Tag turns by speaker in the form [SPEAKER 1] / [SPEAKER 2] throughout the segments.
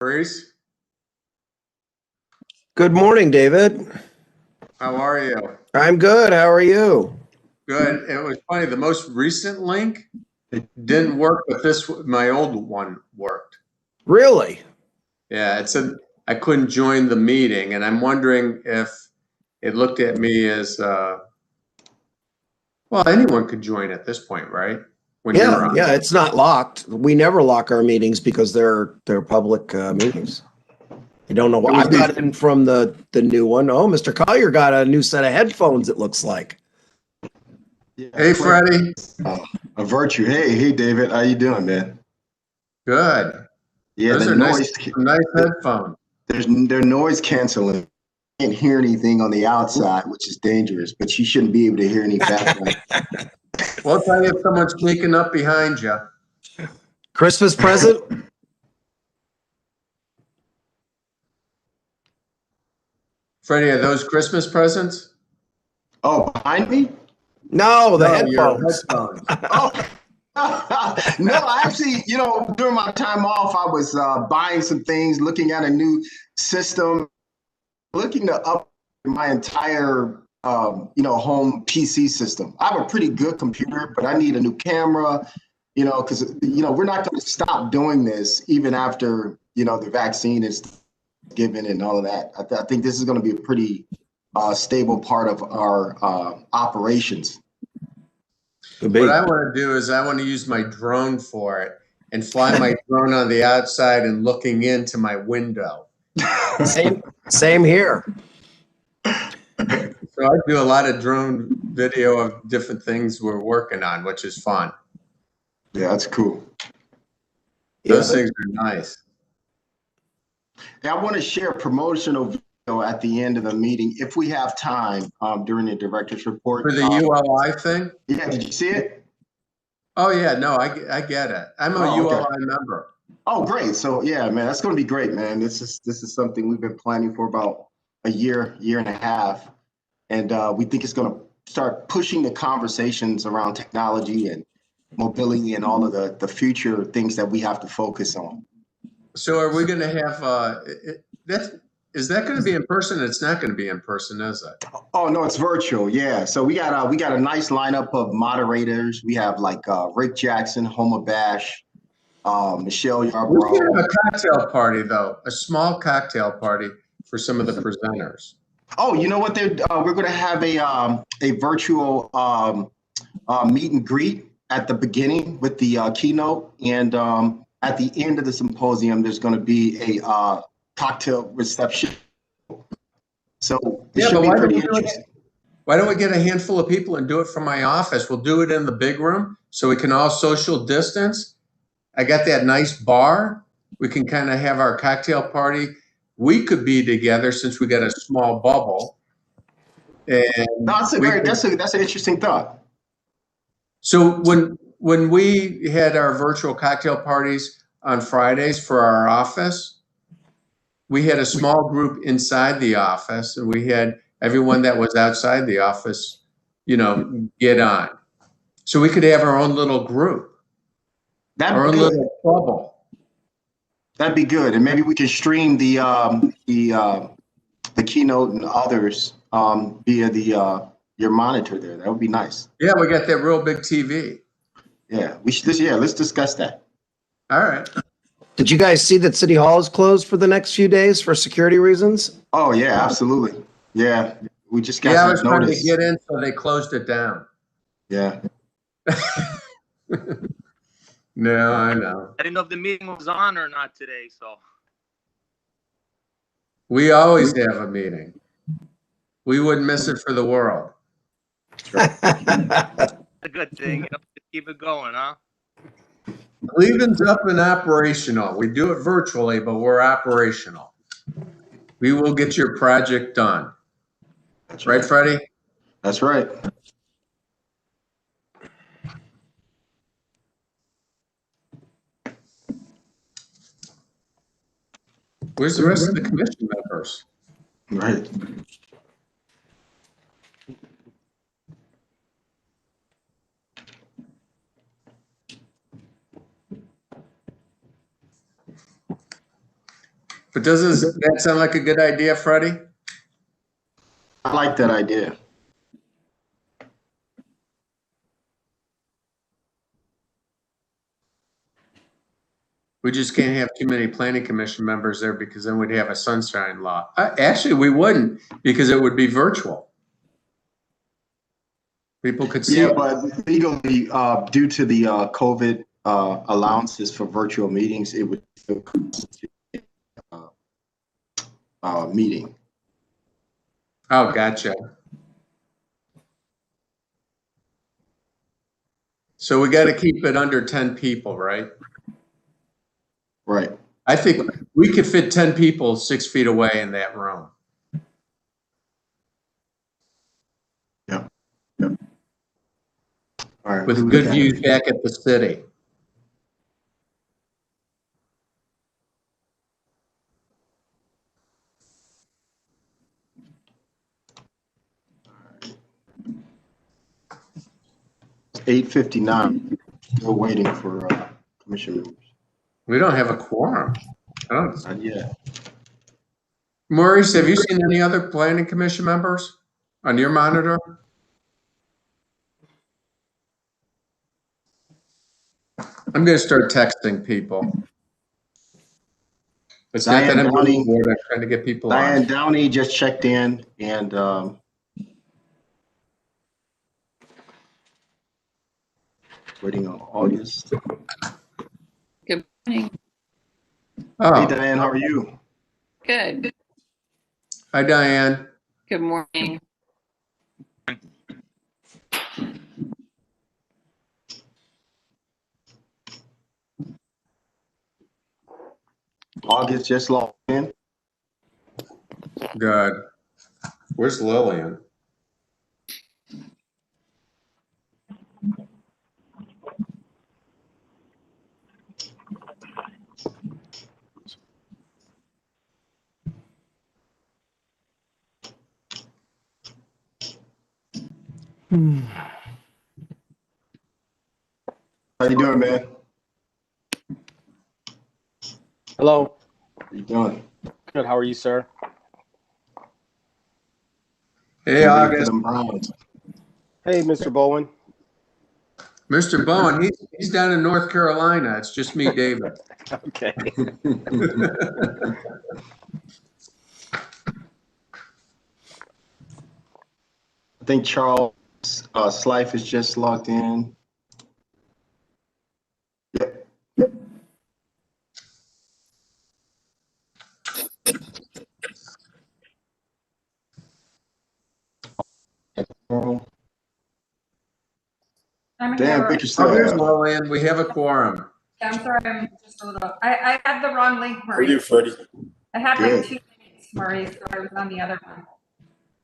[SPEAKER 1] Reese,
[SPEAKER 2] Good morning, David.
[SPEAKER 1] how are you?
[SPEAKER 2] I'm good. How are you?
[SPEAKER 1] Good. It was funny. The most recent link, it didn't work, but my old one worked.
[SPEAKER 2] Really?
[SPEAKER 1] Yeah, it said I couldn't join the meeting, and I'm wondering if it looked at me as, well, anyone could join at this point, right? When you're on.
[SPEAKER 2] Yeah, it's not locked. We never lock our meetings because they're public meetings. You don't know what I got in from the new one. Oh, Mr. Collier got a new set of headphones, it looks like.
[SPEAKER 3] Yeah,
[SPEAKER 1] Hey, Freddie.
[SPEAKER 3] a virtue. Hey, David. How you doing, man?
[SPEAKER 1] Good.
[SPEAKER 3] Yeah,
[SPEAKER 1] Those
[SPEAKER 3] the
[SPEAKER 1] are
[SPEAKER 3] noise.
[SPEAKER 1] nice headphones.
[SPEAKER 3] They're noise canceling. Can't hear anything on the outside, which is dangerous. But you shouldn't be able to hear any background.
[SPEAKER 1] Well, I'll tell you if someone's sneaking up behind you.
[SPEAKER 2] Christmas present?
[SPEAKER 1] Freddie, are those Christmas presents?
[SPEAKER 3] Oh, behind me?
[SPEAKER 2] No, the
[SPEAKER 1] your
[SPEAKER 2] headphones.
[SPEAKER 3] Oh. No, actually, during my time off, I was buying some things, looking at a new system, looking to up my entire home PC system. I have a pretty good computer, but I need a new camera, because we're not going to stop doing this even after the vaccine is given and all of that. I think this is going to be a pretty stable part of our operations.
[SPEAKER 1] What I want to do is I want to use my drone for it and fly my drone on the outside and looking into my window.
[SPEAKER 2] Same here.
[SPEAKER 1] So I do a lot of drone video of different things we're working on, which is fun.
[SPEAKER 3] Yeah, that's cool.
[SPEAKER 1] Those things are nice.
[SPEAKER 3] Hey, I want to share a promotional video at the end of the meeting if we have time during the director's report.
[SPEAKER 1] For the ULI thing?
[SPEAKER 3] Yeah, did you see it?
[SPEAKER 1] Oh, yeah, no, I get it. I'm a ULI member.
[SPEAKER 3] Oh, great. So, yeah, man, that's going to be great, man. This is something we've been planning for about a year and a half. And we think it's going to start pushing the conversations around technology and mobility and all of the future things that we have to focus on.
[SPEAKER 1] So are we going to have, is that going to be in person? It's not going to be in person, is it?
[SPEAKER 3] Oh, no, it's virtual. Yeah. So we got a nice lineup of moderators. We have like Rick Jackson, Homer Bash, Michelle Yarbrough.
[SPEAKER 1] We can have a cocktail party, though, a small cocktail party for some of the presenters.
[SPEAKER 3] Oh, you know what? We're going to have a virtual meet and greet at the beginning with the keynote, and at the end of the symposium, there's going to be a cocktail reception. So it should be pretty interesting.
[SPEAKER 1] Why don't we get a handful of people and do it from my office? We'll do it in the big room so we can all social distance. I got that nice bar. We can kind of have our cocktail party. We could be together since we got a small bubble. And
[SPEAKER 3] no, that's an interesting thought.
[SPEAKER 1] So when we had our virtual cocktail parties on Fridays for our office, we had a small group inside the office, and we had everyone that was outside the office, get on. So we could have our own little group, our own little bubble.
[SPEAKER 3] That'd be good, and maybe we can stream the keynote and others via your monitor there. That would be nice.
[SPEAKER 1] Yeah, we got that real big TV.
[SPEAKER 3] Yeah, we should. Yeah, let's discuss that.
[SPEAKER 1] All right.
[SPEAKER 2] Did you guys see that City Hall is closed for the next few days for security reasons?
[SPEAKER 3] Oh yeah, absolutely. Yeah, we just got
[SPEAKER 1] I was
[SPEAKER 3] notice.
[SPEAKER 1] trying to get in, so they closed it down.
[SPEAKER 3] Yeah.
[SPEAKER 1] No, I know.
[SPEAKER 4] I didn't know if the meeting was on or not today, so.
[SPEAKER 1] We always have a meeting. We wouldn't miss it for the world.
[SPEAKER 3] That's
[SPEAKER 4] That's a good thing. Just keep it going, huh?
[SPEAKER 1] Cleveland's up and operational. We do it virtually, but we're operational. We will get your project done.
[SPEAKER 3] That's
[SPEAKER 1] right, Freddie?
[SPEAKER 3] That's right.
[SPEAKER 1] Where's the rest of the commission members?
[SPEAKER 3] Right.
[SPEAKER 1] But doesn't that sound like a good idea, Freddie?
[SPEAKER 3] I like that idea.
[SPEAKER 1] We just can't have too many planning commission members there because then we'd have a sunshine law. Actually, we wouldn't because it would be virtual. People could see.
[SPEAKER 3] Yeah,
[SPEAKER 1] it.
[SPEAKER 3] but legally, due to the COVID allowances for virtual meetings, it would still constitute a meeting.
[SPEAKER 1] Oh, gotcha. So we got to keep it under 10 people, right?
[SPEAKER 3] Right.
[SPEAKER 1] I think we could fit 10 people 6 feet away in that room.
[SPEAKER 3] Yeah. Yep. All right.
[SPEAKER 1] With good views back at the city.
[SPEAKER 3] It's 8:59. Still waiting for commission members.
[SPEAKER 1] We don't have a quorum.
[SPEAKER 3] Not yet.
[SPEAKER 1] Maurice, have you seen any other planning commission members on your monitor? I'm going to start texting people. It's not that I'm
[SPEAKER 3] Diane
[SPEAKER 1] bored, I'm trying to get people
[SPEAKER 3] Diane
[SPEAKER 1] on.
[SPEAKER 3] Downey just checked in and waiting on August.
[SPEAKER 5] Good morning.
[SPEAKER 3] Hey,
[SPEAKER 1] Oh,
[SPEAKER 3] Diane, how are you?
[SPEAKER 5] Good.
[SPEAKER 1] hi, Diane.
[SPEAKER 5] Good morning.
[SPEAKER 3] August just logged in.
[SPEAKER 1] Good. Where's Lillian?
[SPEAKER 3] How you doing, man?
[SPEAKER 6] Hello.
[SPEAKER 3] How you doing?
[SPEAKER 6] Good. How are you, sir?
[SPEAKER 1] Hey,
[SPEAKER 3] Ready for
[SPEAKER 1] August.
[SPEAKER 3] them Browns.
[SPEAKER 6] Hey, Mr. Bowen.
[SPEAKER 1] Mr. Bowen, he's down in North Carolina. It's just me, David.
[SPEAKER 6] Okay.
[SPEAKER 3] I think Charles Slife is just logged in. Yep.
[SPEAKER 7] I'm
[SPEAKER 3] Damn,
[SPEAKER 7] here.
[SPEAKER 3] think you're
[SPEAKER 1] Oh, there's
[SPEAKER 3] still.
[SPEAKER 1] Lillian. We have a quorum.
[SPEAKER 7] Yeah, I'm sorry, I'm just a little, I had the wrong link,
[SPEAKER 8] How are you,
[SPEAKER 7] Maurice.
[SPEAKER 8] Freddie?
[SPEAKER 7] I had
[SPEAKER 3] Good.
[SPEAKER 7] like 2 links, Maurice, so I was on the other one.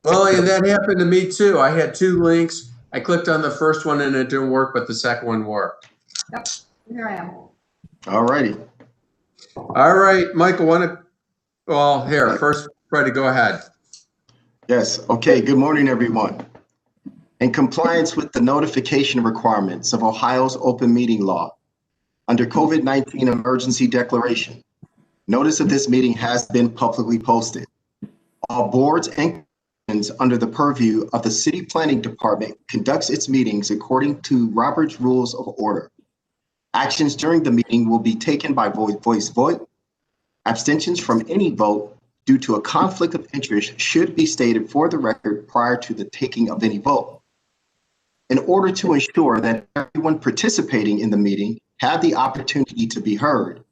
[SPEAKER 1] Lillian, that happened to me too. I had 2 links. I clicked on the first one and it didn't work, but the second one worked.
[SPEAKER 7] Yep, here I am.
[SPEAKER 3] All righty.
[SPEAKER 1] All right, Michael, well, here, first, Freddie, go ahead.
[SPEAKER 3] Yes. Okay. Good morning, everyone. In compliance with the notification requirements of Ohio's open meeting law, under COVID-19 emergency declaration, notice of this meeting has been publicly posted. All boards and commissions under the purview of the City Planning Department conducts its meetings according to Robert's Rules of Order. Actions during the meeting will be taken by voice vote. Abstentions from any vote due to a conflict of interest should be stated for the record prior to the taking of any vote. In order to ensure that everyone participating in the meeting have the opportunity to be heard,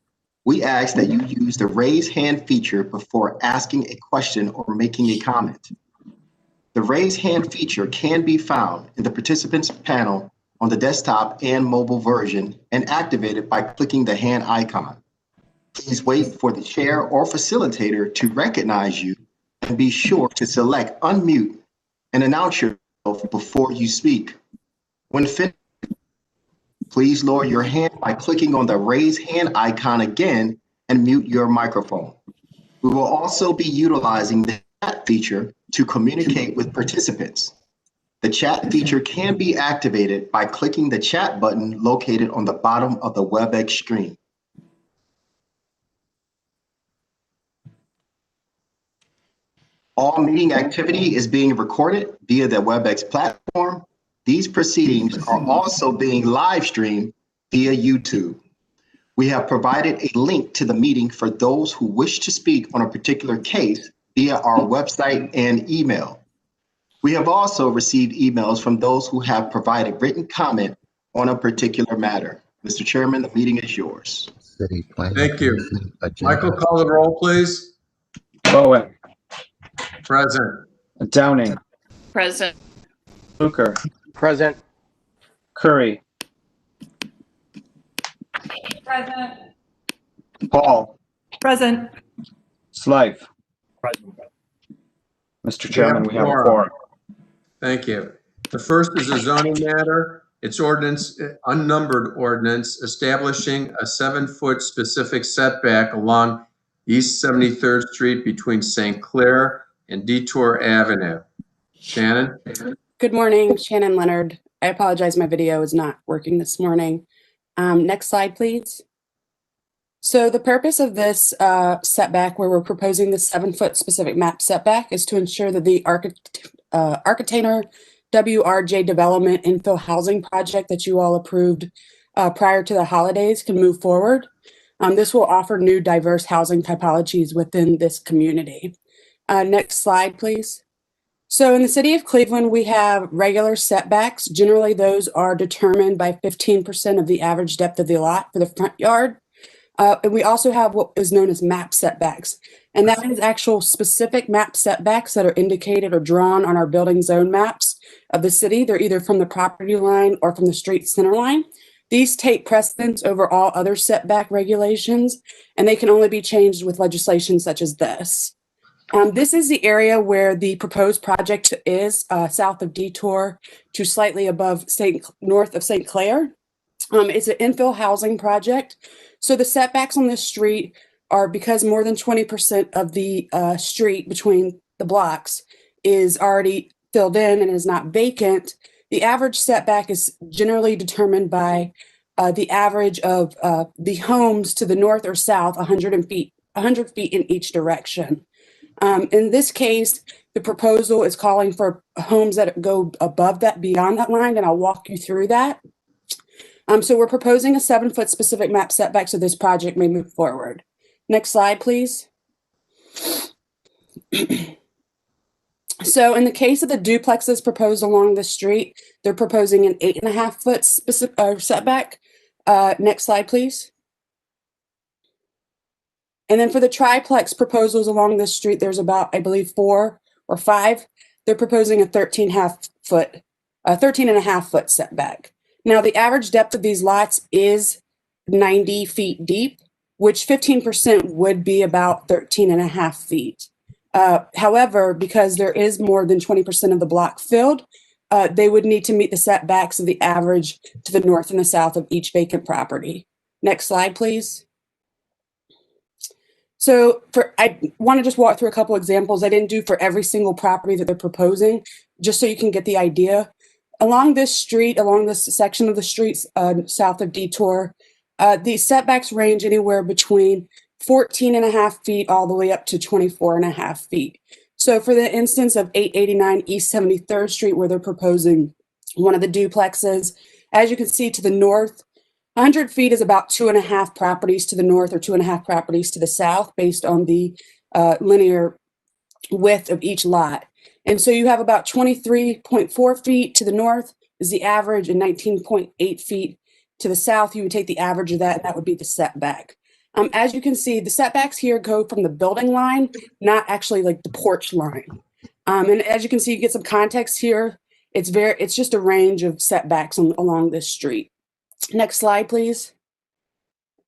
[SPEAKER 3] we ask that you use the raise hand feature before asking a question or making a comment. The raise hand feature can be found in the participants panel on the desktop and mobile version and activated by clicking the hand icon. Please wait for the chair or facilitator to recognize you and be sure to select unmute and announce yourself before you speak. When finished, please lower your hand by clicking on the raise hand icon again and mute your microphone. We will also be utilizing the chat feature to communicate with participants. The chat feature can be activated by clicking the chat button located on the bottom of the WebEx screen. All meeting activity is being recorded via the WebEx platform. These proceedings are also being live streamed via YouTube. We have provided a link to the meeting for those who wish to speak on a particular case via our website and email. We have also received emails from those who have provided written comment on a particular matter. Mr. Chairman, the meeting is yours.
[SPEAKER 1] Thank you. Michael, call the roll, please.
[SPEAKER 8] Bowen,
[SPEAKER 1] Present.
[SPEAKER 8] Downing,
[SPEAKER 5] Present.
[SPEAKER 8] Luker,
[SPEAKER 6] Present.
[SPEAKER 8] Curry,
[SPEAKER 7] Present.
[SPEAKER 8] Paul,
[SPEAKER 7] Present.
[SPEAKER 8] Slife. Mr. Chairman, we have a quorum.
[SPEAKER 1] Thank you. The first is a zoning matter. It's ordinance, unnumbered ordinance establishing a 7-foot specific setback along East 73rd Street between St. Clair and Detour Avenue. Shannon?
[SPEAKER 9] Good morning, Shannon Leonard. I apologize, my video is not working this morning. Next slide, please. So the purpose of this setback, where we're proposing the 7-foot specific map setback, is to ensure that the Architecture WRJ development infill housing project that you all approved prior to the holidays can move forward. This will offer new diverse housing typologies within this community. Next slide, please. So in the city of Cleveland, we have regular setbacks. Generally, those are determined by 15% of the average depth of the lot for the front yard. And we also have what is known as map setbacks. And that is actual specific map setbacks that are indicated or drawn on our building zone maps of the city. They're either from the property line or from the street center line. These take precedence over all other setback regulations, and they can only be changed with legislation such as this. This is the area where the proposed project is, south of Detour to slightly above north of St. Clair. It's an infill housing project. So the setbacks on this street are because more than 20% of the street between the blocks is already filled in and is not vacant. The average setback is generally determined by the average of the homes to the north or south, 100 feet in each direction. In this case, the proposal is calling for homes that go above that, beyond that line, and I'll walk you through that. So we're proposing a 7-foot specific map setback so this project may move forward. Next slide, please. So in the case of the duplexes proposed along the street, they're proposing an 8.5-foot specific setback. Next slide, please. And then for the triplex proposals along this street, there's about, I believe, 4 or 5. They're proposing a 13.5-foot setback. Now, the average depth of these lots is 90 feet deep, which 15% would be about 13.5 feet. However, because there is more than 20% of the block filled, they would need to meet the setbacks of the average to the north and the south of each vacant property. Next slide, please. So I want to just walk through a couple examples. I didn't do for every single property that they're proposing, just so you can get the idea. Along this street, along this section of the streets south of Detour, the setbacks range anywhere between 14.5 feet all the way up to 24.5 feet. So for the instance of 889 East 73rd Street, where they're proposing one of the duplexes, as you can see to the north, 100 feet is about 2.5 properties to the north or 2.5 properties to the south based on the linear width of each lot. And so you have about 23.4 feet to the north is the average and 19.8 feet to the south. You would take the average of that, and that would be the setback. As you can see, the setbacks here go from the building line, not actually like the porch line. And as you can see, you get some context here. It's just a range of setbacks along this street. Next slide, please.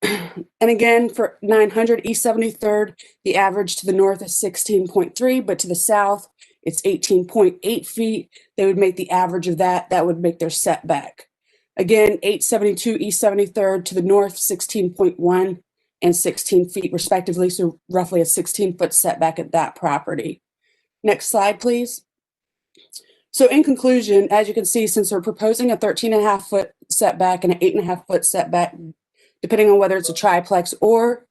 [SPEAKER 9] And again, for 900 East 73rd, the average to the north is 16.3, but to the south, it's 18.8 feet. They would make the average of that. That would make their setback. Again, 872 East 73rd to the north, 16.1 and 16 feet respectively. So roughly a 16-foot setback at that property. Next slide, please. So in conclusion, as you can see, since we're proposing a 13.5-foot setback and an 8.5-foot setback, depending on whether it's a triplex or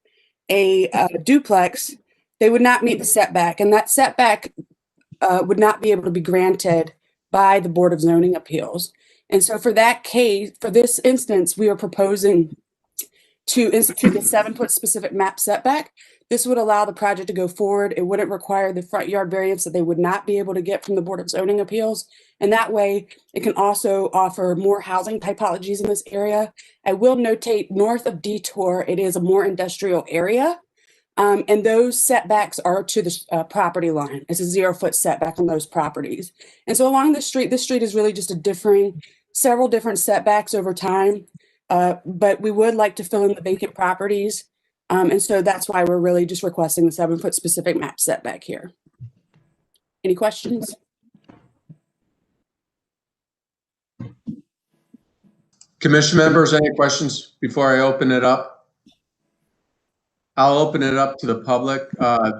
[SPEAKER 9] a duplex, they would not meet the setback. And that setback would not be able to be granted by the Board of Zoning Appeals. And so for that case, for this instance, we are proposing to institute a 7-foot specific map setback. This would allow the project to go forward. It wouldn't require the front yard variance that they would not be able to get from the Board of Zoning Appeals. And that way, it can also offer more housing typologies in this area. I will notate north of Detour, it is a more industrial area. And those setbacks are to the property line. It's a 0-foot setback on those properties. And so along this street is really just several different setbacks over time. But we would like to fill in the vacant properties. And so that's why we're really just requesting the 7-foot specific map setback here. Any questions?
[SPEAKER 1] Commission members, any questions before I open it up? I'll open it up to the public.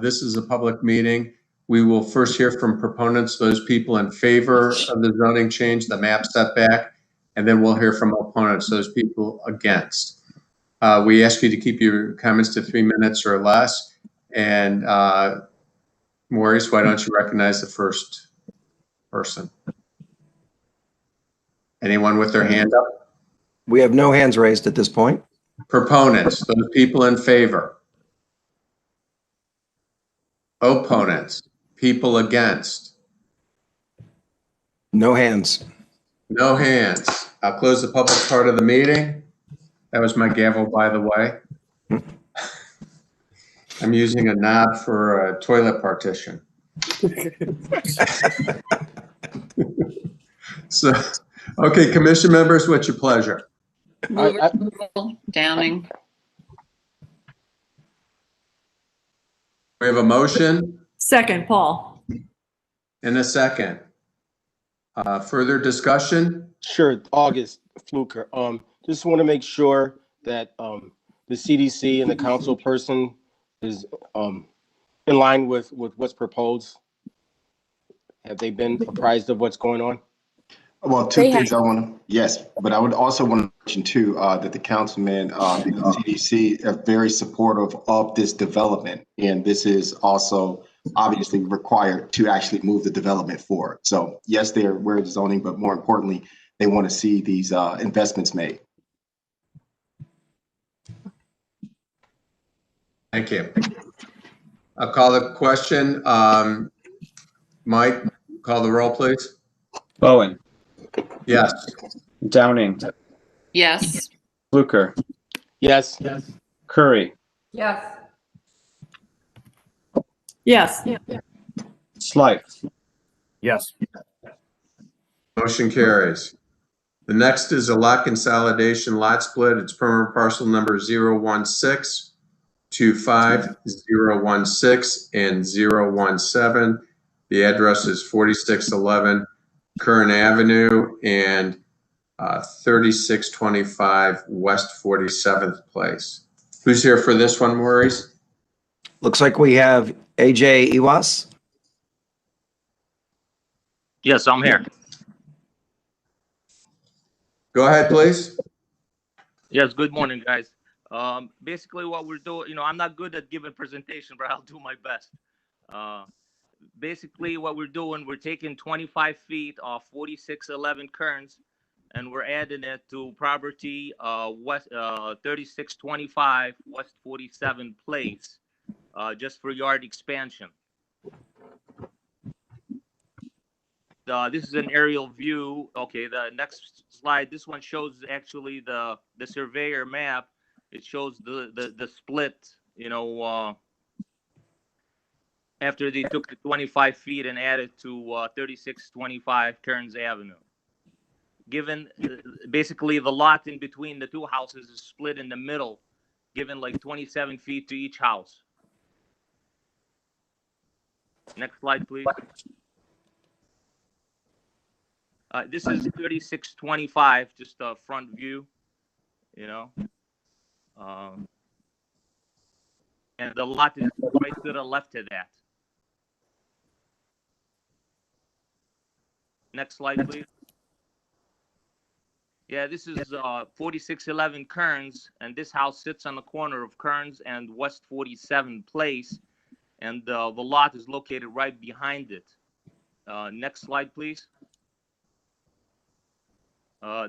[SPEAKER 1] This is a public meeting. We will first hear from proponents, those people in favor of the zoning change, the map setback, and then we'll hear from opponents, those people against. We ask you to keep your comments to 3 minutes or less. And Maurice, why don't you recognize the first person? Anyone with their hand up?
[SPEAKER 2] We have no hands raised at this point.
[SPEAKER 1] Proponents, those people in favor. Opponents, people against.
[SPEAKER 2] No hands.
[SPEAKER 1] No hands. I'll close the public part of the meeting. That was my gavel, by the way. I'm using a knob for a toilet partition. So, okay, commission members, what's your pleasure?
[SPEAKER 5] Move approval, Downing.
[SPEAKER 1] We have a motion
[SPEAKER 7] Second, Paul.
[SPEAKER 1] and a second. Further discussion?
[SPEAKER 6] Sure, August Fluker. Just want to make sure that the CDC and the council person is in line with what's proposed. Have they been apprised of what's going on?
[SPEAKER 3] Well, two things I want to, yes, but I would also want to mention too, that the councilman, the CDC are very supportive of this development. And this is also obviously required to actually move the development forward. So yes, they're aware of zoning, but more importantly, they want to see these investments made.
[SPEAKER 1] Thank you. I'll call the question. Mike, call the roll, please.
[SPEAKER 8] Bowen,
[SPEAKER 1] Yes.
[SPEAKER 8] Downing,
[SPEAKER 5] Yes.
[SPEAKER 8] Fluker,
[SPEAKER 6] Yes.
[SPEAKER 8] Curry,
[SPEAKER 7] Yes. Yes.
[SPEAKER 8] Slife,
[SPEAKER 10] Yes.
[SPEAKER 1] Motion carries. The next is a lot consolidation lot split. It's permanent parcel number 016, 25016 and 017. The address is 4611 Kern Avenue and 3625 West 47th Place. Who's here for this one, Maurice?
[SPEAKER 2] Looks like we have AJ Iwas.
[SPEAKER 4] Yes, I'm here.
[SPEAKER 1] Go ahead, please.
[SPEAKER 4] Yes, good morning, guys. Basically what we're doing, I'm not good at giving presentation, but I'll do my best. Basically what we're doing, we're taking 25 feet off 4611 Kearns, and we're adding it to property west 3625 West 47 Place, just for yard expansion. This is an aerial view. Okay, the next slide, this one shows actually the surveyor map. It shows the split, after they took the 25 feet and added to 3625 Kearns Avenue. Given basically the lot in between the two houses is split in the middle, given like 27 feet to each house. Next slide, please. This is 3625, just a front view, and the lot is right to the left of that. Next slide, please. Yeah, this is 4611 Kearns, and this house sits on the corner of Kearns and West 47 Place, and the lot is located right behind it. Next slide, please.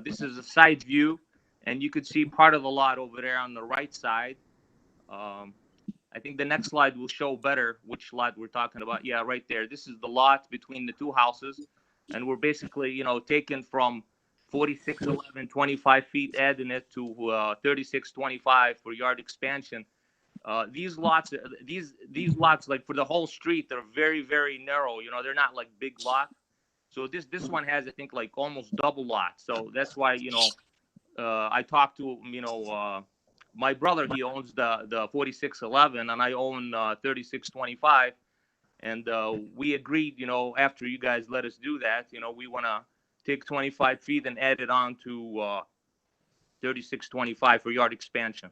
[SPEAKER 4] This is a side view, and you could see part of the lot over there on the right side. I think the next slide will show better which lot we're talking about. Yeah, right there. This is the lot between the two houses, and we're basically, you know, taking from 4611, 25 feet, adding it to 3625 for yard expansion. These lots, like for the whole street, they're very, very narrow. You know, they're not like big lots. So this one has, I think, like almost double lot. So that's why, you know, I talked to, you know, my brother, he owns the 4611, and I own 3625. And we agreed, you know, after you guys let us do that, you know, we want to take 25 feet and add it on to 3625 for yard expansion.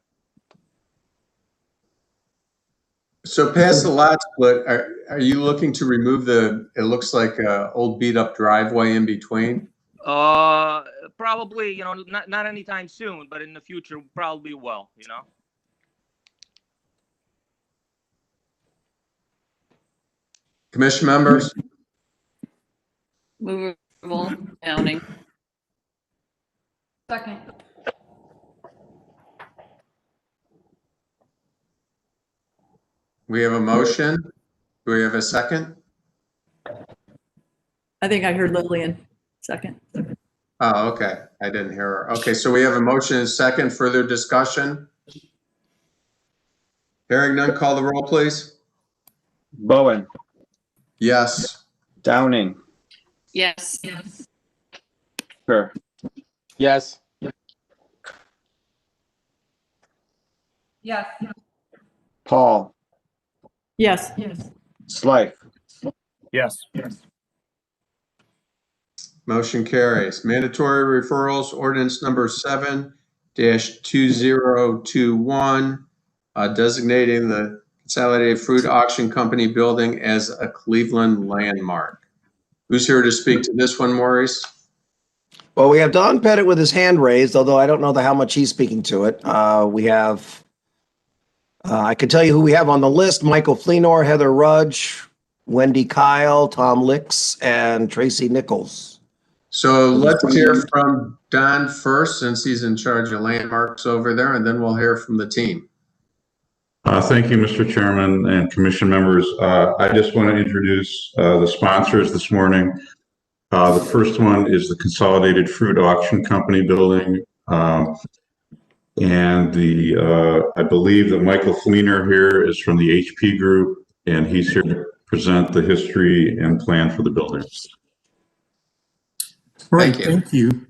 [SPEAKER 1] So past the lot split, are you looking to remove it looks like a old beat up driveway in between?
[SPEAKER 4] Probably, you know, not anytime soon, but in the future, probably will, you know.
[SPEAKER 1] Commission members?
[SPEAKER 5] Move approval, Downing.
[SPEAKER 7] Second.
[SPEAKER 1] We have a motion. Do we have a second?
[SPEAKER 7] I think I heard Lillian. Second.
[SPEAKER 1] Oh, okay. I didn't hear her. Okay, so we have a motion and second. Further discussion? Hearing none, call the roll, please.
[SPEAKER 8] Bowen,
[SPEAKER 1] Yes.
[SPEAKER 8] Downing,
[SPEAKER 5] Yes.
[SPEAKER 8] Fluker,
[SPEAKER 6] Yes.
[SPEAKER 7] Yes.
[SPEAKER 8] Paul,
[SPEAKER 7] Yes.
[SPEAKER 8] Slife,
[SPEAKER 6] Yes.
[SPEAKER 1] Motion carries. Mandatory referrals, ordinance number 7-2021, designating the Consolidated Fruit Auction Company building as a Cleveland landmark. Who's here to speak to this one, Maurice?
[SPEAKER 2] Well, we have Don Pettit with his hand raised, although I don't know how much he's speaking to it. We have, I can tell you who we have on the list: Michael Fleenor, Heather Rudge, Wendy Kyle, Tom Licks, and Tracy Nichols.
[SPEAKER 1] So let's hear from Don first, since he's in charge of landmarks over there, and then we'll hear from the team.
[SPEAKER 10] Thank you, Mr. Chairman and commission members. I just want to introduce the sponsors this morning. The first one is the Consolidated Fruit Auction Company building. And I believe that Michael Fleenor here is from the HP Group, and he's here to present the history and plan for the building.
[SPEAKER 11] Right,
[SPEAKER 1] Thank you.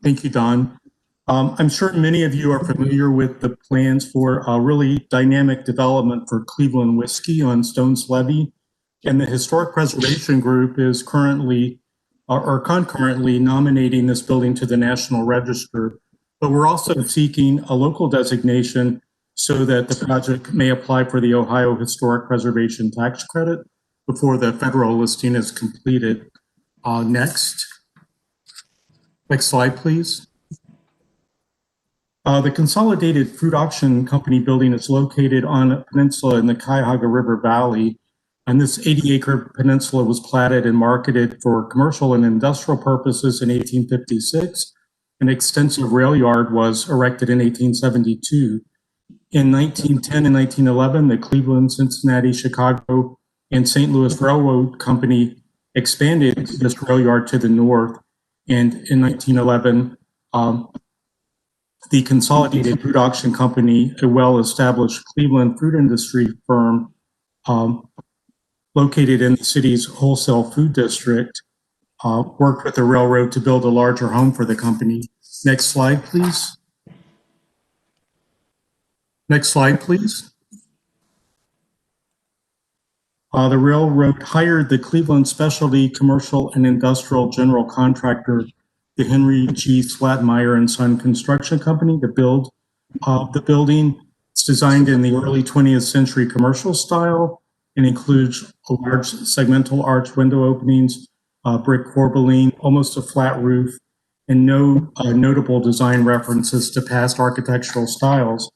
[SPEAKER 11] thank you, Don. I'm sure many of you are familiar with the plans for a really dynamic development for Cleveland whiskey on Stones Levee. And the Historic Preservation Group is currently or concurrently nominating this building to the National Register. But we're also seeking a local designation so that the project may apply for the Ohio Historic Preservation Tax Credit before the federal listing is completed. Next slide, please. The Consolidated Fruit Auction Company building is located on a peninsula in the Cuyahoga River Valley. And this 80-acre peninsula was platted and marketed for commercial and industrial purposes in 1856. An extensive rail yard was erected in 1872. In 1910 and 1911, the Cleveland, Cincinnati, Chicago, and St. Louis Railroad Company expanded this rail yard to the north. And in 1911, the Consolidated Fruit Auction Company, a well-established Cleveland fruit industry firm located in the city's wholesale food district, worked with the railroad to build a larger home for the company. Next slide, please. Next slide, please. The railroad hired the Cleveland Specialty Commercial and Industrial General Contractor, the Henry G. Slatmeyer and Son Construction Company, to build the building. It's designed in the early 20th century commercial style and includes large segmental arch window openings, brick corbelline, almost a flat roof, and no notable design references to past architectural styles.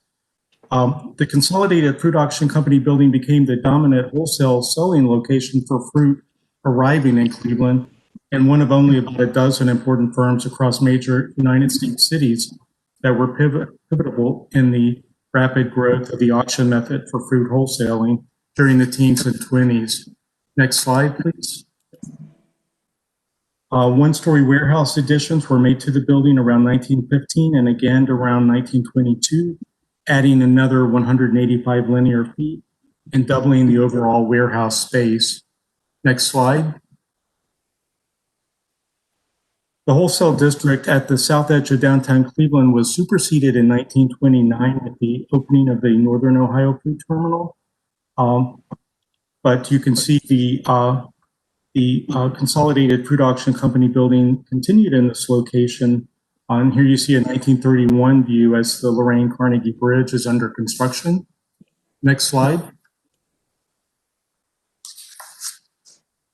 [SPEAKER 11] The Consolidated Fruit Auction Company building became the dominant wholesale selling location for fruit arriving in Cleveland, and one of only about a dozen important firms across major United States cities that were pivotal in the rapid growth of the auction method for fruit wholesaling during the teens and 20s. Next slide, please. One-story warehouse additions were made to the building around 1915 and again around 1922, adding another 185 linear feet and doubling the overall warehouse space. Next slide. The wholesale district at the south edge of downtown Cleveland was superseded in 1929 with the opening of the Northern Ohio Food Terminal. But you can see the Consolidated Fruit Auction Company building continued in this location. And here you see a 1931 view as the Lorraine Carnegie Bridge is under construction. Next slide.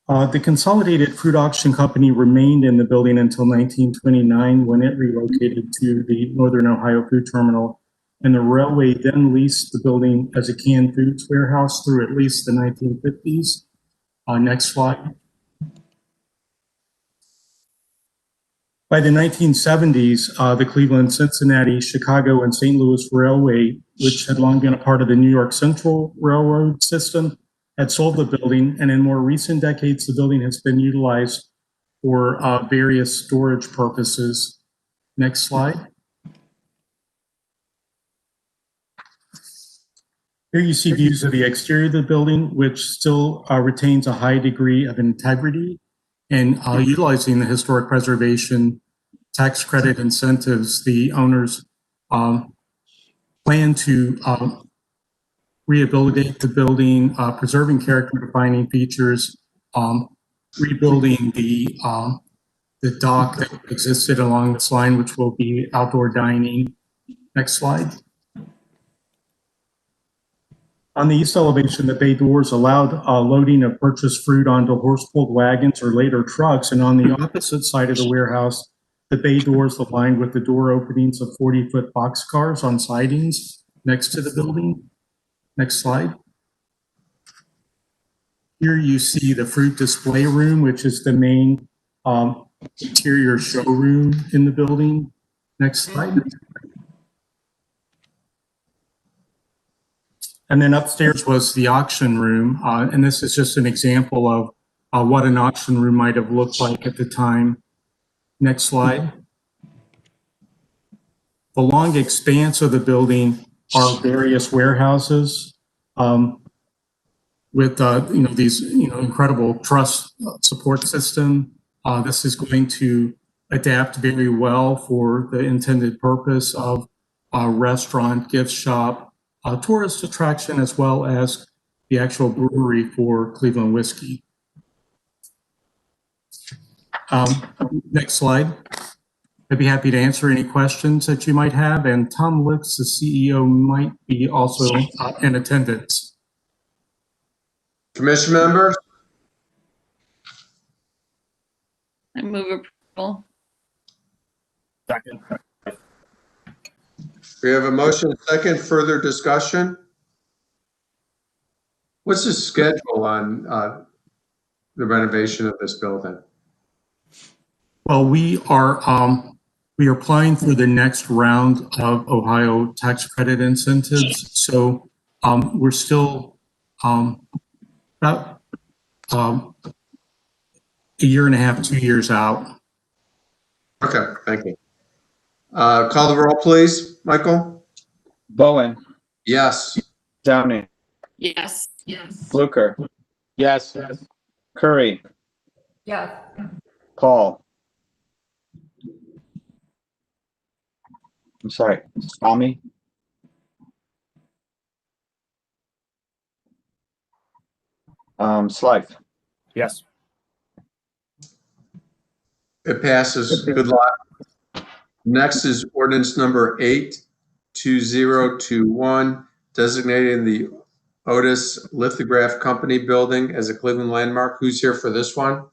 [SPEAKER 11] The Consolidated Fruit Auction Company remained in the building until 1929 when it relocated to the Northern Ohio Food Terminal, and the railway then leased the building as a canned foods warehouse through at least the 1950s. Next slide. By the 1970s, the Cleveland, Cincinnati, Chicago, and St. Louis Railway, which had long been a part of the New York Central Railroad system, had sold the building, and in more recent decades, the building has been utilized for various storage purposes. Next slide. Here you see views of the exterior of the building, which still retains a high degree of integrity, and utilizing the historic preservation tax credit incentives, the owners plan to rehabilitate the building, preserving character defining features, rebuilding the dock that existed along this line, which will be outdoor dining. Next slide. On the east elevation, the bay doors allowed loading of purchased fruit onto horse-pulled wagons or later trucks, and on the opposite side of the warehouse, the bay doors aligned with the door openings of 40-foot boxcars on sidings next to the building. Next slide. Here you see the fruit display room, which is the main interior showroom in the building. Next slide. And then upstairs was the auction room. And this is just an example of what an auction room might have looked like at the time. Next slide. The long expanse of the building are various warehouses with these incredible truss support system. This is going to adapt very well for the intended purpose of a restaurant, gift shop, tourist attraction, as well as the actual brewery for Cleveland whiskey. Next slide. I'd be happy to answer any questions that you might have, and Tom Litz, the CEO, might be also in attendance.
[SPEAKER 1] Commission members?
[SPEAKER 5] I move approval.
[SPEAKER 11] Second.
[SPEAKER 1] We have a motion, second, further discussion? What's the schedule on the renovation of this building?
[SPEAKER 11] Well, we are applying for the next round of Ohio tax credit incentives. So we're still about a year and a half, 2 years out.
[SPEAKER 1] Okay, thank you. Call the roll, please, Michael.
[SPEAKER 8] Bowen,
[SPEAKER 1] Yes.
[SPEAKER 8] Downing,
[SPEAKER 5] Yes. Yes.
[SPEAKER 8] Fluker,
[SPEAKER 6] Yes.
[SPEAKER 8] Curry,
[SPEAKER 7] Yes.
[SPEAKER 8] Paul. I'm sorry, Tommy, Slife.
[SPEAKER 11] Yes.
[SPEAKER 1] It passes. Good luck. Next is ordinance number 82021, designating the Otis Lithograph Company building as a Cleveland landmark. Who's here for this one?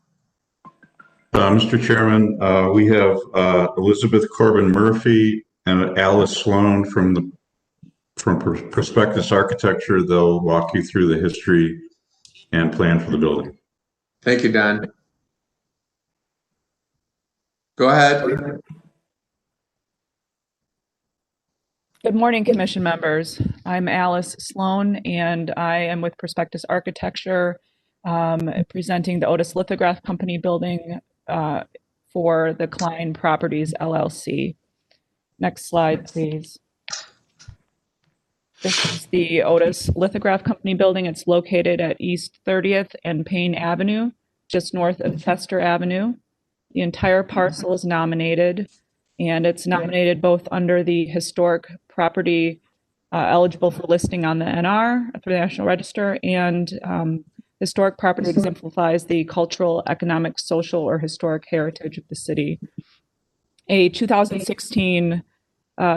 [SPEAKER 10] Mr. Chairman, we have Elizabeth Corbin Murphy and Alice Sloan from Prospectus Architecture. They'll walk you through the history and plan for the building.
[SPEAKER 1] Thank you, Don. Go ahead.
[SPEAKER 12] Good morning, Commission members. I'm Alice Sloan, and I am with Prospectus Architecture, presenting the Otis Lithograph Company building for the Klein Properties LLC. Next slide, please. This is the Otis Lithograph Company building. It's located at East 30th and Payne Avenue, just north of Chester Avenue. The entire parcel is nominated, and it's nominated both under the historic property eligible for listing on the NR, for the National Register, and historic property exemplifies the cultural, economic, social, or historic heritage of the city. A 2016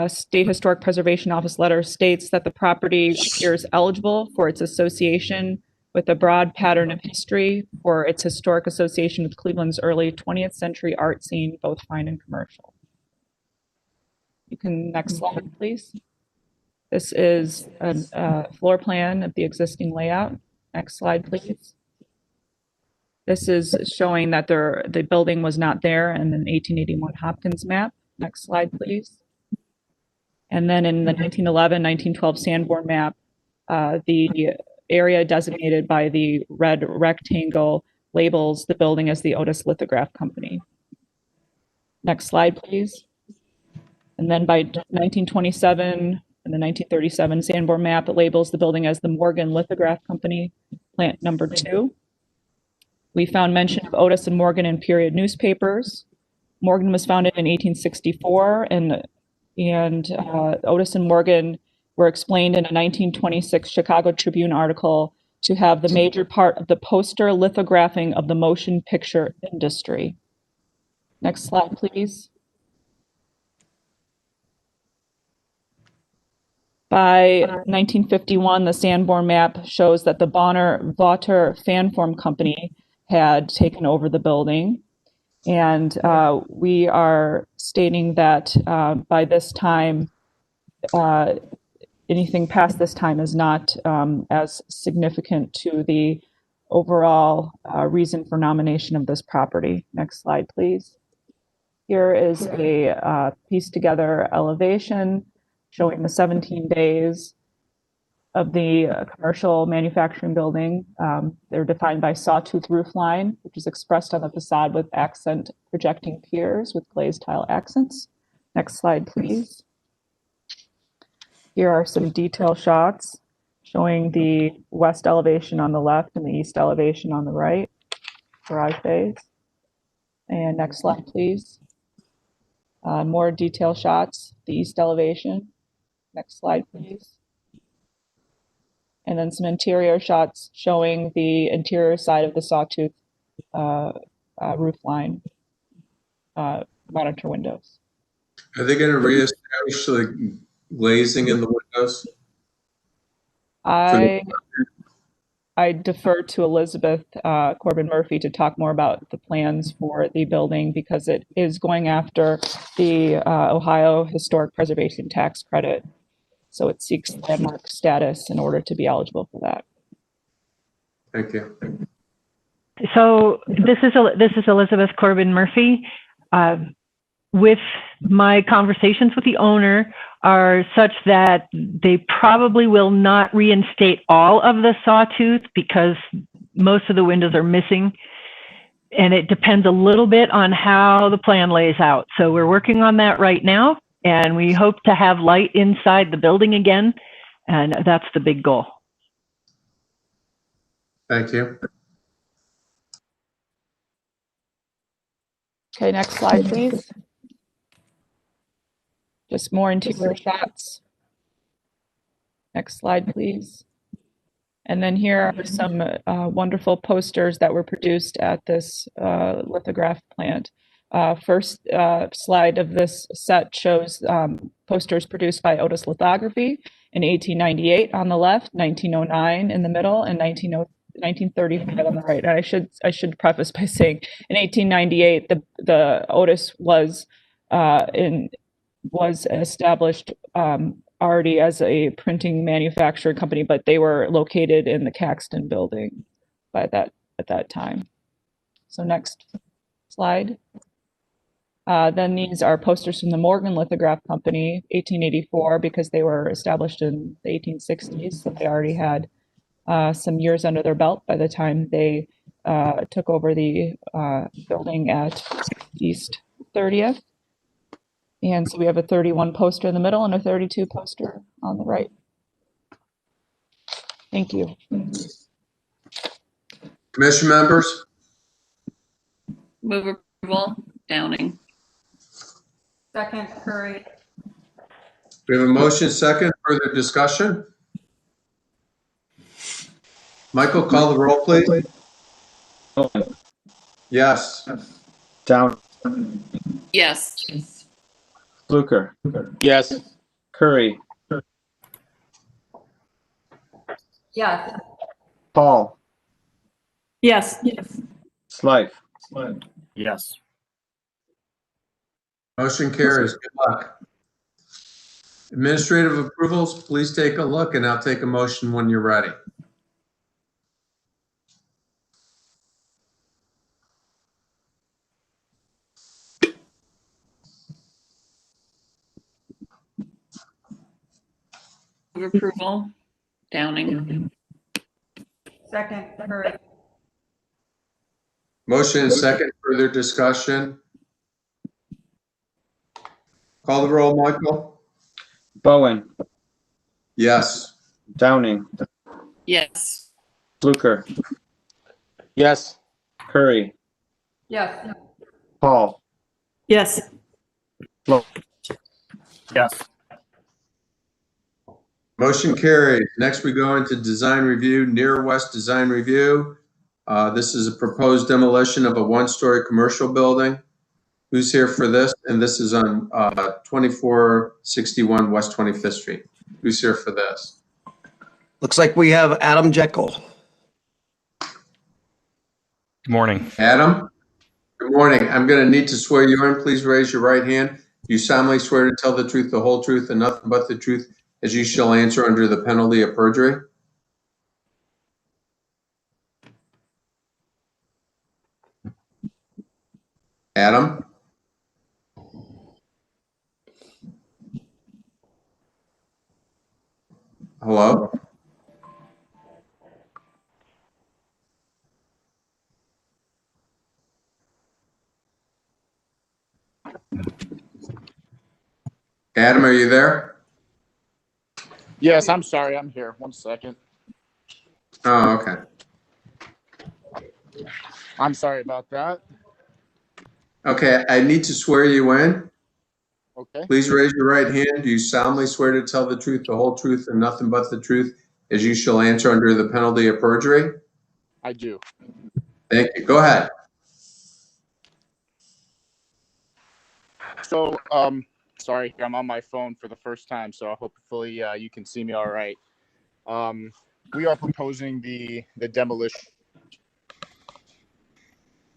[SPEAKER 12] State Historic Preservation Office letter states that the property appears eligible for its association with a broad pattern of history, for its historic association with Cleveland's early 20th century art scene, both fine and commercial. You can, next slide, please. This is a floor plan of the existing layout. Next slide, please. This is showing that the building was not there in the 1881 Hopkins map. Next slide, please. And then in the 1911, 1912 Sanborn map, the area designated by the red rectangle labels the building as the Otis Lithograph Company. Next slide, please. And then by 1927, in the 1937 Sanborn map, it labels the building as the Morgan Lithograph Company, plant number 2. We found mention of Otis and Morgan in period newspapers. Morgan was founded in 1864, and Otis and Morgan were explained in a 1926 Chicago Tribune article to have the major part of the poster lithographing of the motion picture industry. Next slide, please. By 1951, the Sanborn map shows that the Bonner Vaughter Fanform Company had taken over the building. And we are stating that by this time, anything past this time is not as significant to the overall reason for nomination of this property. Next slide, please. Here is a pieced together elevation showing the 17 days of the commercial manufacturing building. They're defined by sawtooth roof line, which is expressed on the facade with accent projecting piers with glazed tile accents. Next slide, please. Here are some detail shots showing the west elevation on the left and the east elevation on the right, garage bays. And next slide, please. More detail shots, the east elevation. Next slide, please. And then some interior shots showing the interior side of the sawtooth roof line monitor windows.
[SPEAKER 1] Are they going to reestablish the glazing in the windows?
[SPEAKER 12] I defer to Elizabeth Corbin Murphy to talk more about the plans for the building, because it is going after the Ohio Historic Preservation Tax Credit. So it seeks landmark status in order to be eligible for that.
[SPEAKER 1] Thank you.
[SPEAKER 13] So this is Elizabeth Corbin Murphy. With my conversations with the owner are such that they probably will not reinstate all of the sawtooth because most of the windows are missing. And it depends a little bit on how the plan lays out. So we're working on that right now, and we hope to have light inside the building again. And that's the big goal.
[SPEAKER 1] Thank you.
[SPEAKER 12] Okay, next slide, please. Just more interior shots. Next slide, please. And then here are some wonderful posters that were produced at this lithograph plant. First slide of this set shows posters produced by Otis Lithography in 1898 on the left, 1909 in the middle, and 1935 on the right. And I should preface by saying in 1898 the Otis was established already as a printing manufacturing company, but they were located in the Caxton building at that time. So next slide. Then these are posters from the Morgan Lithograph Company, 1884, because they were established in the 1860s. So they already had some years under their belt by the time they took over the building at East 30th. And so we have a 31 poster in the middle and a 32 poster on the right. Thank you.
[SPEAKER 1] Commission members?
[SPEAKER 5] Move approval. Downing.
[SPEAKER 7] Second, Curry.
[SPEAKER 1] We have a motion second. Further discussion? Michael, call the roll, please.
[SPEAKER 8] Bowen,
[SPEAKER 1] Yes.
[SPEAKER 8] Down,
[SPEAKER 5] Yes.
[SPEAKER 8] Fluker,
[SPEAKER 6] Yes.
[SPEAKER 8] Curry,
[SPEAKER 7] Yes.
[SPEAKER 8] Paul,
[SPEAKER 7] Yes.
[SPEAKER 8] Slife.
[SPEAKER 11] Yes.
[SPEAKER 1] Motion carries. Good luck. Administrative approvals, please take a look and I'll take a motion when you're ready.
[SPEAKER 5] Move approval. Downing.
[SPEAKER 7] Second, Curry.
[SPEAKER 1] Motion and second. Further discussion? Call the roll, Michael.
[SPEAKER 8] Bowen,
[SPEAKER 1] Yes.
[SPEAKER 8] Downing,
[SPEAKER 5] Yes.
[SPEAKER 8] Fluker,
[SPEAKER 6] Yes.
[SPEAKER 8] Curry,
[SPEAKER 7] Yes.
[SPEAKER 8] Paul,
[SPEAKER 7] Yes.
[SPEAKER 11] Yes.
[SPEAKER 1] Motion carries. Next, we go into design review, Near West Design Review. This is a proposed demolition of a one-story commercial building. Who's here for this? And this is on 2461 West 25th Street. Who's here for this?
[SPEAKER 2] Looks like we have Adam Jekyll.
[SPEAKER 14] Good morning.
[SPEAKER 1] Adam? Good morning. I'm going to need to swear you in. Please raise your right hand. You solemnly swear to tell the truth, the whole truth, and nothing but the truth, as you shall answer under the penalty of perjury? Adam? Hello? Adam, are you there?
[SPEAKER 15] Yes, I'm sorry. I'm here. 1 second.
[SPEAKER 1] Oh, okay.
[SPEAKER 15] I'm sorry about that.
[SPEAKER 1] Okay, I need to swear you in.
[SPEAKER 15] Okay.
[SPEAKER 1] Please raise your right hand. Do you solemnly swear to tell the truth, the whole truth, and nothing but the truth, as you shall answer under the penalty of perjury?
[SPEAKER 15] I do.
[SPEAKER 1] Thank you. Go ahead.
[SPEAKER 15] So, sorry, I'm on my phone for the first time, so hopefully you can see me all right. We are proposing the demolition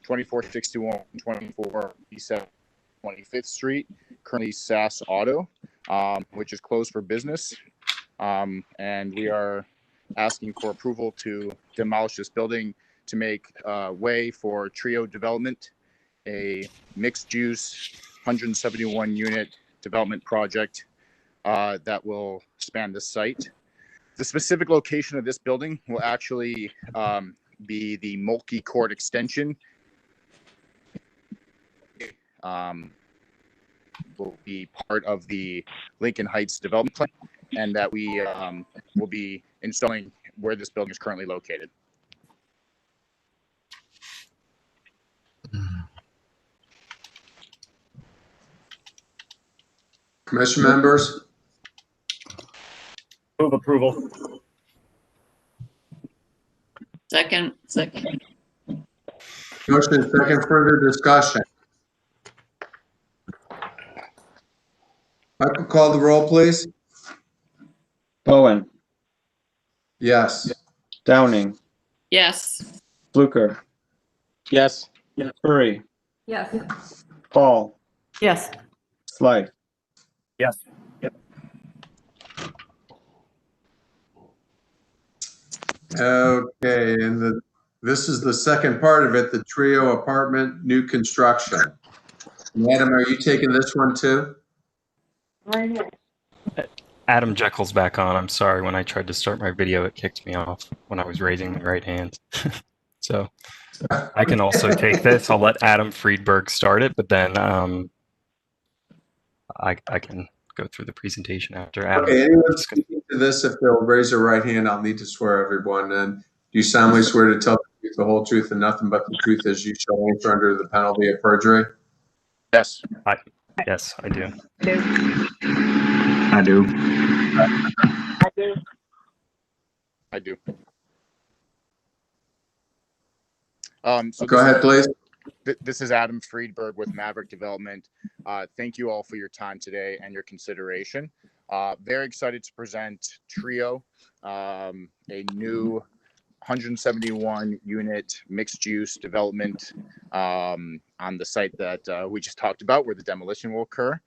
[SPEAKER 15] 2461, 2457, 25th Street, currently SAS Auto, which is closed for business. And we are asking for approval to demolish this building to make way for Trio Development, a mixed-use 171 unit development project that will span the site. The specific location of this building will actually be the Mulkey Court extension. Will be part of the Lincoln Heights development plan, and that we will be installing where this building is currently located.
[SPEAKER 1] Commission members?
[SPEAKER 11] Move approval.
[SPEAKER 5] Second.
[SPEAKER 1] Motion and second. Further discussion? Michael, call the roll, please.
[SPEAKER 8] Bowen,
[SPEAKER 1] Yes.
[SPEAKER 8] Downing,
[SPEAKER 5] Yes.
[SPEAKER 8] Fluker,
[SPEAKER 6] Yes.
[SPEAKER 8] Curry,
[SPEAKER 7] Yes.
[SPEAKER 8] Paul,
[SPEAKER 7] Yes.
[SPEAKER 8] Slife.
[SPEAKER 11] Yes.
[SPEAKER 1] Okay, and This is the second part of it, the trio apartment new construction. Adam, are you taking this one too?
[SPEAKER 14] Adam Jekyll's back on. I'm sorry. When I tried to start my video, it kicked me off when I was raising my right hand. So I can also take this. I'll let Adam Friedberg start it, but then I can go through the presentation after Adam.
[SPEAKER 1] Okay, anyone speaking to this, if they'll raise their right hand, I'll need to swear everyone in. Do you solemnly swear to tell the truth, the whole truth, and nothing but the truth as you shall answer under the penalty of perjury?
[SPEAKER 15] Yes.
[SPEAKER 14] Yes, I do.
[SPEAKER 8] I do.
[SPEAKER 15] I do. So
[SPEAKER 1] Go ahead, please.
[SPEAKER 15] This is Adam Friedberg with Maverick Development. Thank you all for your time today and your consideration. Very excited to present Trio, a new 171 unit mixed use development on the site that we just talked about, where the demolition will occur.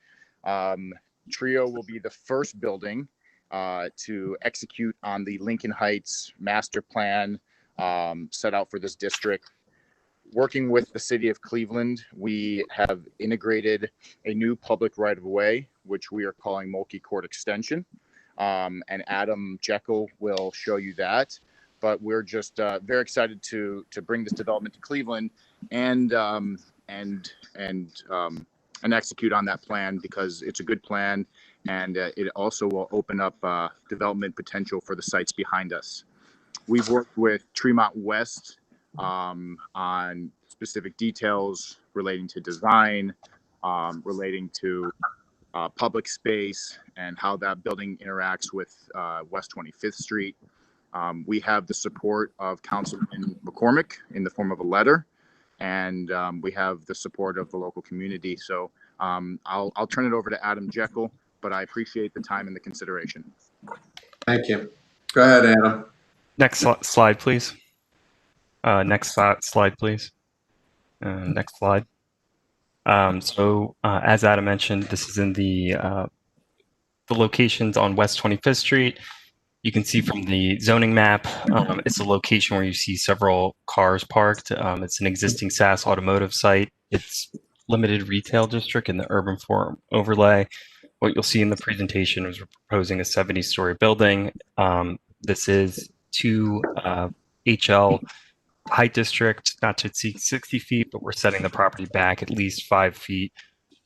[SPEAKER 15] Trio will be the first building to execute on the Lincoln Heights master plan set out for this district. Working with the city of Cleveland, we have integrated a new public right-of-way, which we are calling multi-court extension. And Adam Jekyll will show you that. But we're just very excited to bring this development to Cleveland and execute on that plan, because it's a good plan, and it also will open up development potential for the sites behind us. We've worked with Tremont West on specific details relating to design, relating to public space, and how that building interacts with West 25th Street. We have the support of Councilman McCormick in the form of a letter, and we have the support of the local community. So I'll turn it over to Adam Jekyll, but I appreciate the time and the consideration.
[SPEAKER 1] Thank you. Go ahead, Adam.
[SPEAKER 14] Next slide, please. Next slide, please. Next slide. As Adam mentioned, this is in the locations on West 25th Street. You can see from the zoning map, it's a location where you see several cars parked. It's an existing SAS automotive site. It's limited retail district in the urban form overlay. What you'll see in the presentation is we're proposing a 70-story building. This is 2 HL height district, not to exceed 60 feet, but we're setting the property back at least 5 feet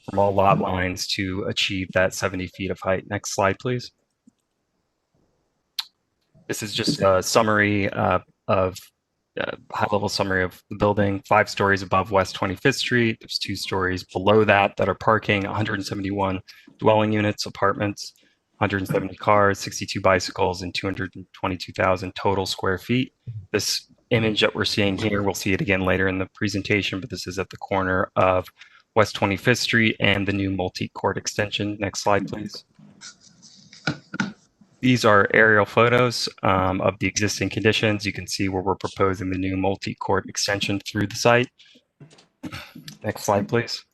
[SPEAKER 14] from all lot lines to achieve that 70 feet of height. Next slide, please. This is just a summary high-level summary of the building. 5 stories above West 25th Street. There's 2 stories below that are parking, 171 dwelling units, apartments, 170 cars, 62 bicycles, and 222,000 total square feet. This image that we're seeing here, we'll see it again later in the presentation, but this is at the corner of West 25th Street and the new multi-court extension. Next slide, please. These are aerial photos of the existing conditions. You can see where we're proposing the new multi-court extension through the site. Next slide, please.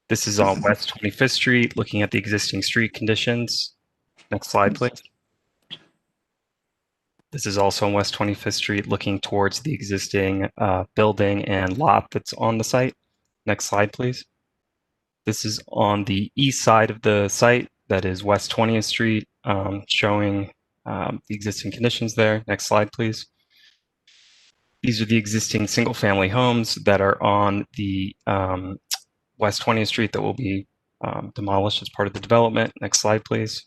[SPEAKER 14] This is on West 25th Street, looking at the existing street conditions. Next slide, please. This is also on West 25th Street, looking towards the existing building and lot that's on the site. Next slide, please. This is on the east side of the site, that is West 20th Street, showing the existing conditions there. Next slide, please. These are the existing single-family homes that are on the West 20th Street that will be demolished as part of the development. Next slide, please.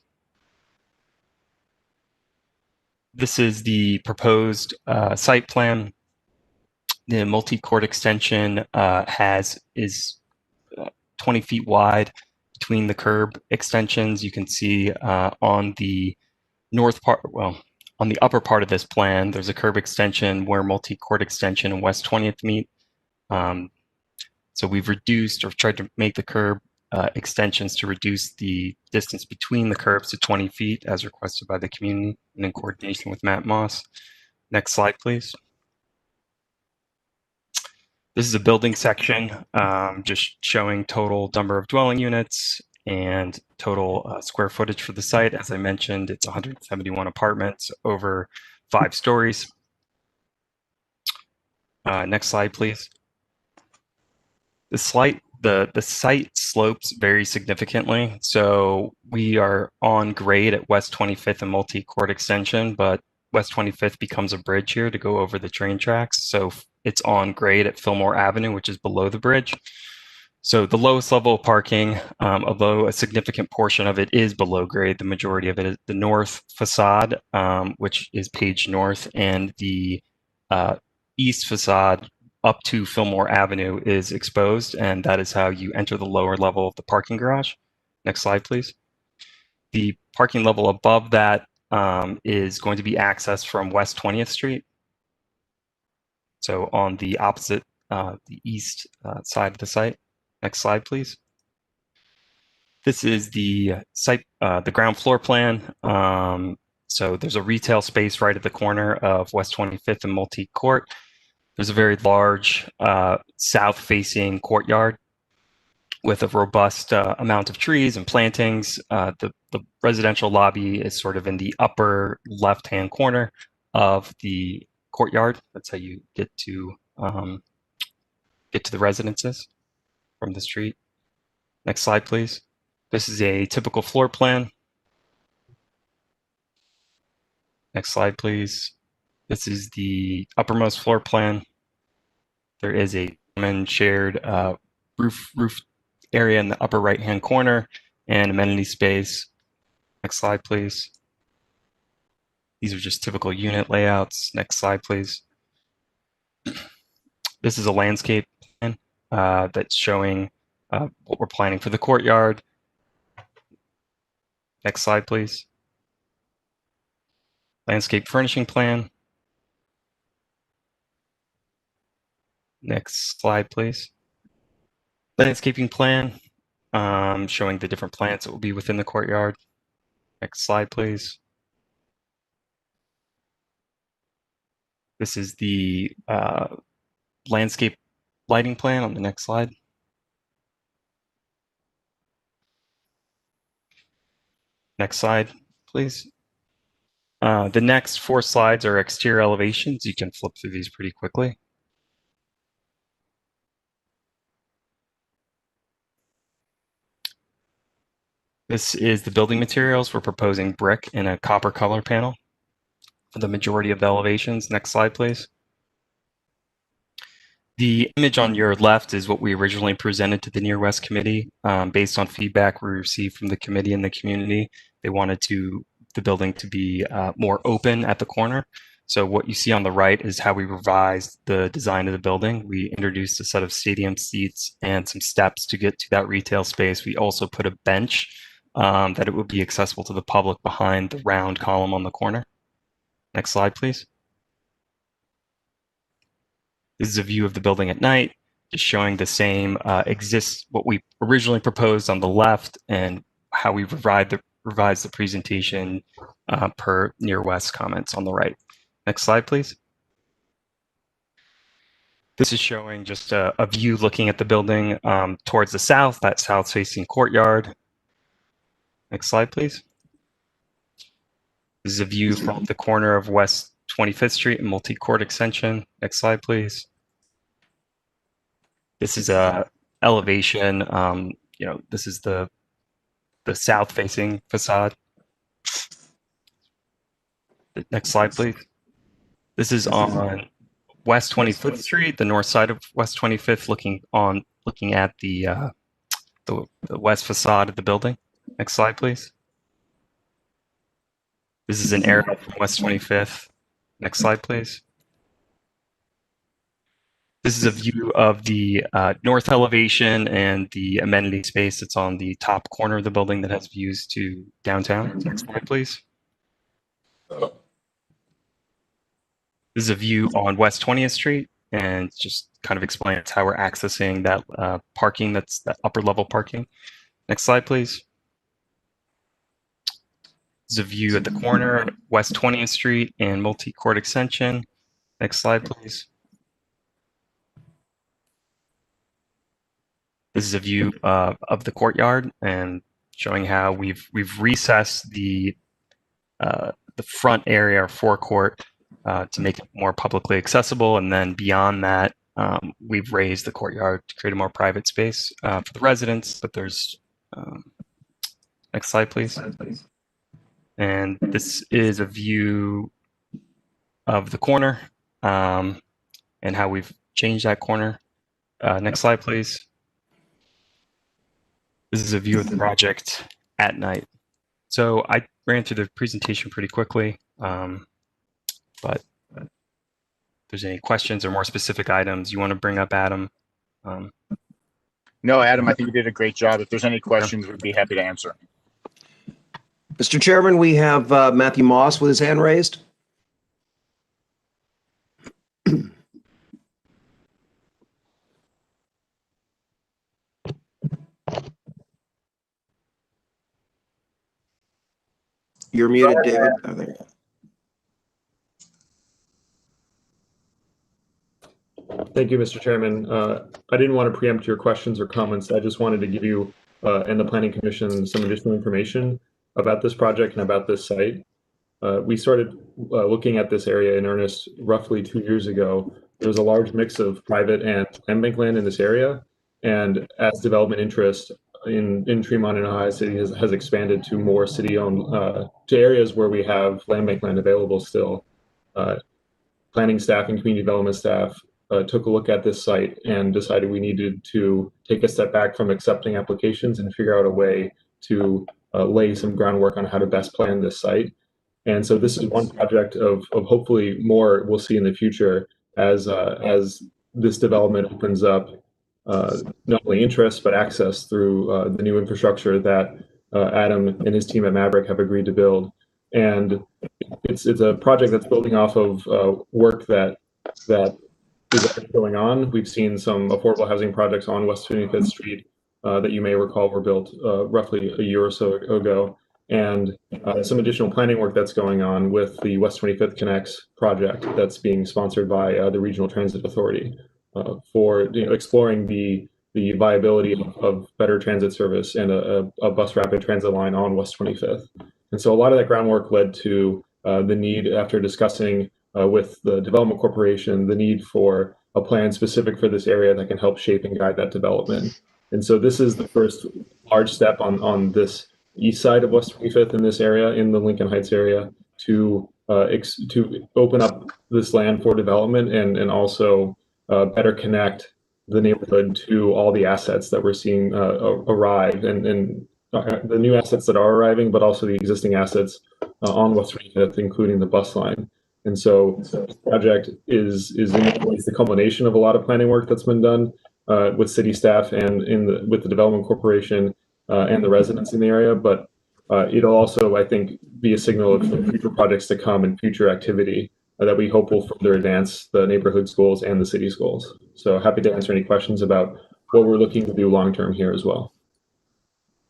[SPEAKER 14] This is the proposed site plan. The multi-court extension is 20 feet wide between the curb extensions. You can see on the north part, well, on the upper part of this plan, there's a curb extension where multi-court extension and West 20th meet. So we've reduced or tried to make the curb extensions to reduce the distance between the curbs to 20 feet as requested by the community and in coordination with Matt Moss. Next slide, please. This is a building section, just showing total number of dwelling units and total square footage for the site. As I mentioned, it's 171 apartments over 5 stories. Next slide, please. The site slopes very significantly. So we are on grade at West 25th and Multi-Court Extension, but West 25th becomes a bridge here to go over the train tracks. So it's on grade at Fillmore Avenue, which is below the bridge. So the lowest level of parking, although a significant portion of it is below grade, the majority of it is the north facade, which is page north, and the east facade up to Fillmore Avenue is exposed, and that is how you enter the lower level of the parking garage. Next slide, please. The parking level above that is going to be accessed from West 20th Street. So on the opposite, the east side of the site. Next slide, please. This is the site, the ground floor plan. So there's a retail space right at the corner of West 25th and Multi-Court. There's a very large south-facing courtyard with a robust amount of trees and plantings. The residential lobby is sort of in the upper left-hand corner of the courtyard. That's how you get to the residences from the street. Next slide, please. This is a typical floor plan. Next slide, please. This is the uppermost floor plan. There is a common shared roof area in the upper right-hand corner and amenity space. Next slide, please. These are just typical unit layouts. Next slide, please. This is a landscape plan that's showing what we're planning for the courtyard. Next slide, please. Landscape furnishing plan. Next slide, please. Landscaping plan, showing the different plants that will be within the courtyard. Next slide, please. This is the landscape lighting plan on the next slide. Next slide, please. The next 4 slides are exterior elevations. You can flip through these pretty quickly. This is the building materials. We're proposing brick and a copper color panel for the majority of the elevations. Next slide, please. The image on your left is what we originally presented to the Near West Committee based on feedback we received from the committee and the community. They wanted the building to be more open at the corner. So what you see on the right is how we revised the design of the building. We introduced a set of stadium seats and some steps to get to that retail space. We also put a bench that it would be accessible to the public behind the round column on the corner. Next slide, please. This is a view of the building at night, just showing the same what we originally proposed on the left and how we revised the presentation per Near West comments on the right. Next slide, please. This is showing just a view looking at the building towards the south, that south-facing courtyard. Next slide, please. This is a view from the corner of West 25th Street and Multi-Court Extension. Next slide, please. This is a elevation. This is the south-facing facade. Next slide, please. This is on West 25th Street, the north side of West 25th, looking at the west facade of the building. Next slide, please. This is an aerial from West 25th. Next slide, please. This is a view of the north elevation and the amenity space that's on the top corner of the building that has views to downtown. Next slide, please. This is a view on West 20th Street, and just kind of explains how we're accessing that parking, that's that upper level parking. Next slide, please. This is a view at the corner, West 20th Street and Multi-Court Extension. Next slide, please. This is a view of the courtyard and showing how we've recessed the front area, or forecourt, to make it more publicly accessible. And then beyond that, we've raised the courtyard to create a more private space for the residents. But there's, next slide, please. And this is a view of the corner and how we've changed that corner. Next slide, please. This is a view of the project at night. So I ran through the presentation pretty quickly, but if there's any questions or more specific items you want to bring up, Adam.
[SPEAKER 15] No, Adam, I think you did a great job. If there's any questions, we'd be happy to answer.
[SPEAKER 2] Mr. Chairman, we have Matthew Moss with his hand raised. You're muted, David. Oh, there you go.
[SPEAKER 16] Thank you, Mr. Chairman. I didn't want to preempt your questions or comments. I just wanted to give you and the Planning Commission some additional information about this project and about this site. We started looking at this area in earnest roughly 2 years ago. There was a large mix of private and land bank land in this area. And as development interest in Tremont and Ohio City has expanded to more city-owned, to areas where we have land bank land available still, planning staff and community development staff took a look at this site and decided we needed to take a step back from accepting applications and figure out a way to lay some groundwork on how to best plan this site. And so this is one project of hopefully more we'll see in the future as this development opens up not only interest but access through the new infrastructure that Adam and his team at Maverick have agreed to build. And it's a project that's building off of work that is going on. We've seen some affordable housing projects on West 25th Street that you may recall were built roughly a year or so ago, and some additional planning work that's going on with the West 25th Connects project that's being sponsored by the Regional Transit Authority for exploring the viability of better transit service and a bus rapid transit line on West 25th. And so a lot of that groundwork led to the need, after discussing with the Development Corporation, the need for a plan specific for this area that can help shape and guide that development. And so this is the first large step on this east side of West 25th in this area, in the Lincoln Heights area, to open up this land for development and also better connect the neighborhood to all the assets that we're seeing arrive and the new assets that are arriving, but also the existing assets on West 25th, including the bus line. And so this project is in many ways the culmination of a lot of planning work that's been done with city staff and with the Development Corporation and the residents in the area. But it'll also, I think, be a signal of future projects to come and future activity that we hope will further advance the neighborhood schools and the city schools. So happy to answer any questions about what we're looking to do long-term here as well.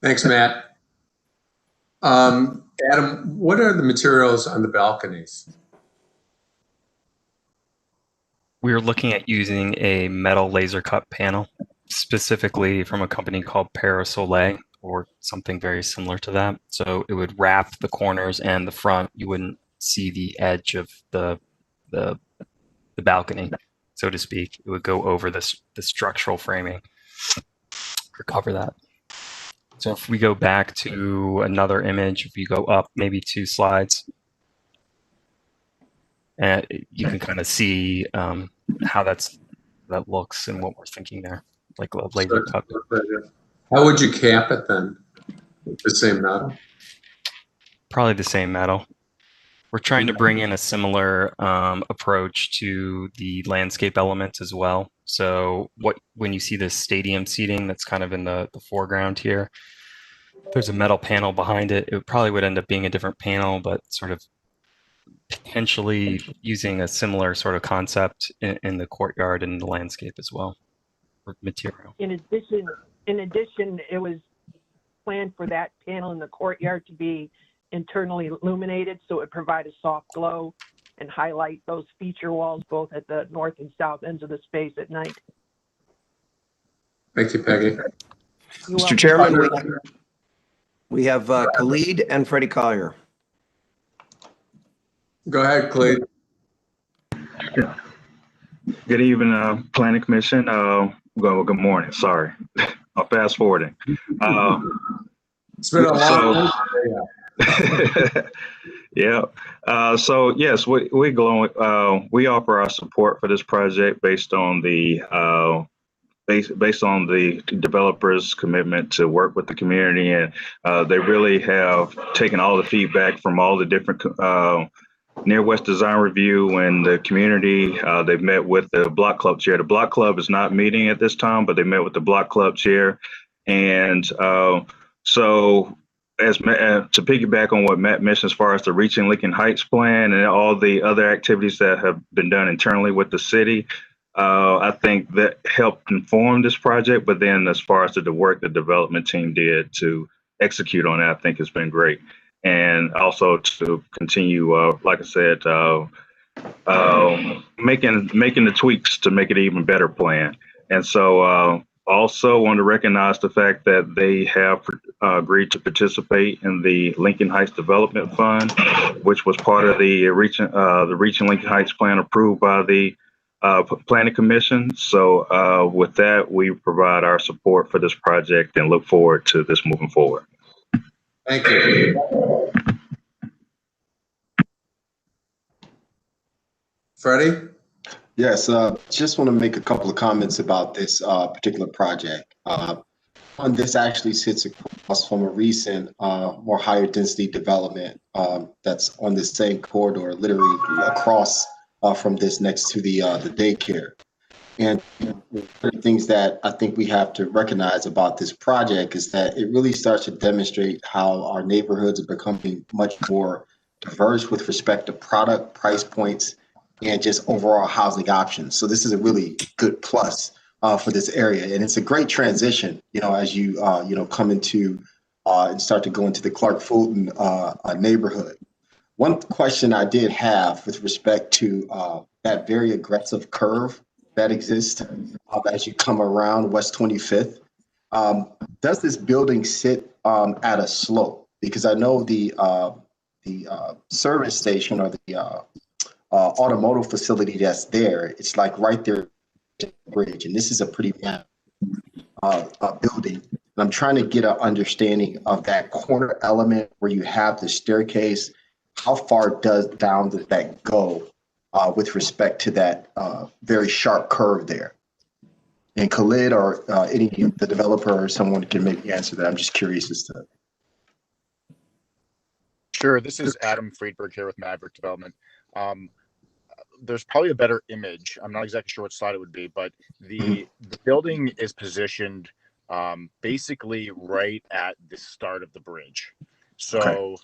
[SPEAKER 1] Thanks, Matt. Adam, what are the materials on the balconies?
[SPEAKER 14] We're looking at using a metal laser cut panel, specifically from a company called Parasoleil or something very similar to that. So it would wrap the corners and the front. You wouldn't see the edge of the balcony, so to speak. It would go over the structural framing or cover that. So if we go back to another image, if you go up maybe 2 slides, and you can kind of see how that looks and what we're thinking there, like a laser cut.
[SPEAKER 1] How would you cap it then? The same metal?
[SPEAKER 14] Probably the same metal. We're trying to bring in a similar approach to the landscape elements as well. So when you see this stadium seating that's kind of in the foreground here, there's a metal panel behind it. It probably would end up being a different panel, but sort of potentially using a similar sort of concept in the courtyard and the landscape as well, for material.
[SPEAKER 17] In addition, it was planned for that panel in the courtyard to be internally illuminated, so it would provide a soft glow and highlight those feature walls both at the north and south ends of the space at night.
[SPEAKER 1] Thank you, Peggy.
[SPEAKER 2] Mr. Chairman, we have Khalid and Freddie Collier.
[SPEAKER 1] Go ahead, Khalid.
[SPEAKER 18] Good evening, Planning Commission. Good morning. Sorry, I'm fast forwarding.
[SPEAKER 1] It's been a long
[SPEAKER 18] yeah. So yes, we we offer our support for this project based on the based on the developers' commitment to work with the community, and they really have taken all the feedback from all the different Near West Design Review and the community. They've met with the Block Club chair. The Block Club is not meeting at this time, but they met with the Block Club chair. And so as to piggyback on what Matt mentioned as far as the Reaching Lincoln Heights plan and all the other activities that have been done internally with the city, I think that helped inform this project. But then as far as the work the development team did to execute on it, I think has been great. And also to continue, like I said, making the tweaks to make it an even better plan. And so also want to recognize the fact that they have agreed to participate in the Lincoln Heights Development Fund, which was part of the Reaching Lincoln Heights plan approved by the Planning Commission. So with that, we provide our support for this project and look forward to this moving forward.
[SPEAKER 1] Thank you. Freddie?
[SPEAKER 3] Yes, just want to make a couple of comments about this particular project. This actually sits across from a recent more higher density development that's on the same corridor, literally across from this next to the daycare. And one of the things that I think we have to recognize about this project is that it really starts to demonstrate how our neighborhoods are becoming much more diverse with respect to product, price points, and just overall housing options. So this is a really good plus for this area. And it's a great transition, as you, come into and start to go into the Clark Fulton neighborhood. One question I did have with respect to that very aggressive curve that exists as you come around West 25th. Does this building sit at a slope? Because I know the service station or the automotive facility that's there, it's like right there at the bridge, and this is a pretty building. And I'm trying to get an understanding of that corner element where you have the staircase. How far does that go with respect to that very sharp curve there? And Khalid or the developer or someone can maybe answer that. I'm just curious as to.
[SPEAKER 15] Sure, this is Adam Friedberg here with Maverick Development. There's probably a better image. I'm not exactly sure what slide it would be, but the building is positioned basically right at the start of the bridge. So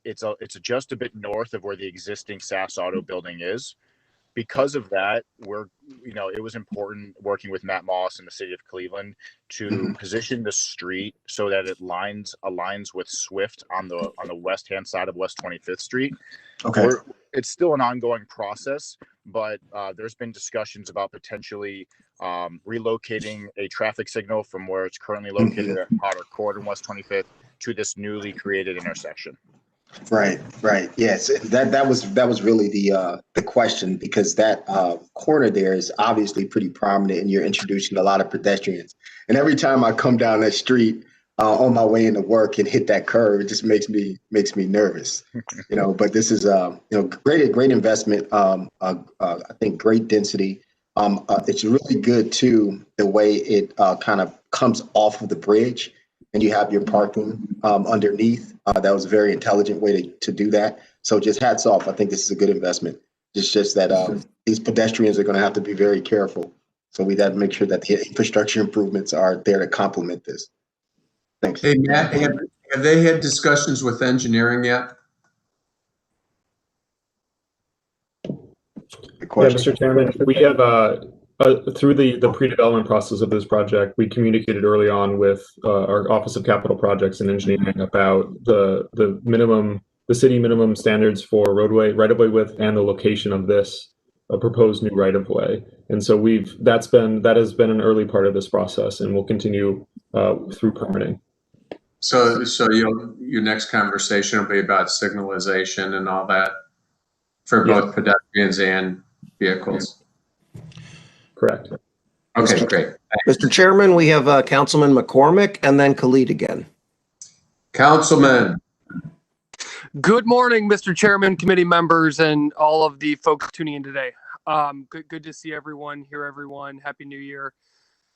[SPEAKER 15] it's just a bit north of where the existing SAS Auto building is. Because of that, it was important working with Matt Moss and the city of Cleveland to position the street so that it aligns with Swift on the west hand side of West 25th Street.
[SPEAKER 3] Okay.
[SPEAKER 15] It's still an ongoing process, but there's been discussions about potentially relocating a traffic signal from where it's currently located at Potter Court and West 25th to this newly created intersection.
[SPEAKER 3] Right. Yes, that was really the question, because that corner there is obviously pretty prominent, and you're introducing a lot of pedestrians. And every time I come down that street on my way into work and hit that curve, it just makes me nervous. But this is great investment. I think great density. It's really good too, the way it kind of comes off of the bridge. And you have your parking underneath. That was a very intelligent way to do that. So just hats off. I think this is a good investment. It's just that these pedestrians are going to have to be very careful. So we got to make sure that the infrastructure improvements are there to complement this. Thanks.
[SPEAKER 1] Hey, Matt, have they had discussions with engineering yet?
[SPEAKER 16] Yeah, Mr. Chairman, we have through the pre-development process of this project, we communicated early on with our Office of Capital Projects and Engineering about the city minimum standards for roadway right-of-way width and the location of this proposed new right-of-way. And so that has been an early part of this process, and will continue through permitting.
[SPEAKER 1] So your next conversation will be about signalization and all that? for
[SPEAKER 16] Yes.
[SPEAKER 1] both pedestrians and vehicles.
[SPEAKER 16] Correct.
[SPEAKER 1] Okay, great.
[SPEAKER 2] Mr. Chairman, we have Councilman McCormick and then Khalid again.
[SPEAKER 1] Councilman.
[SPEAKER 19] Good morning, Mr. Chairman, committee members, and all of the folks tuning in today. Good to see everyone, hear everyone. Happy New Year.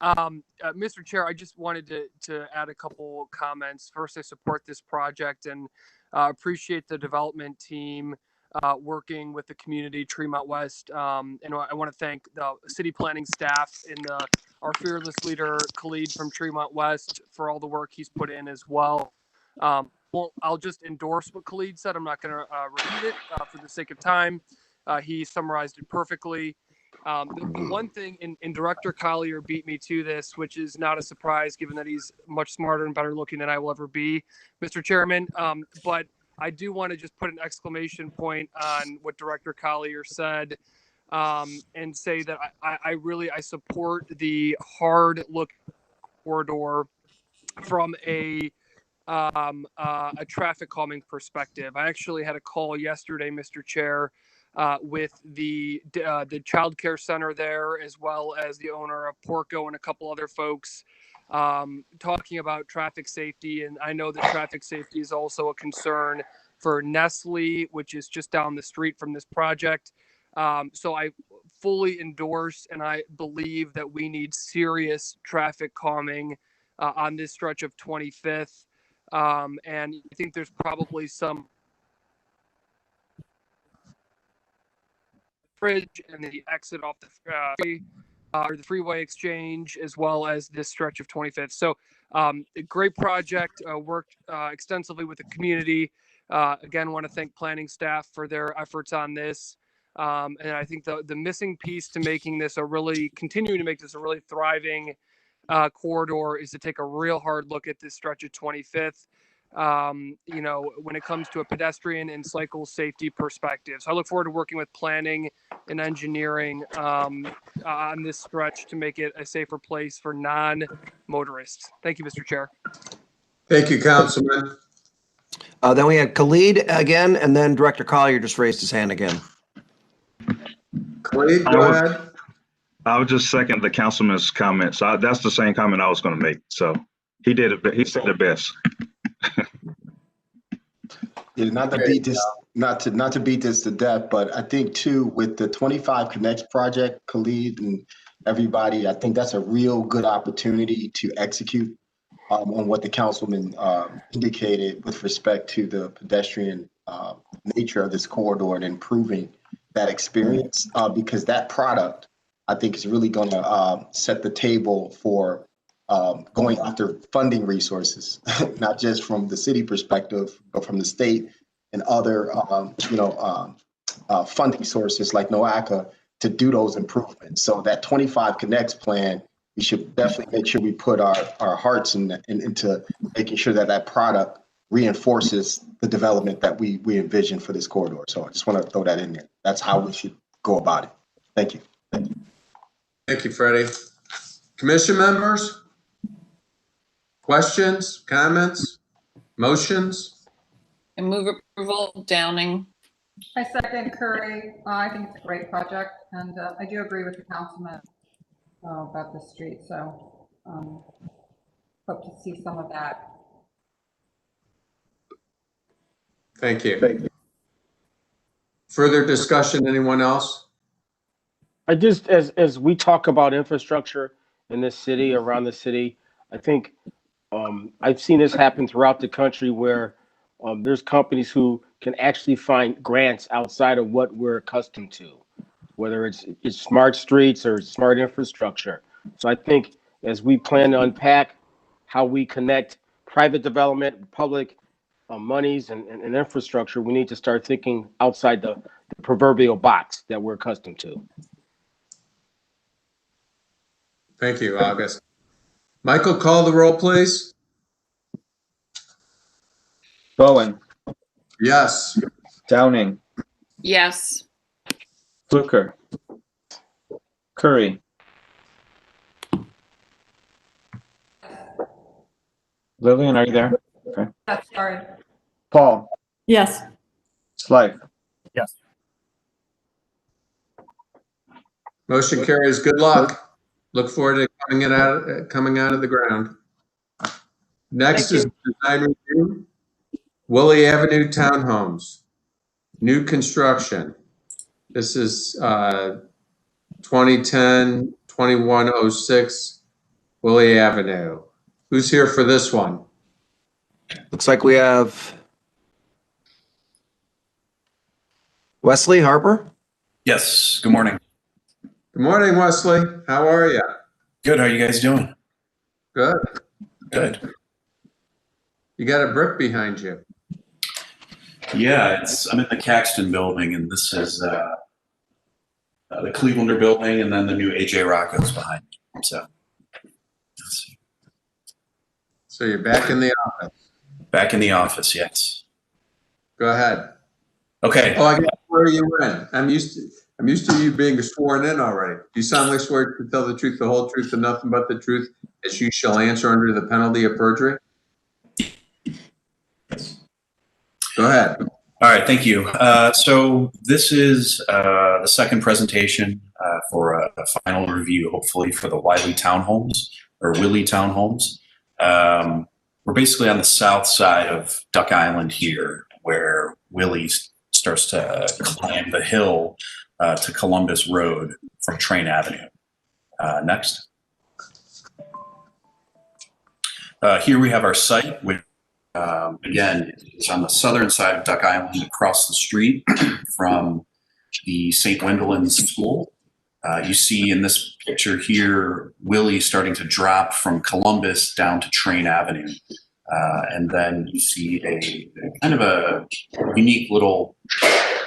[SPEAKER 19] Mr. Chair, I just wanted to add a couple comments. First, I support this project and appreciate the development team working with the community, Tremont West. And I want to thank the city planning staff and our fearless leader, Khalid from Tremont West, for all the work he's put in as well. Well, I'll just endorse what Khalid said. I'm not going to repeat it for the sake of time. He summarized it perfectly. The one thing, and Director Collier beat me to this, which is not a surprise given that he's much smarter and better looking than I will ever be, Mr. Chairman. But I do want to just put an exclamation point on what Director Collier said and say that I support the hard look corridor from a traffic calming perspective. I actually had a call yesterday, Mr. Chair, with the child care center there, as well as the owner of Porco and a couple other folks talking about traffic safety. And I know that traffic safety is also a concern for Nestle, which is just down the street from this project. So I fully endorse and I believe that we need serious traffic calming on this stretch of 25th. And I think there's probably some bridge and the exit off the freeway exchange, as well as this stretch of 25th. So a great project, worked extensively with the community. Again, want to thank planning staff for their efforts on this. And I think the missing piece to continuing to make this a really thriving corridor is to take a real hard look at this stretch of 25th. When it comes to a pedestrian and cycle safety perspective. So I look forward to working with planning and engineering on this stretch to make it a safer place for non-motorists. Thank you, Mr. Chair.
[SPEAKER 1] Thank you, Councilman.
[SPEAKER 2] Then we had Khalid again, and then Director Collier just raised his hand again.
[SPEAKER 1] Khalid, go ahead.
[SPEAKER 18] I would just second the councilman's comments. That's the same comment I was going to make. So he did it. He said it best.
[SPEAKER 3] Yeah, not to beat this to death, but I think too with the 25 Connects project, Khalid and everybody, I think that's a real good opportunity to execute on what the councilman indicated with respect to the pedestrian nature of this corridor and improving that experience, because that product I think is really going to set the table for going after funding resources, not just from the city perspective, but from the state and other, funding sources like NOACA to do those improvements. So that 25 Connects plan, we should definitely make sure we put our hearts into making sure that product reinforces the development that we envision for this corridor. So I just want to throw that in there. That's how we should go about it. Thank you.
[SPEAKER 1] Thank you, Freddie. Commission members? Questions, comments, motions?
[SPEAKER 5] I move approval, Downing.
[SPEAKER 7] I second Curry. I think it's a great project, and I do agree with the councilman about the street. So hope to see some of that.
[SPEAKER 1] Thank you. Further discussion, anyone else?
[SPEAKER 6] I just, as we talk about infrastructure in this city, around the city, I think I've seen this happen throughout the country where there's companies who can actually find grants outside of what we're accustomed to, whether it's smart streets or smart infrastructure. So I think as we plan to unpack how we connect private development, public monies and infrastructure, we need to start thinking outside the proverbial box that we're accustomed to.
[SPEAKER 1] Thank you, August. Michael, call the roll, please.
[SPEAKER 8] Bowen.
[SPEAKER 1] Yes.
[SPEAKER 8] Downing.
[SPEAKER 5] Yes.
[SPEAKER 8] Fluker. Curry. Lillian, are you there? Okay.
[SPEAKER 7] Yes, sorry.
[SPEAKER 8] Paul.
[SPEAKER 7] Yes.
[SPEAKER 8] Slife.
[SPEAKER 11] Yes.
[SPEAKER 1] Motion carries. Good luck. Look forward to coming out of the ground. Next is design review. Willy Avenue Townhomes, new construction. This is 2010-2106 Willy Avenue. Who's here for this one?
[SPEAKER 2] Looks like we have Wesley Harper.
[SPEAKER 20] Yes. Good morning.
[SPEAKER 1] Good morning, Wesley. How are you?
[SPEAKER 20] Good. How are you guys doing?
[SPEAKER 1] Good.
[SPEAKER 20] Good.
[SPEAKER 1] You got a brick behind you.
[SPEAKER 20] Yeah, I'm in the Caxton building, and this is the Clevelander building, and then the new AJ Rocco's behind me. So, let's see.
[SPEAKER 1] So you're back in the office.
[SPEAKER 20] Back in the office, yes.
[SPEAKER 1] Go ahead.
[SPEAKER 20] Okay.
[SPEAKER 1] Oh, I got where you went. I'm used to you being sworn in already. You solemnly swear to tell the truth, the whole truth, and nothing but the truth, as you shall answer under the penalty of perjury.
[SPEAKER 20] Yes.
[SPEAKER 1] Go ahead.
[SPEAKER 20] All right, thank you. So this is the second presentation for a final review, hopefully, for the Wiley Townhomes, or Willy Townhomes. We're basically on the south side of Duck Island here, where Willy starts to climb the hill to Columbus Road from Train Avenue. Next. Here we have our site, which again, it's on the southern side of Duck Island, across the street from the St. Wendelin School. You see in this picture here, Willy starting to drop from Columbus down to Train Avenue. And then you see a kind of a unique little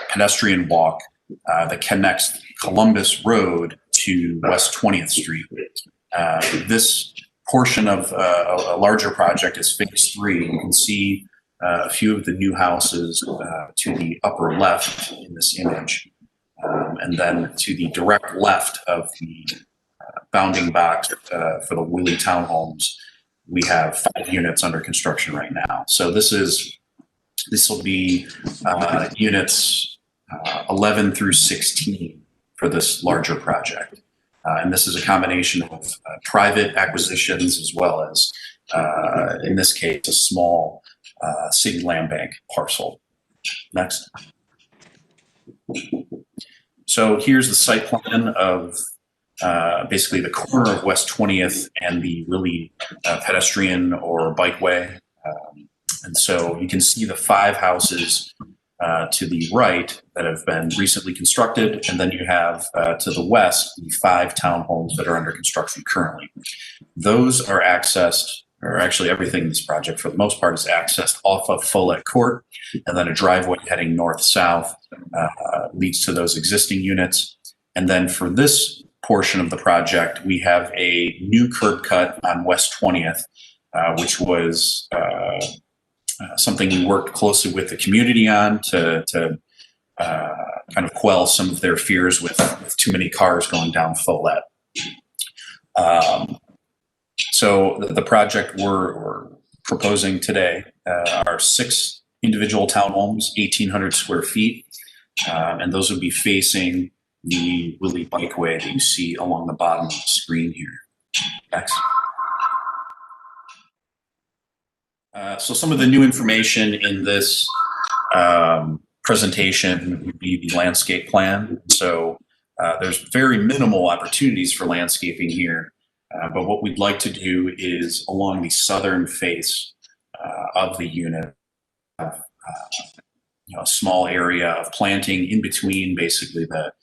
[SPEAKER 20] pedestrian walk that connects Columbus Road to West 20th Street. This portion of a larger project is phase 3. You can see a few of the new houses to the upper left in this image. And then to the direct left of the bounding box for the Willy Townhomes, we have 5 units under construction right now. So this will be units 11 through 16 for this larger project. And this is a combination of private acquisitions as well as, in this case, a small city land bank parcel. Next. So here's the site plan of basically the corner of West 20th and the Willy pedestrian or bikeway. And so you can see the 5 houses to the right that have been recently constructed, and then you have to the west the 5 townhomes that are under construction currently. Those are accessed, or actually everything in this project for the most part is accessed off of Follett Court, and then a driveway heading north-south leads to those existing units. And then for this portion of the project, we have a new curb cut on West 20th, which was something we worked closely with the community on to kind of quell some of their fears with too many cars going down Follett. So the project we're proposing today are 6 individual townhomes, 1,800 square feet, and those would be facing the Willy bikeway that you see along the bottom of the screen here. Next. So some of the new information in this presentation would be the landscape plan. So there's very minimal opportunities for landscaping here, but what we'd like to do is along the southern face of the unit, a small area of planting in between basically the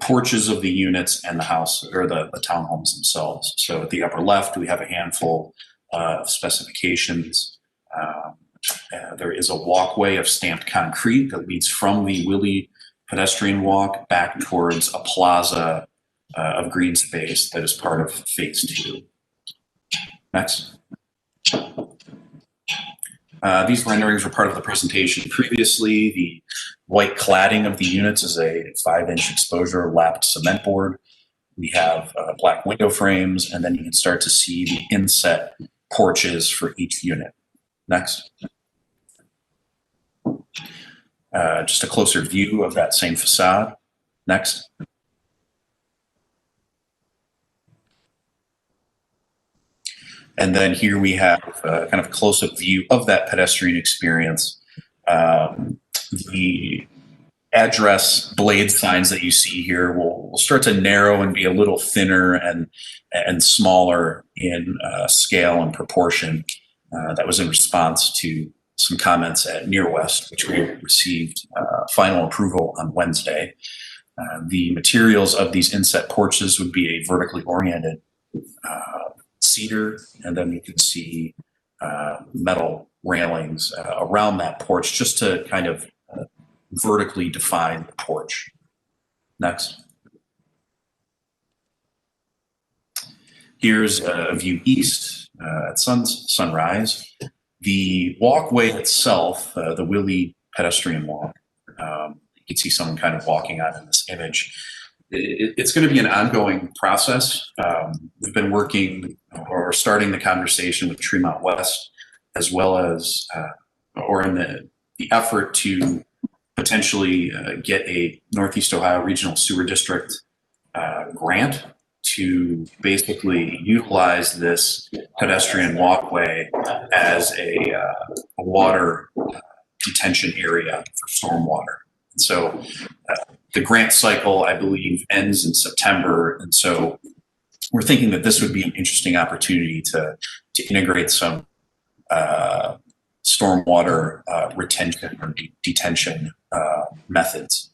[SPEAKER 20] porches of the units and the house or the townhomes themselves. So at the upper left, we have a handful of specifications. There is a walkway of stamped concrete that leads from the Willy pedestrian walk back towards a plaza of green space that is part of phase 2. Next. These renderings were part of the presentation previously. The white cladding of the units is a 5-inch exposure lapped cement board. We have black window frames, and then you can start to see the inset porches for each unit. Next. Just a closer view of that same facade. Next. And then here we have kind of a close-up view of that pedestrian experience. The address blade signs that you see here will start to narrow and be a little thinner and smaller in scale and proportion. That was in response to some comments at Near West, which we received final approval on Wednesday. The materials of these inset porches would be a vertically oriented cedar, and then you can see metal railings around that porch just to kind of vertically define the porch. Next. Here's a view east at sunrise. The walkway itself, the Willy pedestrian walk, you can see someone kind of walking on in this image. It's going to be an ongoing process. We've been working or starting the conversation with Tremont West, as well as, or in the effort to potentially get a Northeast Ohio Regional Sewer District grant to basically utilize this pedestrian walkway as a water detention area for stormwater. And so the grant cycle, I believe, ends in September. And so we're thinking that this would be an interesting opportunity to integrate some stormwater retention or detention methods,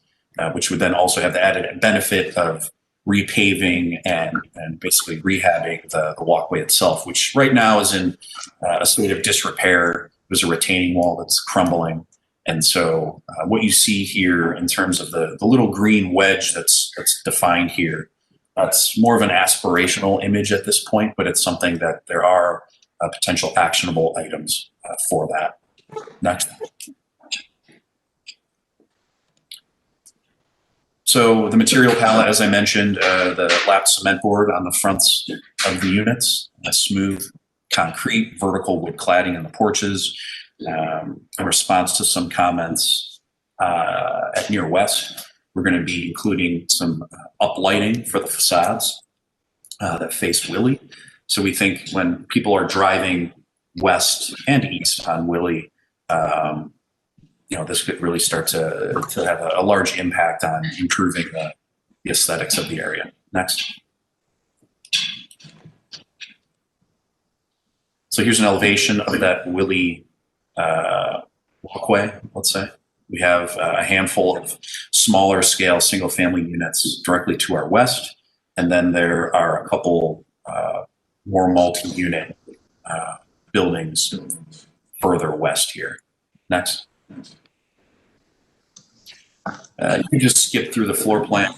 [SPEAKER 20] which would then also have the added benefit of repaving and basically rehabbing the walkway itself, which right now is in a state of disrepair. There's a retaining wall that's crumbling. And so what you see here in terms of the little green wedge that's defined here, that's more of an aspirational image at this point, but it's something that there are potential actionable items for that. Next. So the material palette, as I mentioned, the lapped cement board on the fronts of the units, a smooth concrete, vertical wood cladding in the porches. In response to some comments at Near West, we're going to be including some uplighting for the facades that face Willy. So we think when people are driving west and east on Willy, this could really start to have a large impact on improving the aesthetics of the area. Next. So here's an elevation of that Willy walkway, let's say. We have a handful of smaller scale single family units directly to our west. And then there are a couple more multi-unit buildings further west here. Next. You can just skip through the floor plan.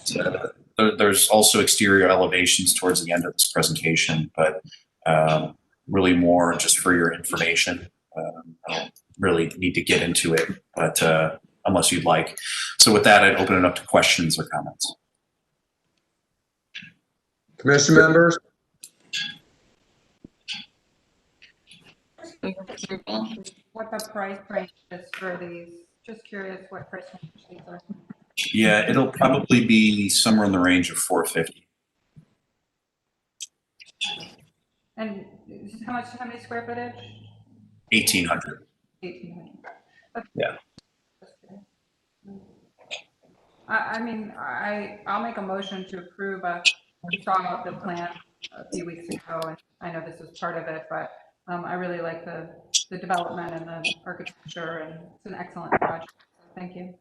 [SPEAKER 20] There's also exterior elevations towards the end of this presentation, but really more just for your information. I don't really need to get into it, but unless you'd like. So with that, I'd open it up to questions or comments.
[SPEAKER 1] Commission members?
[SPEAKER 7] What the price range is for these? Just curious what price range these are.
[SPEAKER 20] Yeah, it'll probably be somewhere in the range of $450.
[SPEAKER 7] And how many square footage?
[SPEAKER 20] 1,800.
[SPEAKER 7] 1,800. Okay.
[SPEAKER 20] Yeah.
[SPEAKER 7] I'll make a motion to approve. I saw the plan a few weeks ago, and I know this was part of it, but I really like the development and the architecture, and it's an excellent project. So thank you.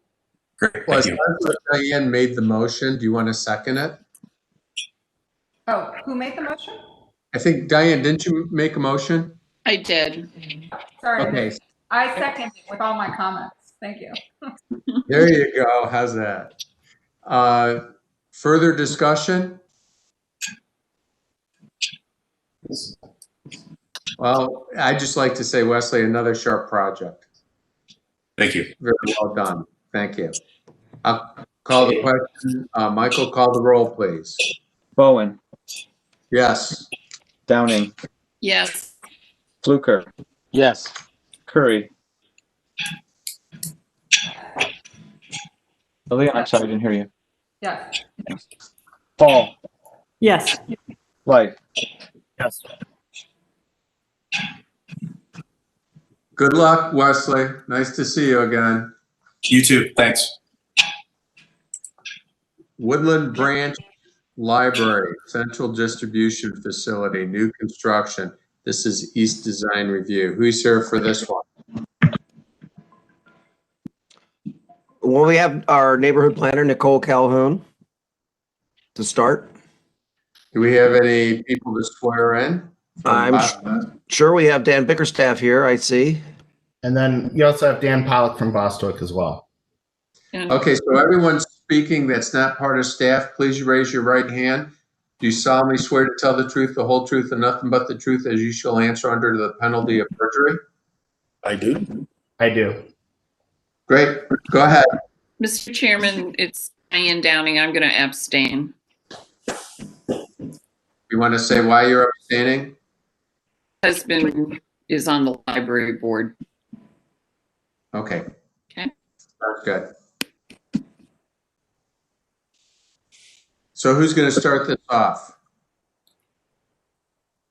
[SPEAKER 20] Great.
[SPEAKER 1] Well,
[SPEAKER 20] Thank you.
[SPEAKER 1] Diane made the motion. Do you want to second it?
[SPEAKER 7] Oh, who made the motion?
[SPEAKER 1] I think, Diane, didn't you make a motion?
[SPEAKER 5] I did.
[SPEAKER 7] Sorry.
[SPEAKER 1] Okay.
[SPEAKER 7] I second it with all my comments. Thank you.
[SPEAKER 1] There you go. How's that? Further discussion? Well, I'd just like to say, Wesley, another sharp project.
[SPEAKER 20] Thank you.
[SPEAKER 1] Very well done. Thank you. I'll call the question. Michael, call the roll, please.
[SPEAKER 8] Bowen,
[SPEAKER 1] Yes.
[SPEAKER 8] Downing,
[SPEAKER 5] Yes.
[SPEAKER 8] Fluker,
[SPEAKER 6] Yes.
[SPEAKER 8] Curry. Leon, I'm sorry, I didn't hear you.
[SPEAKER 7] Yes.
[SPEAKER 8] Paul,
[SPEAKER 13] Yes.
[SPEAKER 8] Light.
[SPEAKER 6] Yes.
[SPEAKER 1] Good luck, Wesley. Nice to see you again.
[SPEAKER 20] You too. Thanks.
[SPEAKER 1] Woodland Branch Library, Central Distribution Facility, new construction. This is East Design Review. Who's here for this one?
[SPEAKER 2] Well, we have our neighborhood planner, Nicole Calhoun, to start.
[SPEAKER 1] Do we have any people to swear in?
[SPEAKER 2] I'm sure we have Dan Bickerstaff here, I see.
[SPEAKER 21] And then you also have Dan Pollock from Bostwick as well.
[SPEAKER 1] Okay, so everyone speaking that's not part of staff, please raise your right hand. Do you solemnly swear to tell the truth, the whole truth, and nothing but the truth as you shall answer under the penalty of perjury?
[SPEAKER 21] I do. I do.
[SPEAKER 1] Great. Go ahead.
[SPEAKER 5] Mr. Chairman, it's Diane Downing. I'm going to abstain.
[SPEAKER 1] You want to say why you're abstaining?
[SPEAKER 5] Husband is on the library board.
[SPEAKER 1] Okay.
[SPEAKER 5] Okay.
[SPEAKER 1] That's good. So who's going to start this off?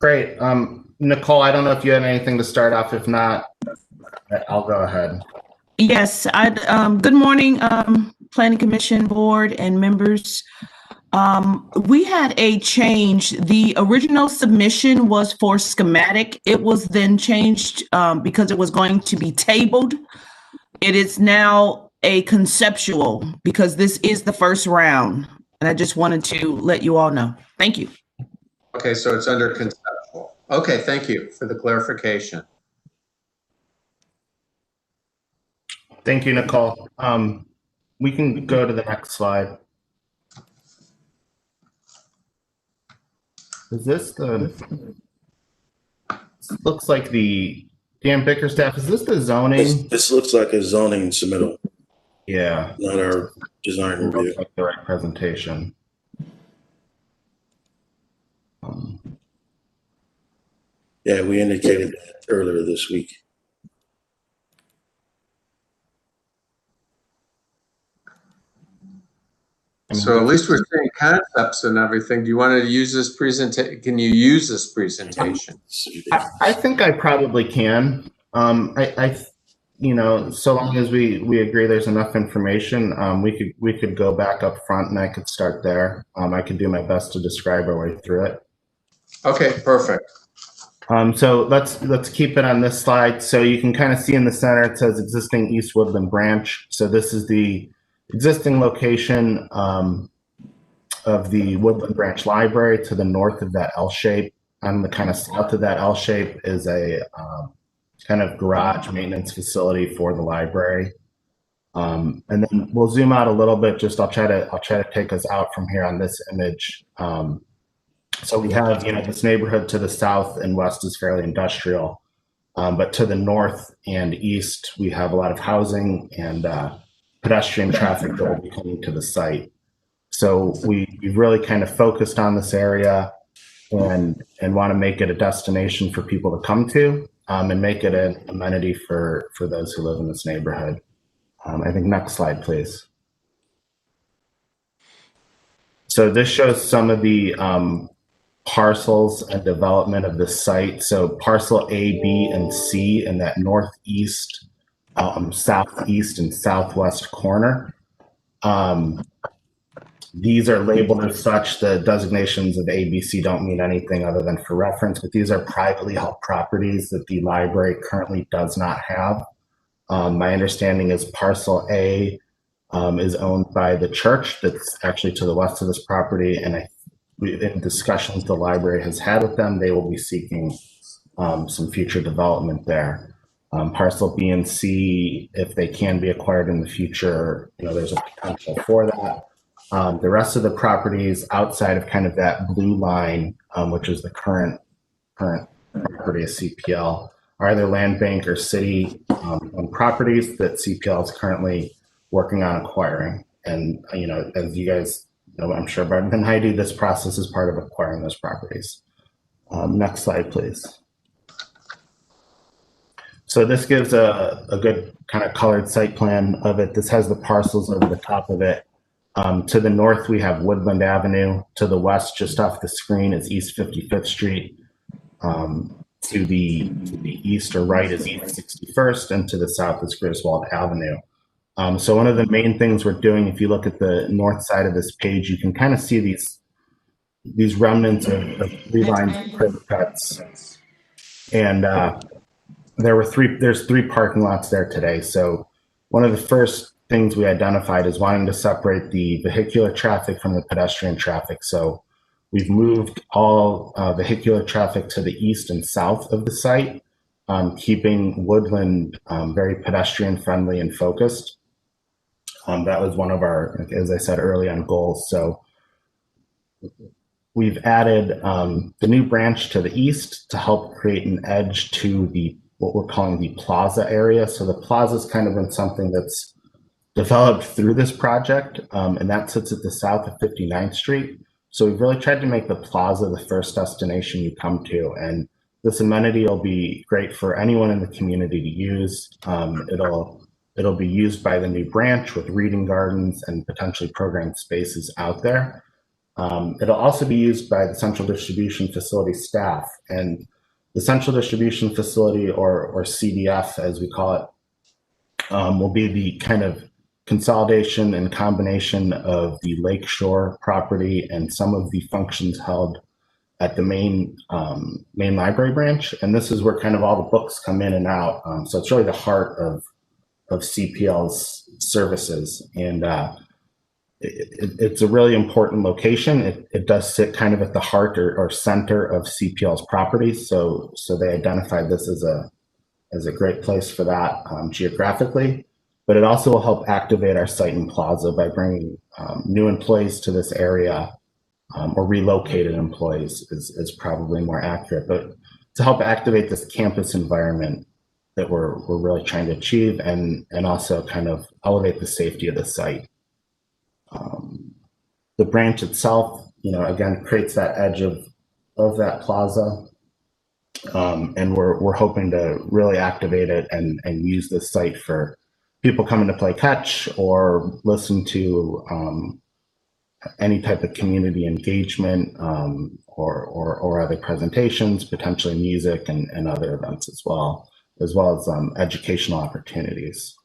[SPEAKER 21] Great. Nicole, I don't know if you had anything to start off. If not, I'll go ahead.
[SPEAKER 22] Yes, good morning, Planning Commission Board and members. We had a change. The original submission was for schematic. It was then changed because it was going to be tabled. It is now a conceptual because this is the first round. And I just wanted to let you all know. Thank you.
[SPEAKER 1] Okay, so it's under conceptual. Okay, thank you for the clarification.
[SPEAKER 21] Thank you, Nicole. We can go to the next slide. Is this the, looks like the, Dan Bickerstaff, is this the zoning?
[SPEAKER 23] This looks like a zoning submittal.
[SPEAKER 21] Yeah.
[SPEAKER 23] Not our design review.
[SPEAKER 21] Looks like the right presentation.
[SPEAKER 23] Yeah, we indicated that earlier this week.
[SPEAKER 1] So at least we're saying concepts and everything. Do you want to use this presentation? Can you use this presentation?
[SPEAKER 21] I think I probably can. You know, so long as we agree there's enough information, we could go back up front and I could start there. I could do my best to describe our way through it.
[SPEAKER 1] Okay, perfect.
[SPEAKER 21] So let's keep it on this slide. So you can kind of see in the center it says existing East Woodland branch. So this is the existing location of the Woodland Branch Library to the north of that L shape. On the kind of south of that L shape is a kind of garage maintenance facility for the library. And then we'll zoom out a little bit. Just I'll try to take us out from here on this image. So we have, you know, this neighborhood to the south and west is fairly industrial, but to the north and east we have a lot of housing and pedestrian traffic that will be coming to the site. So we've really kind of focused on this area and want to make it a destination for people to come to and make it an amenity for those who live in this neighborhood. I think next slide, please. So this shows some of the parcels and development of the site. So parcel A, B, and C in that northeast, southeast, and southwest corner. These are labeled as such. The designations of A, B, C don't mean anything other than for reference, but these are privately held properties that the library currently does not have. My understanding is parcel A is owned by the church that's actually to the west of this property, and in discussions the library has had with them, they will be seeking some future development there. Parcel B and C, if they can be acquired in the future, you know, there's a potential for that. The rest of the properties outside of kind of that blue line, which is the current property of CPL, are either land bank or city properties that CPL is currently working on acquiring. And, you know, as you guys know, I'm sure better than I do, this process is part of acquiring those properties. Next slide, please. So this gives a good kind of colored site plan of it. This has the parcels over the top of it. To the north, we have Woodland Avenue. To the west, just off the screen, is East 55th Street. to the east or right is East 61st, and to the south is Griswold Avenue. So one of the main things we're doing, if you look at the north side of this page, you can kind of see these remnants of 3 lines of curb cuts. And there's 3 parking lots there today. So one of the first things we identified is wanting to separate the vehicular traffic from the pedestrian traffic. So we've moved all vehicular traffic to the east and south of the site, keeping Woodland very pedestrian friendly and focused. That was one of our, as I said early on, goals. So we've added the new branch to the east to help create an edge to what we're calling the plaza area. So the plaza is kind of been something that's developed through this project, and that sits at the south of 59th Street. So we've really tried to make the plaza the first destination you come to, and this amenity will be great for anyone in the community to use. It'll be used by the new branch with reading gardens and potentially programmed spaces out there. It'll also be used by the central distribution facility staff, and the central distribution facility, or CDF as we call it, will be the kind of consolidation and combination of the Lakeshore property and some of the functions held at the main library branch. And this is where kind of all the books come in and out. So it's really the heart of CPL's services. And it's a really important location. It does sit kind of at the heart or center of CPL's properties. So they identified this as a great place for that geographically. But it also will help activate our site and plaza by bringing new employees to this area, or relocated employees is probably more accurate, but to help activate this campus environment that we're really trying to achieve, and also kind of elevate the safety of the site. The branch itself, again, creates that edge of that plaza. And we're hoping to really activate it and use this site for people coming to play catch or listen to any type of community engagement, or other presentations, potentially music and other events as well as educational opportunities.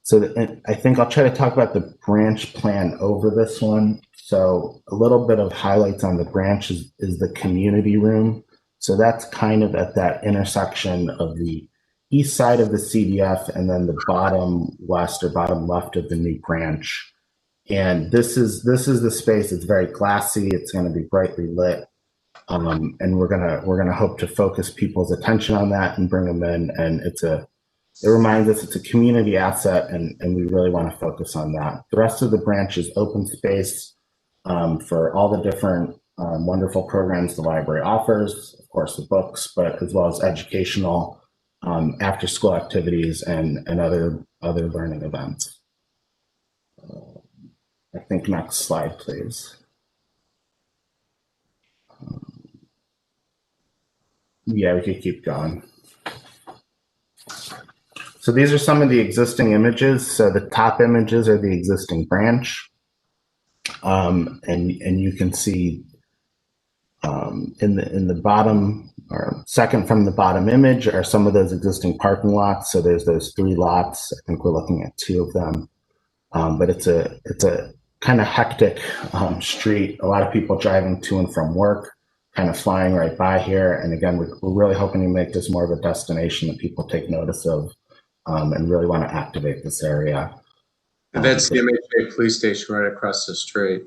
[SPEAKER 21] So I think I'll try to talk about the branch plan over this one. So a little bit of highlights on the branch is the community room. So that's kind of at that intersection of the east side of the CDF and then the bottom west or bottom left of the new branch. And this is the space. It's very glassy. It's going to be brightly lit, and we're gonna hope to focus people's attention on that and bring them in. And it reminds us it's a community asset, and we really want to focus on that. The rest of the branch is open space for all the different wonderful programs the library offers. Of course, the books, but as well as educational, after school activities and other learning events. I think next slide, please. Yeah, we could keep going. So these are some of the existing images. So the top images are the existing branch. And you can see in the bottom, or second from the bottom image, are some of those existing parking lots. So there's those 3 lots. I think we're looking at 2 of them. But it's a kind of hectic street. A lot of people driving to and from work, kind of flying right by here. And again, we're really hoping to make this more of a destination that people take notice of, and really want to activate this area.
[SPEAKER 1] That's the MHA police station right across the street.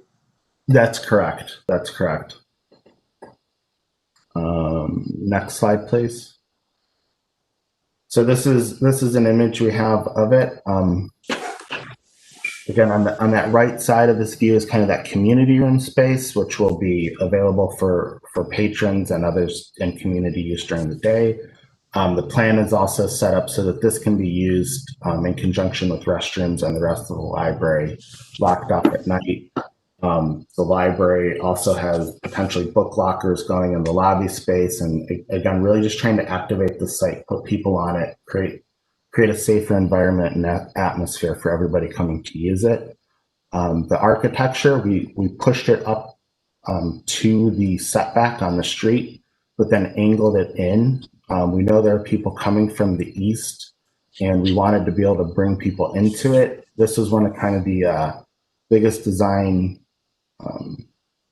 [SPEAKER 21] That's correct. That's correct. Next slide, please. So this is an image we have of it. Again, on that right side of this view is kind of that community room space, which will be available for patrons and others in community use during the day. The plan is also set up so that this can be used in conjunction with restrooms and the rest of the library locked up at night. The library also has potentially book lockers going in the lobby space. And again, really just trying to activate the site, put people on it, create a safer environment and atmosphere for everybody coming to use it. The architecture, we pushed it up to the setback on the street, but then angled it in We know there are people coming from the east, and we wanted to be able to bring people into it. This was one of kind of the biggest design, I don't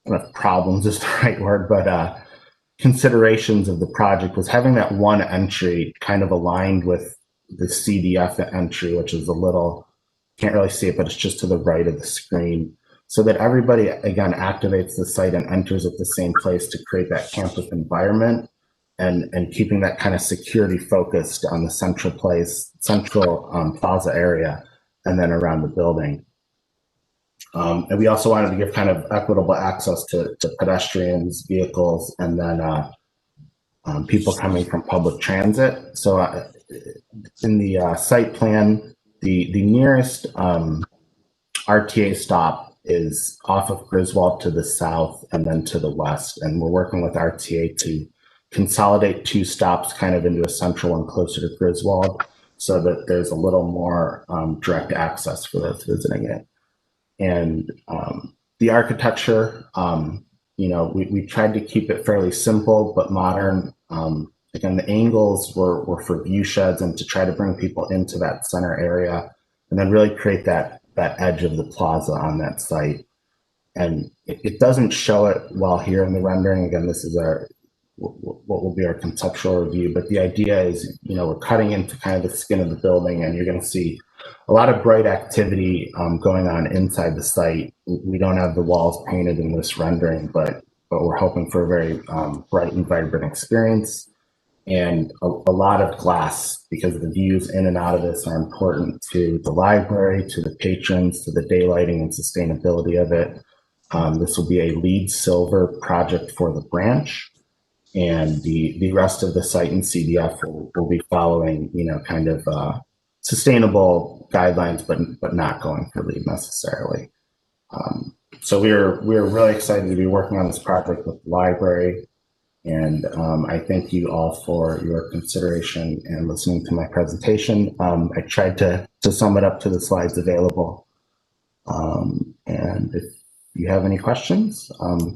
[SPEAKER 21] know if problems is the right word, but considerations of the project was having that one entry kind of aligned with the CDF entry, which is a little, can't really see it, but it's just to the right of the screen, so that everybody, again, activates the site and enters at the same place to create that campus environment, and keeping that kind of security focused on the central plaza area and then around the building. And we also wanted to give kind of equitable access to pedestrians, vehicles, and then people coming from public transit. So in the site plan, the nearest RTA stop is off of Griswold to the south and then to the west. And we're working with RTA to consolidate 2 stops kind of into a central one closer to Griswold, so that there's a little more direct access for those visiting it. And the architecture, we tried to keep it fairly simple but modern. Again, the angles were for view sheds and to try to bring people into that center area, and then really create that edge of the plaza on that site. And it doesn't show it well here in the rendering. Again, this is what will be our conceptual review, but the idea is, we're cutting into kind of the skin of the building, and you're going to see a lot of bright activity going on inside the site. We don't have the walls painted in this rendering, but we're hoping for a very bright and vibrant experience, and a lot of glass, because the views in and out of this are important to the library, to the patrons, to the daylighting and sustainability of it. This will be a LEED Silver project for the branch, and the rest of the site in CDF will be following, kind of sustainable guidelines, but not going for LEED necessarily. So we're really excited to be working on this project with the library, and I thank you all for your consideration and listening to my presentation. I tried to sum it up to the slides available, and if you have any questions,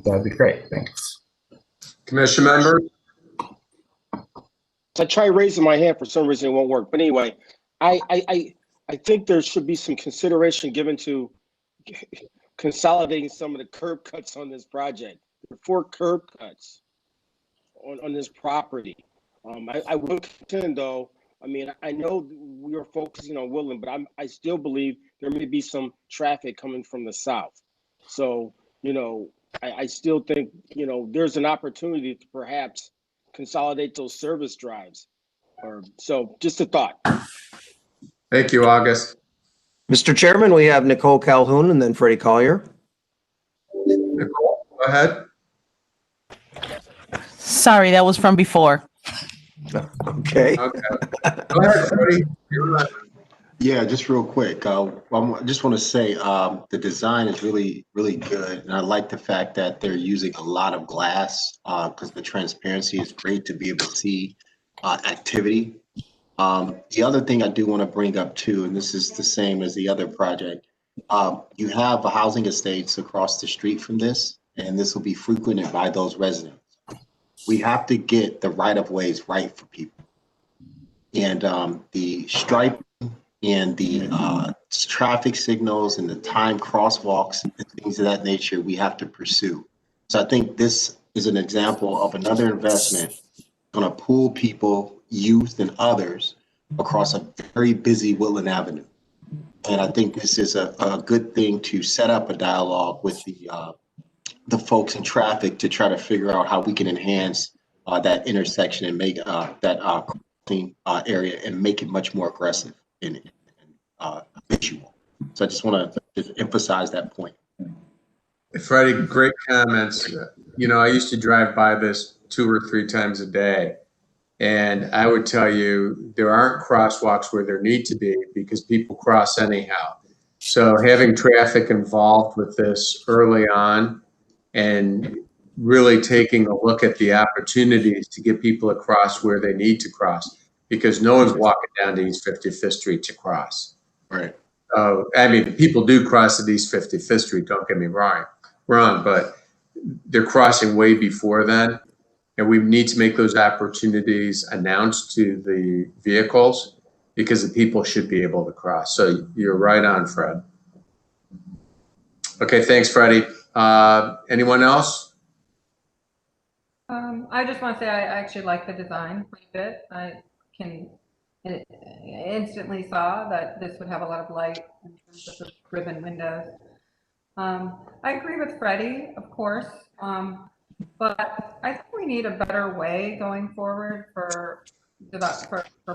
[SPEAKER 21] that'd be great. Thanks.
[SPEAKER 1] Commission member.
[SPEAKER 6] I try raising my hand, for some reason it won't work. But anyway, I think there should be some consideration given to consolidating some of the curb cuts on this project. There are 4 curb cuts on this property. I will contend, though. I mean, I know we are focusing on Woodland, but I still believe there may be some traffic coming from the south. So, I still think, there's an opportunity to perhaps consolidate those service drives. So just a thought.
[SPEAKER 1] Thank you, August.
[SPEAKER 2] Mr. Chairman, we have Nicole Calhoun and then Freddie Collier.
[SPEAKER 1] Nicole, go ahead.
[SPEAKER 4] Sorry, that was from before.
[SPEAKER 2] Okay.
[SPEAKER 1] Go ahead, Freddie.
[SPEAKER 3] Yeah, just real quick. I just want to say the design is really, really good. And I like the fact that they're using a lot of glass because the transparency is great to be able to see activity. The other thing I do want to bring up too, and this is the same as the other project, you have housing estates across the street from this, and this will be frequented by those residents. We have to get the right-of-ways right for people. And the stripe and the traffic signals and the time crosswalks and things of that nature we have to pursue. So I think this is an example of another investment going to pull people, youth and others across a very busy Woodland Avenue. And I think this is a good thing to set up a dialogue with the folks in traffic to try to figure out how we can enhance that intersection and make that crossing area and make it much more aggressive and visual. So I just want to emphasize that point.
[SPEAKER 1] Freddie, great comments. I used to drive by this 2 or 3 times a day, and I would tell you there aren't crosswalks where there need to be because people cross anyhow. So having traffic involved with this early on and really taking a look at the opportunities to get people across where they need to cross, because no one's walking down to East 55th Street to cross.
[SPEAKER 3] Right.
[SPEAKER 1] I mean, people do cross at East 55th Street, don't get me wrong, but they're crossing way before then. And we need to make those opportunities announced to the vehicles because the people should be able to cross. So you're right on, Fred. Okay, thanks, Freddie. Anyone else?
[SPEAKER 7] I just want to say I actually like the design quite a bit. I instantly saw that this would have a lot of light in terms of the ribbon windows. I agree with Freddie, of course, but I think we need a better way going forward for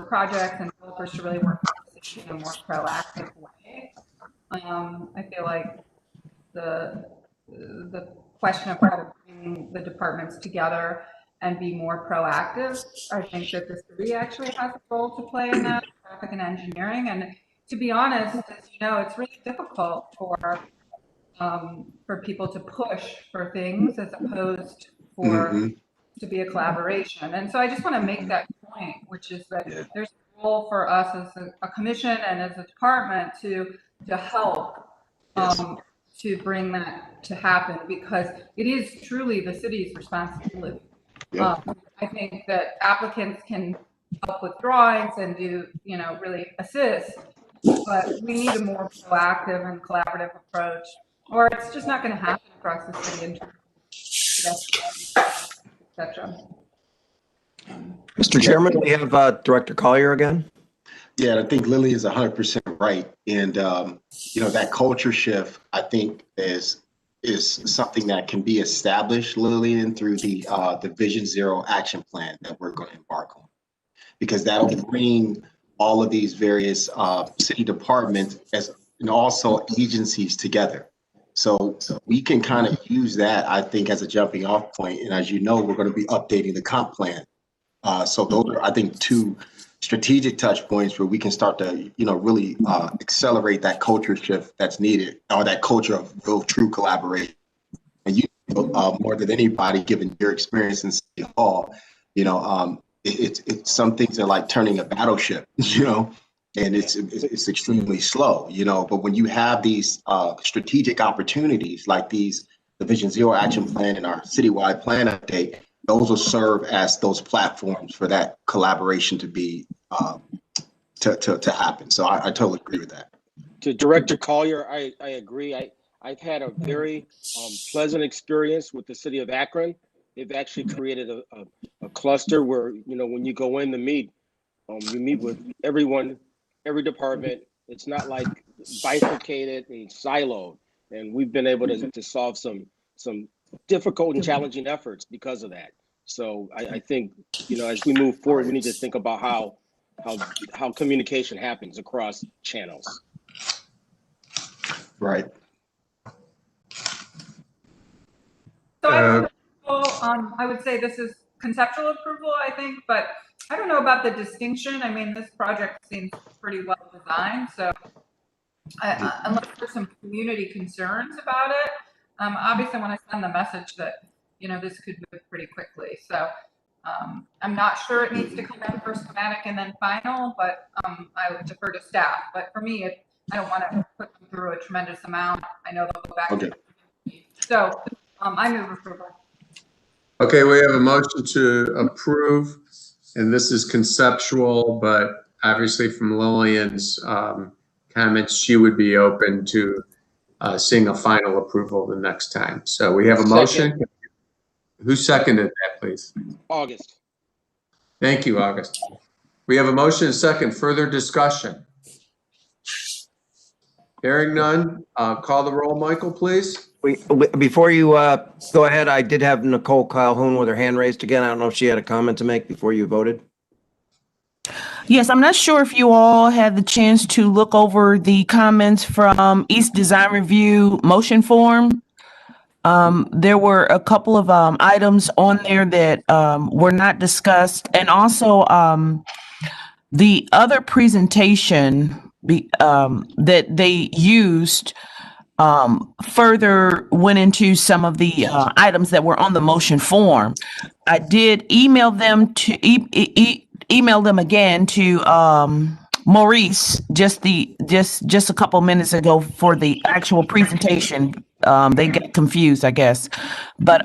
[SPEAKER 7] projects and developers to really work with the city in a more proactive way. I feel like the question of how to bring the departments together and be more proactive. I think that the city actually has a role to play in that, traffic and engineering. And to be honest, as you know, it's really difficult for people to push for things as opposed for to be a collaboration. And so I just want to make that point, which is that there's a role for us as a commission and as a department to help to bring that to happen, because it is truly the city's responsibility. I think that applicants can help with drawings and do, really assist, but we need a more proactive and collaborative approach, or it's just not going to happen across the city in terms of etc.
[SPEAKER 2] Mr. Chairman, we have Director Collier again.
[SPEAKER 3] Yeah, I think Lily is 100% right. And, that culture shift, I think, is something that can be established, Lillian, through the Vision Zero action plan that we're going to embark on. Because that'll bring all of these various city departments and also agencies together. So we can kind of use that, I think, as a jumping off point. And as you know, we're going to be updating the comp plan. So those are, I think, two strategic touch points where we can start to, really accelerate that culture shift that's needed, or that culture of real true collaboration. And more than anybody, given your experience in City Hall, it's some things are like turning a battleship, and it's extremely slow, but when you have these strategic opportunities like the Vision Zero action plan and our citywide plan update, those will serve as those platforms for that collaboration to be to happen. So I totally agree with that.
[SPEAKER 6] To Director Collier, I agree. I've had a very pleasant experience with the city of Akron. They've actually created a cluster where, when you go in to meet, you meet with everyone, every department. It's not like bifurcated and siloed. And we've been able to solve some difficult and challenging efforts because of that. So I think, as we move forward, we need to think about how communication happens across channels.
[SPEAKER 3] Right.
[SPEAKER 7] So I would say this is conceptual approval, I think, but I don't know about the distinction. I mean, this project seems pretty well designed. So unless there's some community concerns about it, obviously I want to send the message that, this could move pretty quickly. So I'm not sure it needs to come out first schematic and then final, but I would defer to staff. But for me, I don't want to put them through a tremendous amount. I know they'll go back. Okay. So I move approval.
[SPEAKER 1] Okay, we have a motion to approve, and this is conceptual, but obviously from Lillian's comments, she would be open to seeing a final approval the next time. So we have a motion. Who seconded that, please?
[SPEAKER 6] August.
[SPEAKER 1] Thank you, August. We have a motion and a second. Further discussion? Hearing none, call the roll, Michael, please.
[SPEAKER 2] Before you go ahead, I did have Nicole Calhoun with her hand raised again. I don't know if she had a comment to make before you voted.
[SPEAKER 22] Yes, I'm not sure if you all had the chance to look over the comments from East Design Review motion form. There were a couple of items on there that were not discussed, and also the other presentation that they used further went into some of the items that were on the motion form. I did email them to email them again to Maurice just a couple minutes ago for the actual presentation. They get confused, I guess, but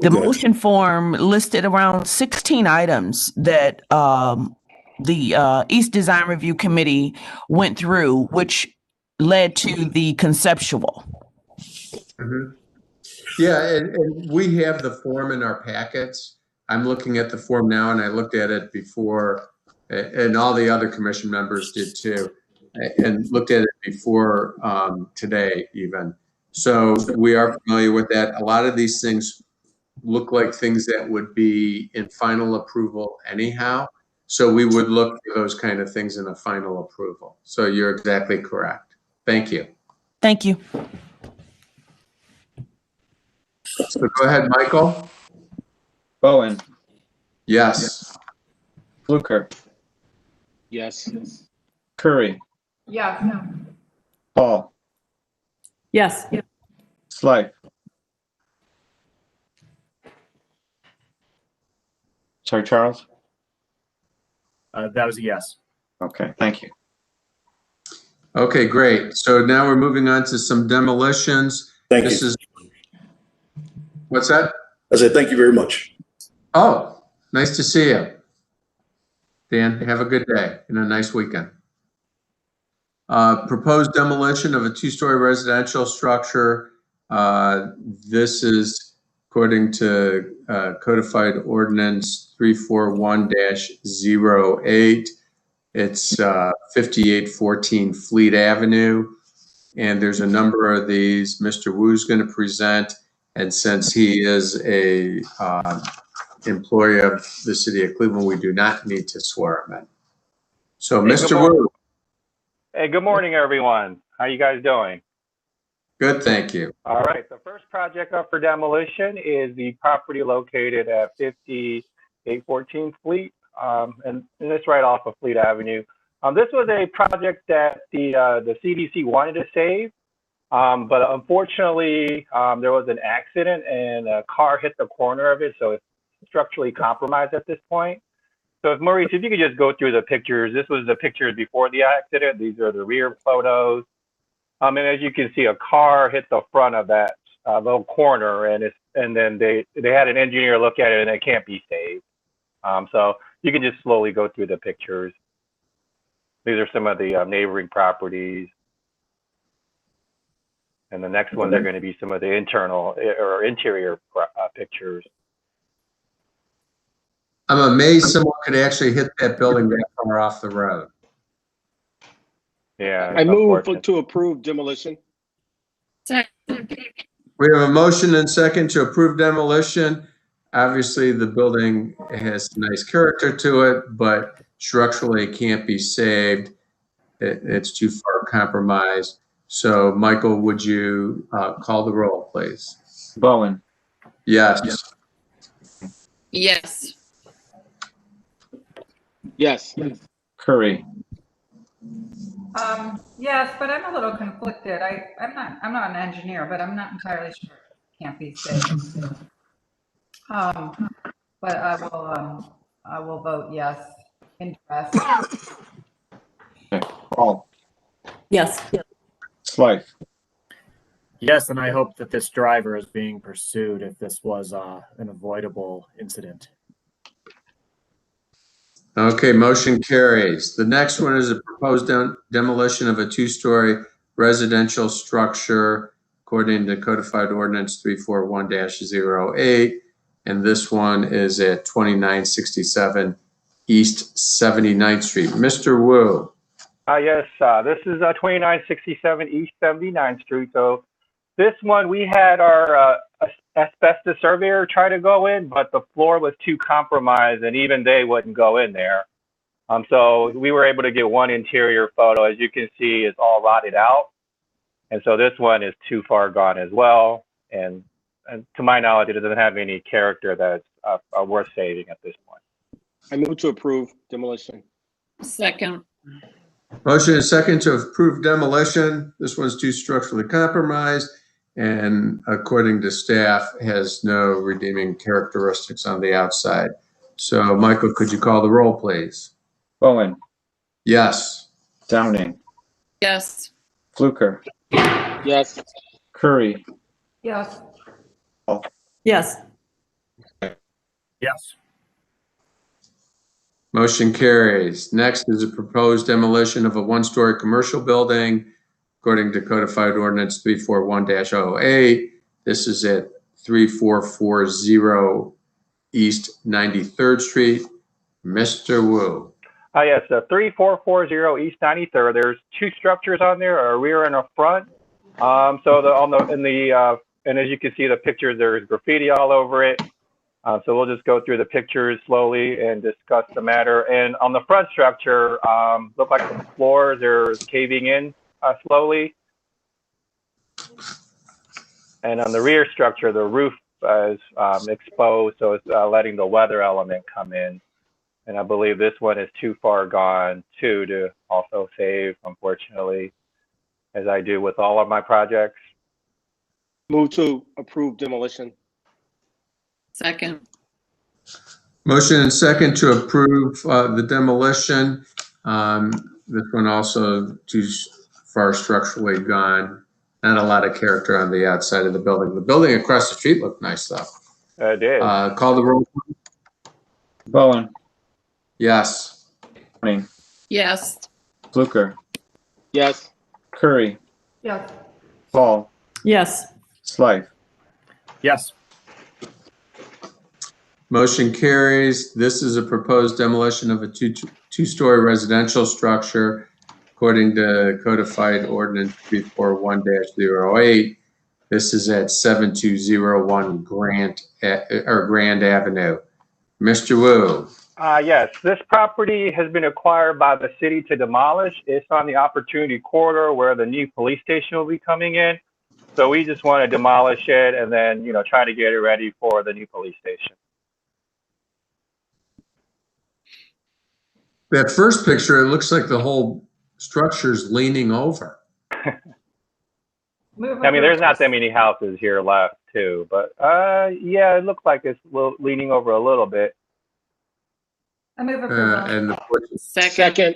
[SPEAKER 22] The motion form listed around 16 items that the East Design Review Committee went through, which led to the conceptual.
[SPEAKER 1] Mhm. Yeah, and we have the form in our packets. I'm looking at the form now, and I looked at it before, and all the other commission members did too, and looked at it before today even. So we are familiar with that. A lot of these things look like things that would be in final approval anyhow. So we would look for those kind of things in a final approval. So you're exactly correct. Thank you.
[SPEAKER 22] Thank you.
[SPEAKER 1] So go ahead, Michael.
[SPEAKER 8] Bowen,
[SPEAKER 1] Yes.
[SPEAKER 8] Fluker,
[SPEAKER 6] Yes.
[SPEAKER 8] Curry,
[SPEAKER 7] Yes.
[SPEAKER 8] Paul,
[SPEAKER 4] Yes.
[SPEAKER 8] Slife. Sorry, Charles?
[SPEAKER 9] That was a yes.
[SPEAKER 8] Okay, thank you.
[SPEAKER 1] Okay, great. So now we're moving on to some demolitions.
[SPEAKER 23] Thank
[SPEAKER 1] This
[SPEAKER 23] you.
[SPEAKER 1] is, what's that?
[SPEAKER 23] I said, thank you very much.
[SPEAKER 1] Oh, nice to see you. Dan, have a good day and a nice weekend. Proposed demolition of a two-story residential structure. This is according to codified ordinance 341-08. It's 5814 Fleet Avenue. And there's a number of these Mr. Wu's going to present. And since he is a employee of the city of Cleveland, we do not need to swear him in. So Mr. Wu.
[SPEAKER 10] Hey, good morning, everyone. How you guys doing?
[SPEAKER 1] Good, thank you.
[SPEAKER 10] All right, the first project up for demolition is the property located at 5814 Fleet, and it's right off of Fleet Avenue. This was a project that the CDC wanted to save, but unfortunately, there was an accident and a car hit the corner of it, so it's structurally compromised at this point. So if Maurice, if you could just go through the pictures. This was the pictures before the accident. These are the rear photos. And as you can see, a car hit the front of that little corner, and then they had an engineer look at it, and it can't be saved. So you can just slowly go through the pictures. These are some of the neighboring properties. And the next ones are going to be some of the internal or interior pictures.
[SPEAKER 1] I'm amazed someone could actually hit that building that far off the road.
[SPEAKER 10] Yeah.
[SPEAKER 6] I move to approve demolition.
[SPEAKER 1] We have a motion and second to approve demolition. Obviously, the building has nice character to it, but structurally it can't be saved. It's too far compromised. So, Michael, would you call the roll, please?
[SPEAKER 8] Bowen.
[SPEAKER 1] Yes.
[SPEAKER 5] Yes.
[SPEAKER 6] Yes.
[SPEAKER 8] Curry.
[SPEAKER 7] Yes, but I'm a little conflicted. I'm not an engineer, but I'm not entirely sure it can't be saved. But I will vote yes. Interest.
[SPEAKER 8] Okay. Paul.
[SPEAKER 4] Yes.
[SPEAKER 8] Slife.
[SPEAKER 9] Yes, and I hope that this driver is being pursued if this was an avoidable incident.
[SPEAKER 1] Okay, motion carries. The next one is a proposed demolition of a two-story residential structure according to codified ordinance 341-08. And this one is at 2967 East 79th Street. Mr. Wu.
[SPEAKER 10] Yes, this is 2967 East 79th Street. So this one, we had our asbestos surveyor try to go in, but the floor was too compromised and even they wouldn't go in there. So we were able to get one interior photo. As you can see, it's all rotted out. And so this one is too far gone as well. And to my knowledge, it doesn't have any character that's worth saving at this point.
[SPEAKER 6] I move to approve demolition.
[SPEAKER 5] Second.
[SPEAKER 1] Motion is second to approve demolition. This one's too structurally compromised and according to staff has no redeeming characteristics on the outside. So Michael, could you call the roll, please?
[SPEAKER 8] Bowen.
[SPEAKER 1] Yes.
[SPEAKER 8] Downing.
[SPEAKER 5] Yes.
[SPEAKER 8] Fluker.
[SPEAKER 6] Yes.
[SPEAKER 8] Curry.
[SPEAKER 7] Yes.
[SPEAKER 8] Paul.
[SPEAKER 4] Yes.
[SPEAKER 9] Yes.
[SPEAKER 1] Motion carries. Next is a proposed demolition of a one-story commercial building according to codified ordinance 341-08. This is at 3440 East 93rd Street. Mr. Wu.
[SPEAKER 10] Yes, 3440 East 93rd. There's two structures on there, a rear and a front. And as you can see the pictures, there's graffiti all over it. So we'll just go through the pictures slowly and discuss the matter. And on the front structure, look like the floors are caving in slowly. And on the rear structure, the roof is exposed, so it's letting the weather element come in. And I believe this one is too far gone too to also save, unfortunately, as I do with all of my projects.
[SPEAKER 6] Move to approve demolition.
[SPEAKER 5] Second.
[SPEAKER 1] Motion and second to approve the demolition. This one also too far structurally gone. Not a lot of character on the outside of the building. The building across the street looked nice though.
[SPEAKER 10] It did.
[SPEAKER 1] Call the roll.
[SPEAKER 8] Bowen.
[SPEAKER 1] Yes.
[SPEAKER 8] Downing.
[SPEAKER 5] Yes.
[SPEAKER 8] Fluker.
[SPEAKER 6] Yes.
[SPEAKER 8] Curry.
[SPEAKER 7] Yes.
[SPEAKER 8] Paul.
[SPEAKER 4] Yes.
[SPEAKER 8] Slife.
[SPEAKER 9] Yes.
[SPEAKER 1] Motion carries. This is a proposed demolition of a two-story residential structure according to codified ordinance 341-08. This is at 7201 Grand Avenue. Mr. Wu.
[SPEAKER 10] Yes, this property has been acquired by the city to demolish. It's on the opportunity corridor where the new police station will be coming in. So we just want to demolish it and then, try to get it ready for the new police station.
[SPEAKER 1] That first picture, it looks like the whole structure's leaning over.
[SPEAKER 10] I mean, there's not that many houses here left too, but yeah, it looks like it's leaning over a little bit.
[SPEAKER 7] I move approval.
[SPEAKER 1] And the
[SPEAKER 6] Second.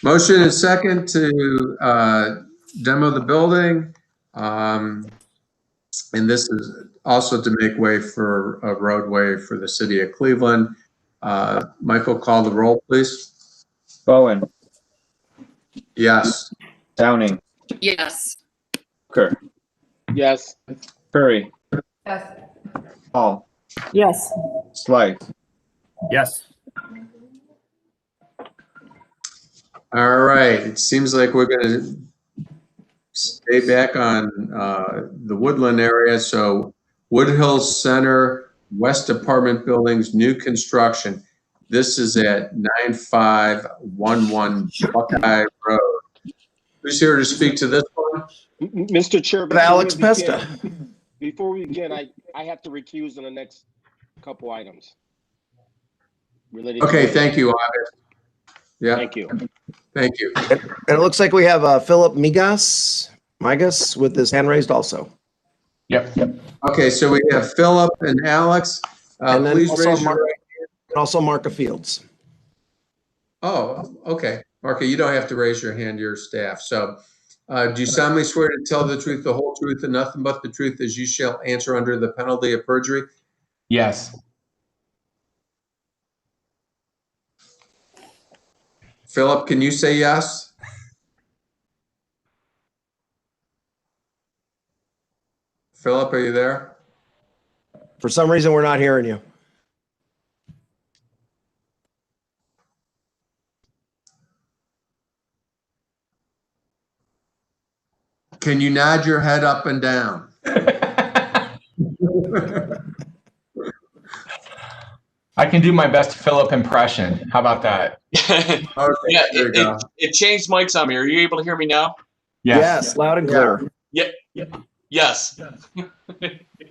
[SPEAKER 1] motion is second to demo the building. And this is also to make way for a roadway for the city of Cleveland. Michael, call the roll, please.
[SPEAKER 8] Bowen.
[SPEAKER 1] Yes.
[SPEAKER 8] Downing.
[SPEAKER 5] Yes.
[SPEAKER 8] Fluker.
[SPEAKER 6] Yes.
[SPEAKER 8] Curry.
[SPEAKER 7] Yes.
[SPEAKER 8] Paul.
[SPEAKER 4] Yes.
[SPEAKER 8] Slife.
[SPEAKER 9] Yes.
[SPEAKER 1] All right. It seems like we're going to stay back on the Woodland area. So Woodhill Center, West Apartment Buildings, new construction. This is at 9511 Buckeye Road. Who's here to speak to this one?
[SPEAKER 6] Mr. Chair.
[SPEAKER 2] Alex Pesta.
[SPEAKER 6] Before we begin, I have to recuse on the next couple items.
[SPEAKER 1] Okay, thank you, August. Yeah.
[SPEAKER 6] Thank you.
[SPEAKER 1] Thank you.
[SPEAKER 2] And it looks like we have Philip Migas with his hand raised also.
[SPEAKER 8] Yep.
[SPEAKER 1] Okay, so we have Philip and Alex.
[SPEAKER 2] And then
[SPEAKER 1] Please
[SPEAKER 2] also
[SPEAKER 1] raise your
[SPEAKER 2] Mark,
[SPEAKER 1] right hand.
[SPEAKER 2] and also Marka Fields.
[SPEAKER 1] Oh, okay. Marka, you don't have to raise your hand, your staff. So do you solemnly swear to tell the truth, the whole truth, and nothing but the truth as you shall answer under the penalty of perjury?
[SPEAKER 8] Yes.
[SPEAKER 1] Philip, can you say yes? Philip, are you there?
[SPEAKER 2] For some reason, we're not hearing you.
[SPEAKER 1] Can you nod your head up and down?
[SPEAKER 8] I can do my best Philip impression. How about that?
[SPEAKER 1] Okay,
[SPEAKER 12] Yeah,
[SPEAKER 1] there you go.
[SPEAKER 12] it changed mics on me. Are you able to hear me now?
[SPEAKER 2] Yes, loud and clear.
[SPEAKER 12] Yeah. Yes.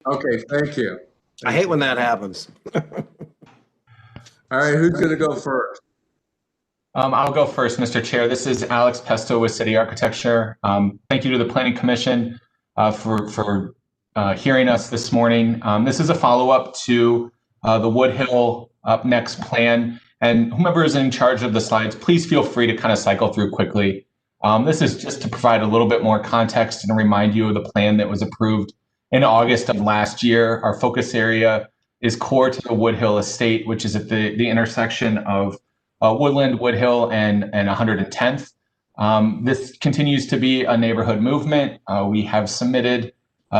[SPEAKER 1] Okay, thank you.
[SPEAKER 2] I hate when that happens.
[SPEAKER 1] All right, who's going to go first?
[SPEAKER 8] I'll go first, Mr. Chair. This is Alex Pesto with City Architecture. Thank you to the Planning Commission for hearing us this morning. This is a follow-up to the Woodhill Up Next plan. And whomever is in charge of the slides, please feel free to kind of cycle through quickly. This is just to provide a little bit more context and remind you of the plan that was approved in August of last year. Our focus area is core to the Woodhill estate, which is at the intersection of Woodland, Woodhill, and 110th. This continues to be a neighborhood movement. We have submitted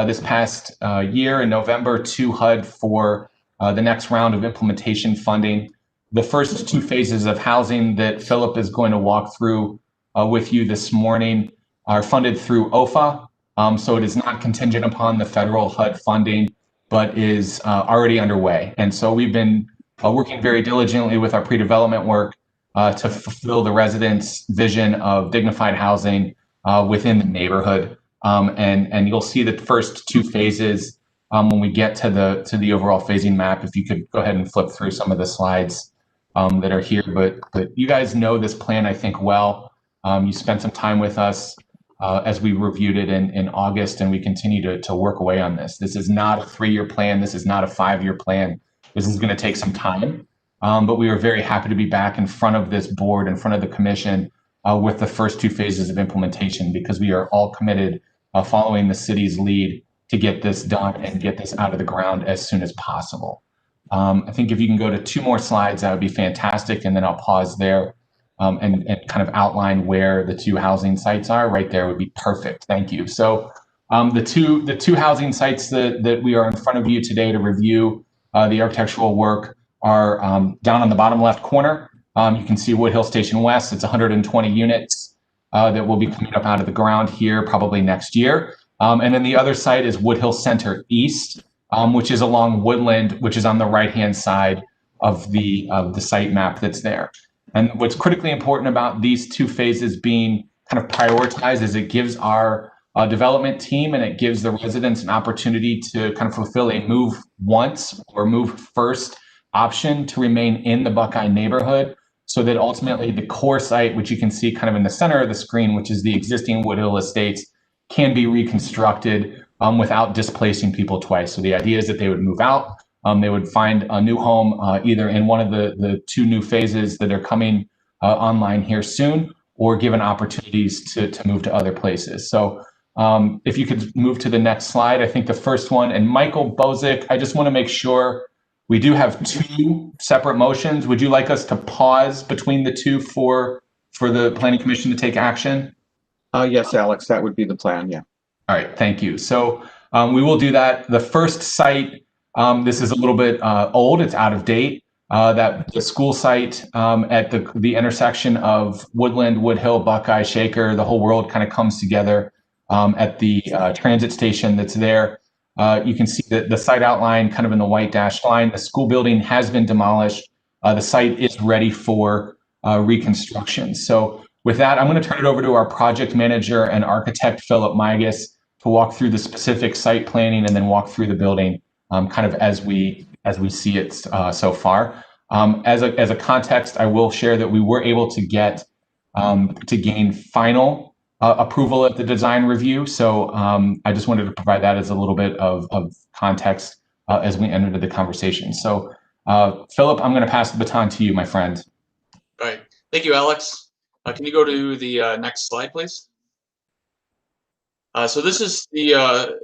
[SPEAKER 8] this past year in November to HUD for the next round of implementation funding. The first 2 phases of housing that Philip is going to walk through with you this morning are funded through OFA. So it is not contingent upon the federal HUD funding, but is already underway. And so we've been working very diligently with our pre-development work to fulfill the residents' vision of dignified housing within the neighborhood. And you'll see the first 2 phases when we get to the overall phasing map. If you could go ahead and flip through some of the slides that are here, but you guys know this plan, I think, well. You spent some time with us as we reviewed it in August, and we continue to work away on this. This is not a 3-year plan. This is not a 5-year plan. This is going to take some time, but we are very happy to be back in front of this board, in front of the commission, with the first 2 phases of implementation, because we are all committed, following the city's lead, to get this done and get this out of the ground as soon as possible. I think if you can go to 2 more slides, that would be fantastic, and then I'll pause there and kind of outline where the 2 housing sites are. Right there would be perfect. Thank you. So the two housing sites that we are in front of you today to review the architectural work are down on the bottom left corner. You can see Woodhill Station West. It's 120 units that will be coming up out of the ground here probably next year. And then the other site is Woodhill Center East, which is along Woodland, which is on the right-hand side of the site map that's there. And what's critically important about these 2 phases being kind of prioritized is it gives our development team and it gives the residents an opportunity to kind of fulfill a move once or move first option to remain in the Buckeye neighborhood, so that ultimately the core site, which you can see kind of in the center of the screen, which is the existing Woodhill Estates, can be reconstructed without displacing people twice. So the idea is that they would move out, they would find a new home either in one of the 2 new phases that are coming online here soon, or given opportunities to move to other places. So if you could move to the next slide, I think the first one, and Michael Bozick, I just want to make sure we do have 2 separate motions. Would you like us to pause between the 2 for the Planning Commission to take action?
[SPEAKER 14] Yes, Alex, that would be the plan. Yeah.
[SPEAKER 8] All right, thank you. So we will do that. The first site, this is a little bit old, it's out of date. That the school site at the intersection of Woodland, Woodhill, Buckeye, Shaker, the whole world kind of comes together at the transit station that's there. You can see the site outline kind of in the white dashed line. The school building has been demolished. The site is ready for reconstruction. So with that, I'm going to turn it over to our project manager and architect, Philip Migas, to walk through the specific site planning and then walk through the building kind of as we see it so far. As a context, I will share that we were able to get to gain final approval at the design review. So I just wanted to provide that as a little bit of context as we enter into the conversation. So Philip, I'm going to pass the baton to you, my friend.
[SPEAKER 12] All right. Thank you, Alex. Can you go to the next slide, please? So this is the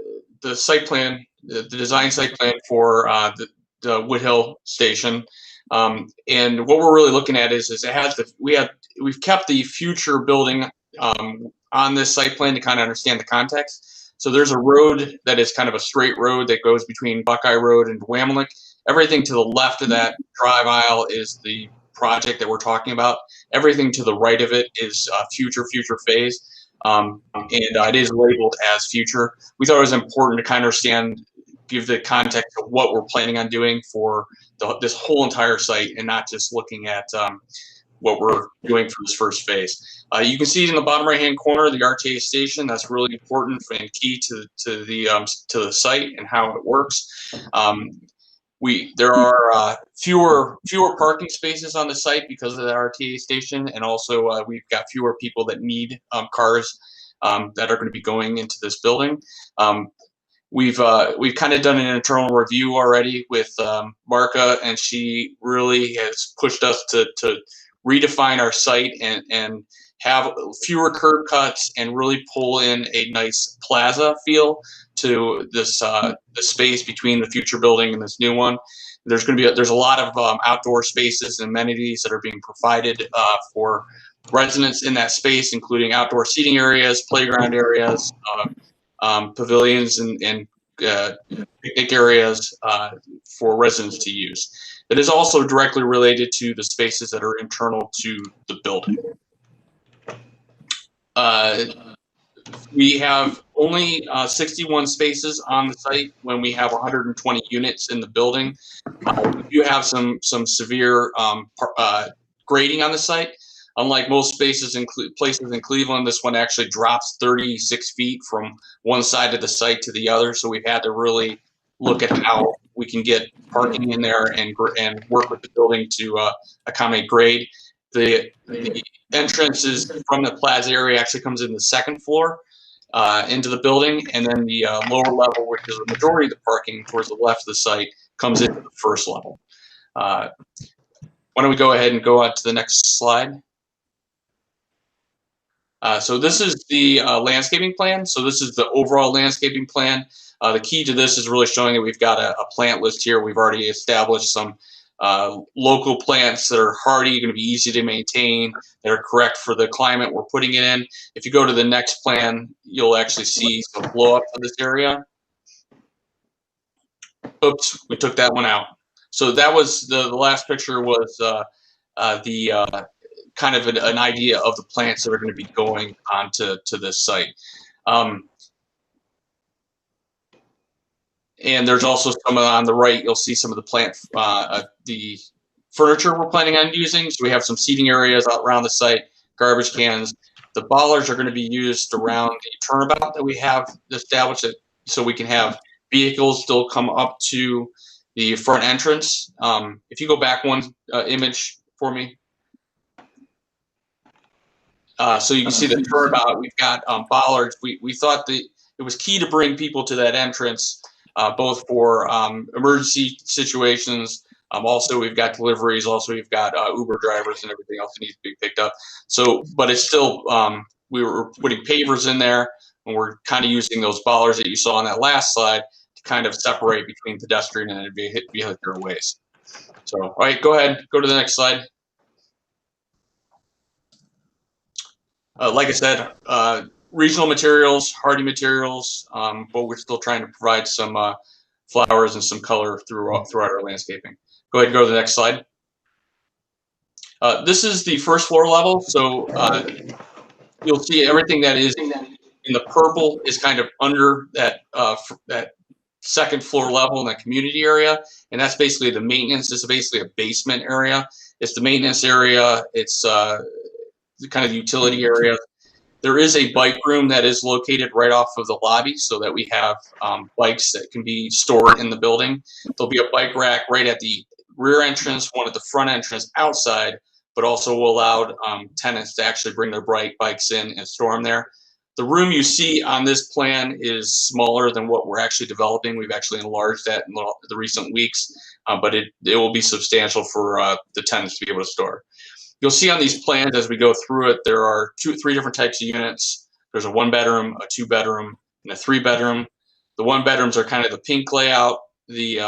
[SPEAKER 12] site plan, the design site plan for the Woodhill station. And what we're really looking at is it has we've kept the future building on this site plan to kind of understand the context. So there's a road that is kind of a straight road that goes between Buckeye Road and Wamlick. Everything to the left of that drive aisle is the project that we're talking about. Everything to the right of it is future phase. And it is labeled as future. We thought it was important to kind of understand, give the context of what we're planning on doing for this whole entire site, and not just looking at what we're doing for this first phase. You can see in the bottom right hand corner the RTA station. That's really important and key to the site and how it works. There are fewer parking spaces on the site because of the RTA station, and also we've got fewer people that need cars that are going to be going into this building. We've kind of done an internal review already with Marka, and she really has pushed us to redefine our site and have fewer curb cuts and really pull in a nice plaza feel to this the space between the future building and this new one. There's a lot of outdoor spaces and amenities that are being provided for residents in that space, including outdoor seating areas, playground areas, pavilions, and picnic areas for residents to use. It is also directly related to the spaces that are internal to the building. We have only 61 spaces on the site when we have 120 units in the building. We do have some severe grading on the site. Unlike most spaces in places in Cleveland, this one actually drops 36 feet from one side of the site to the other. So we've had to really look at how we can get parking in there and work with the building to accommodate grade. The entrance is from the plaza area, actually comes in the second floor into the building, and then the lower level, which is the majority of the parking towards the left of the site, comes into the first level. Why don't we go ahead and go on to the next slide? So this is the landscaping plan. So this is the overall landscaping plan. The key to this is really showing that we've got a plant list here. We've already established some local plants that are hardy, going to be easy to maintain, that are correct for the climate we're putting it in. If you go to the next plan, you'll actually see some blow up for this area. Oops, we took that one out. So that was the last picture was kind of an idea of the plants that are going to be going onto this site. And there's also some on the right, you'll see some of the the furniture we're planning on using. So we have some seating areas out around the site, garbage cans. The bollards are going to be used around the turnabout that we have established so we can have vehicles still come up to the front entrance. If you go back one image for me. So you can see the turnabout. We've got bollards. We thought that it was key to bring people to that entrance, both for emergency situations. Also, we've got deliveries. Also, we've got Uber drivers and everything else that needs to be picked up. So, but it's still, we were putting pavers in there, and we're kind of using those bollards that you saw on that last slide to kind of separate between pedestrian and vehicular ways. So, all right, go ahead, go to the next slide. Like I said, regional materials, hardy materials, but we're still trying to provide some flowers and some color throughout our landscaping. Go ahead and go to the next slide. This is the first floor level. So you'll see everything that is in the purple is kind of under that second floor level in that community area. And that's basically the maintenance. It's basically a basement area. It's the maintenance area. It's kind of utility area. There is a bike room that is located right off of the lobby so that we have bikes that can be stored in the building. There'll be a bike rack right at the rear entrance, one at the front entrance outside, but also will allow tenants to actually bring their bikes in and store them there. The room you see on this plan is smaller than what we're actually developing. We've actually enlarged that in the recent weeks, but it will be substantial for the tenants to be able to store. You'll see on these plans as we go through it, there are three different types of units. There's a 1-bedroom, a 2-bedroom, and a 3-bedroom. The 1-bedrooms are kind of the pink layout. The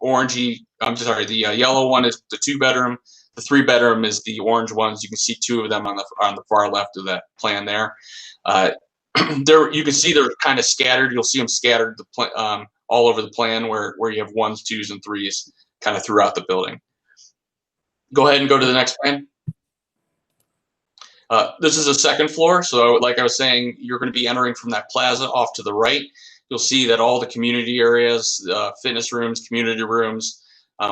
[SPEAKER 12] orangey, the yellow one is the 2-bedroom. The 3-bedroom is the orange ones. You can see 2 of them on the far left of that plan there. There you can see they're kind of scattered. You'll see them scattered all over the plan where you have 1s, 2s, and 3s kind of throughout the building. Go ahead and go to the next plan. This is the second floor. So like I was saying, you're going to be entering from that plaza off to the right. You'll see that all the community areas, fitness rooms, community rooms,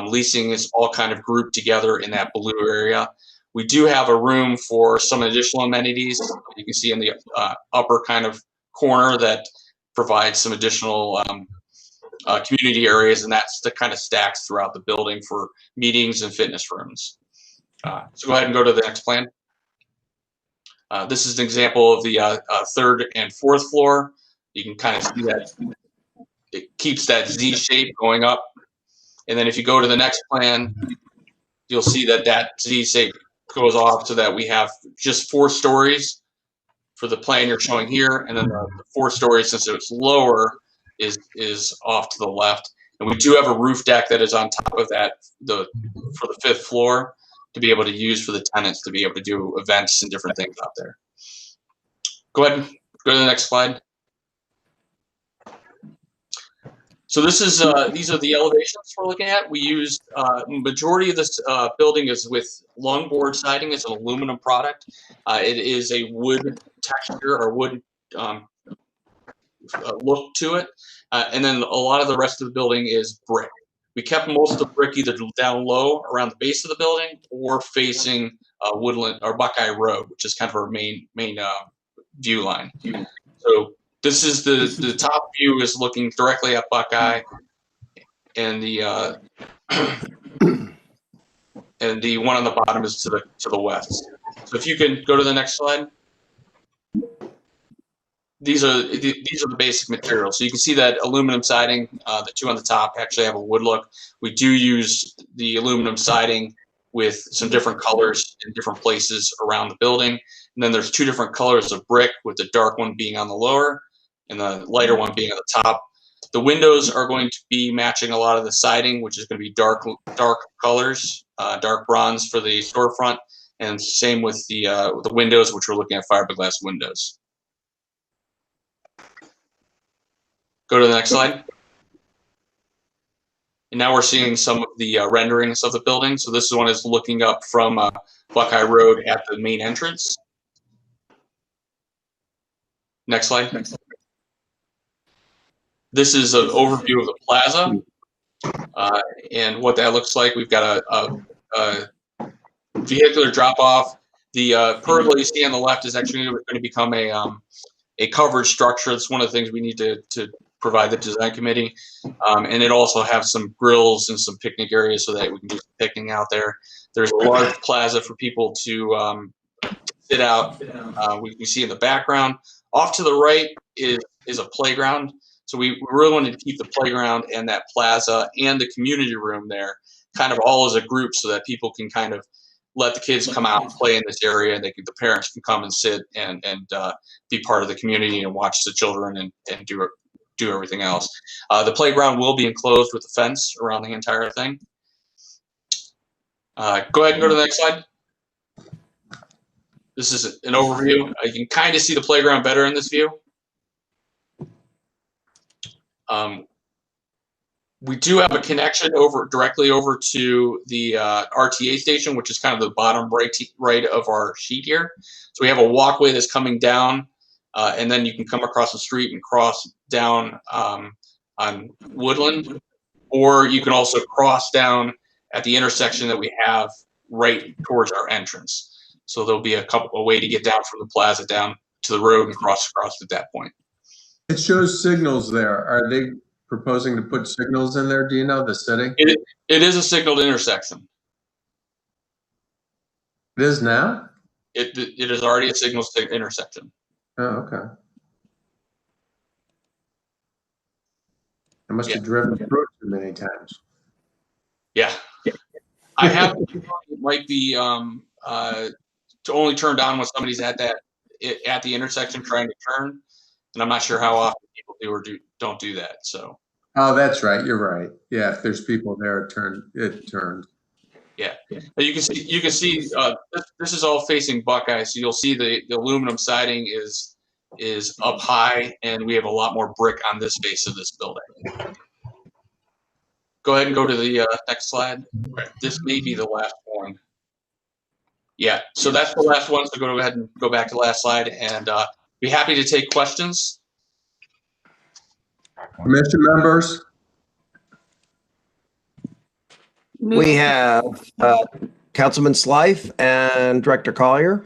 [SPEAKER 12] leasing is all kind of grouped together in that blue area. We do have a room for some additional amenities. You can see in the upper kind of corner that provides some additional community areas, and that's the kind of stacks throughout the building for meetings and fitness rooms. So go ahead and go to the next plan. This is an example of the 3rd and 4th floor. You can kind of see that it keeps that Z shape going up. And then if you go to the next plan, you'll see that that Z shape goes off so that we have just 4 stories for the plan you're showing here, and then the 4-story, since it's lower, is off to the left. And we do have a roof deck that is on top of that for the 5th floor to be able to use for the tenants to be able to do events and different things out there. Go ahead, go to the next slide. So this is these are the elevations we're looking at. We used majority of this building is with longboard siding. It's an aluminum product. It is a wood texture or wood look to it, and then a lot of the rest of the building is brick. We kept most of the brick either down low around the base of the building or facing Woodland or Buckeye Road, which is kind of our main view line. So this is the top view is looking directly at Buckeye, and the and the one on the bottom is to the west. So if you can go to the next slide. These are the basic materials. So you can see that aluminum siding, the 2 on the top actually have a wood look. We do use the aluminum siding with some different colors in different places around the building. And then there's 2 different colors of brick, with the dark one being on the lower and the lighter one being on the top. The windows are going to be matching a lot of the siding, which is going to be dark colors, dark bronze for the storefront, and same with the windows, which we're looking at fiberglass windows. Go to the next slide. And now we're seeing some of the renderings of the building. So this one is looking up from Buckeye Road at the main entrance. Next slide. This is an overview of the plaza and what that looks like. We've got a vehicular drop-off. The pergola you see on the left is actually going to become a covered structure. That's one of the things we need to provide the design committee, and it also have some grills and some picnic areas so that we can do some picnicking out there. There's a large plaza for people to sit out. We can see in the background. Off to the right is a playground. So we really wanted to keep the playground and that plaza and the community room there kind of all as a group, so that people can kind of let the kids come out and play in this area, and the parents can come and sit and be part of the community and watch the children and do everything else. The playground will be enclosed with a fence around the entire thing. Go ahead and go to the next slide. This is an overview. You can kind of see the playground better in this view. We do have a connection directly over to the RTA station, which is kind of the bottom right of our sheet here. So we have a walkway that's coming down, and then you can come across the street and cross down on Woodland, or you can also cross down at the intersection that we have right towards our entrance. So there'll be a way to get down from the plaza down to the road and cross at that point.
[SPEAKER 1] It shows signals there. Are they proposing to put signals in there? Do you know, the city?
[SPEAKER 12] It is a signaled intersection.
[SPEAKER 1] It is now?
[SPEAKER 12] It is already a signal intersection.
[SPEAKER 1] Oh, okay. I must have driven through it too many times.
[SPEAKER 12] Yeah. I have, it might be to only turn on when somebody's at the intersection trying to turn, and I'm not sure how often people do or don't do that. So.
[SPEAKER 1] Oh, that's right. You're right. Yeah, if there's people there, it turned.
[SPEAKER 12] Yeah, but you can see this is all facing Buckeye, so you'll see the aluminum siding is up high, and we have a lot more brick on this face of this building. Go ahead and go to the next slide. This may be the last one. Yeah, so that's the last one. So go ahead and go back to the last slide, and be happy to take questions.
[SPEAKER 1] Commission members?
[SPEAKER 2] We have Councilman Slife and Director Collier.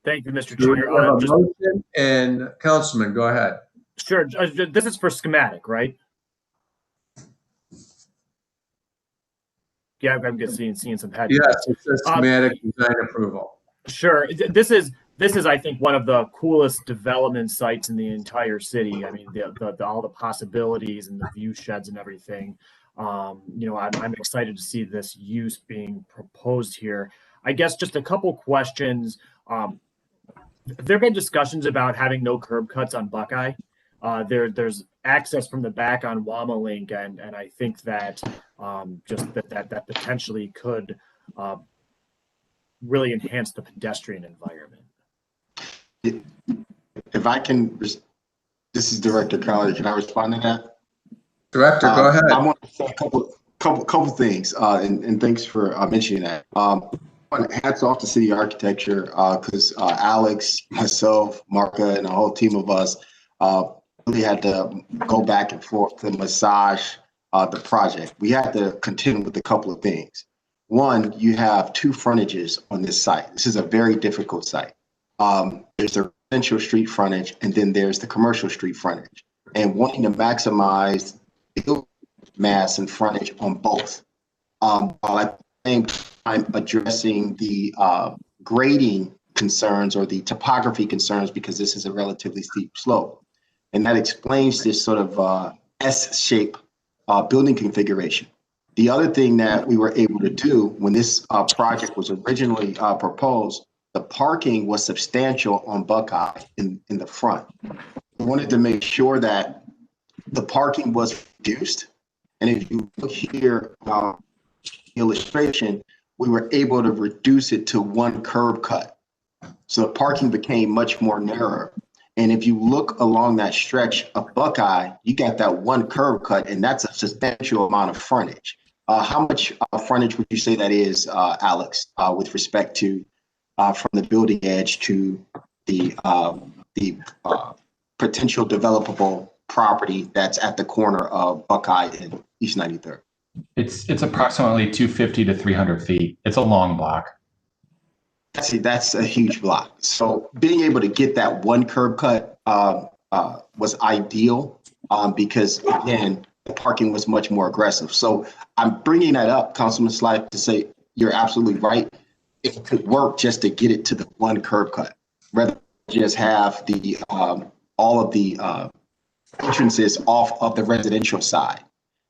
[SPEAKER 9] Thank you, Mr.
[SPEAKER 1] Do we
[SPEAKER 9] Chair.
[SPEAKER 1] have a motion? And Councilman, go ahead.
[SPEAKER 9] Sure. This is for schematic, right? Yeah, I'm just seeing some head.
[SPEAKER 1] Yes, it's a schematic design approval.
[SPEAKER 9] Sure. This is, I think, one of the coolest development sites in the entire city. I mean, all the possibilities and the view sheds and everything. You know, I'm excited to see this use being proposed here. I guess just a couple questions. There have been discussions about having no curb cuts on Buckeye. There's access from the back on Wamalink, and I think that just that potentially could really enhance the pedestrian environment.
[SPEAKER 3] If I can, this is Director Crowley. Can I respond to that?
[SPEAKER 1] Director, go ahead.
[SPEAKER 3] I want to say a couple things, and thanks for mentioning that. Hats off to city architecture, because Alex, myself, Marka, and a whole team of us really had to go back and forth to massage the project. We had to contend with a couple of things. One, you have two frontages on this site. This is a very difficult site. There's the residential street frontage, and then there's the commercial street frontage. And wanting to maximize the mass and frontage on both, while at the same time addressing the grading concerns or the topography concerns, because this is a relatively steep slope. And that explains this sort of S-shape building configuration. The other thing that we were able to do when this project was originally proposed, the parking was substantial on Buckeye in the front. We wanted to make sure that the parking was reduced. And if you look here, illustration, we were able to reduce it to one curb cut. So the parking became much more narrow. And if you look along that stretch of Buckeye, you got that one curb cut, and that's a substantial amount of frontage. How much frontage would you say that is, Alex, with respect to from the building edge to the potential developable property that's at the corner of Buckeye and East 93rd?
[SPEAKER 8] It's approximately 250 to 300 feet. It's a long block.
[SPEAKER 3] See, that's a huge block. So being able to get that one curb cut was ideal because, again, the parking was much more aggressive. So I'm bringing that up, Councilman Sly, to say you're absolutely right. It could work just to get it to the one curb cut, rather than just have the all of the entrances off of the residential side.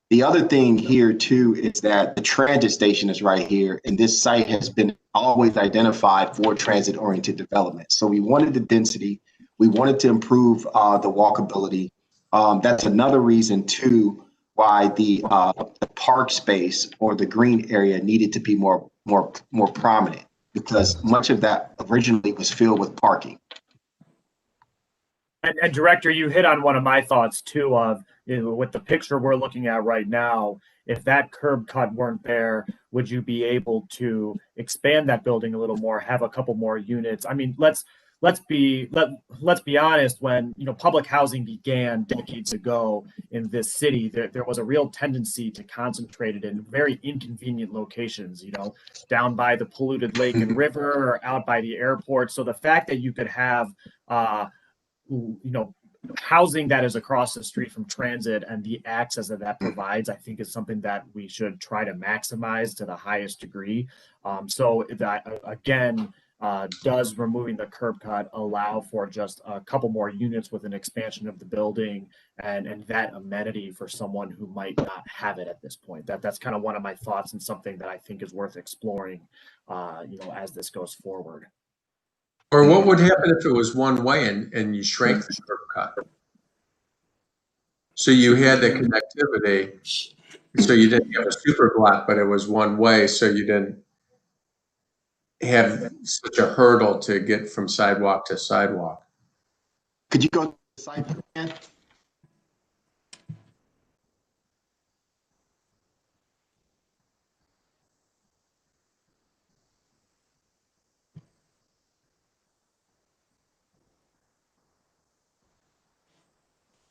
[SPEAKER 3] The other thing here too is that the transit station is right here, and this site has been always identified for transit-oriented development. So we wanted the density, we wanted to improve the walkability. That's another reason too why the park space or the green area needed to be more prominent, because much of that originally was filled with parking.
[SPEAKER 9] And Director, you hit on one of my thoughts too of, with the picture we're looking at right now, if that curb cut weren't there, would you be able to expand that building a little more, have a couple more units? I mean, let's be honest, when public housing began decades ago in this city, there was a real tendency to concentrate it in very inconvenient locations, down by the polluted lake and river or out by the airport. So the fact that you could have housing that is across the street from transit and the access that provides, I think, is something that we should try to maximize to the highest degree. So that, again, does removing the curb cut allow for just a couple more units with an expansion of the building and that amenity for someone who might not have it at this point? That's kind of one of my thoughts and something that I think is worth exploring, as this goes forward.
[SPEAKER 1] Or what would happen if it was one way and you shrank the curb cut? So you had the connectivity, so you didn't have a super block, but it was one way, so you didn't have such a hurdle to get from sidewalk to sidewalk.
[SPEAKER 3] Could you go to the site plan?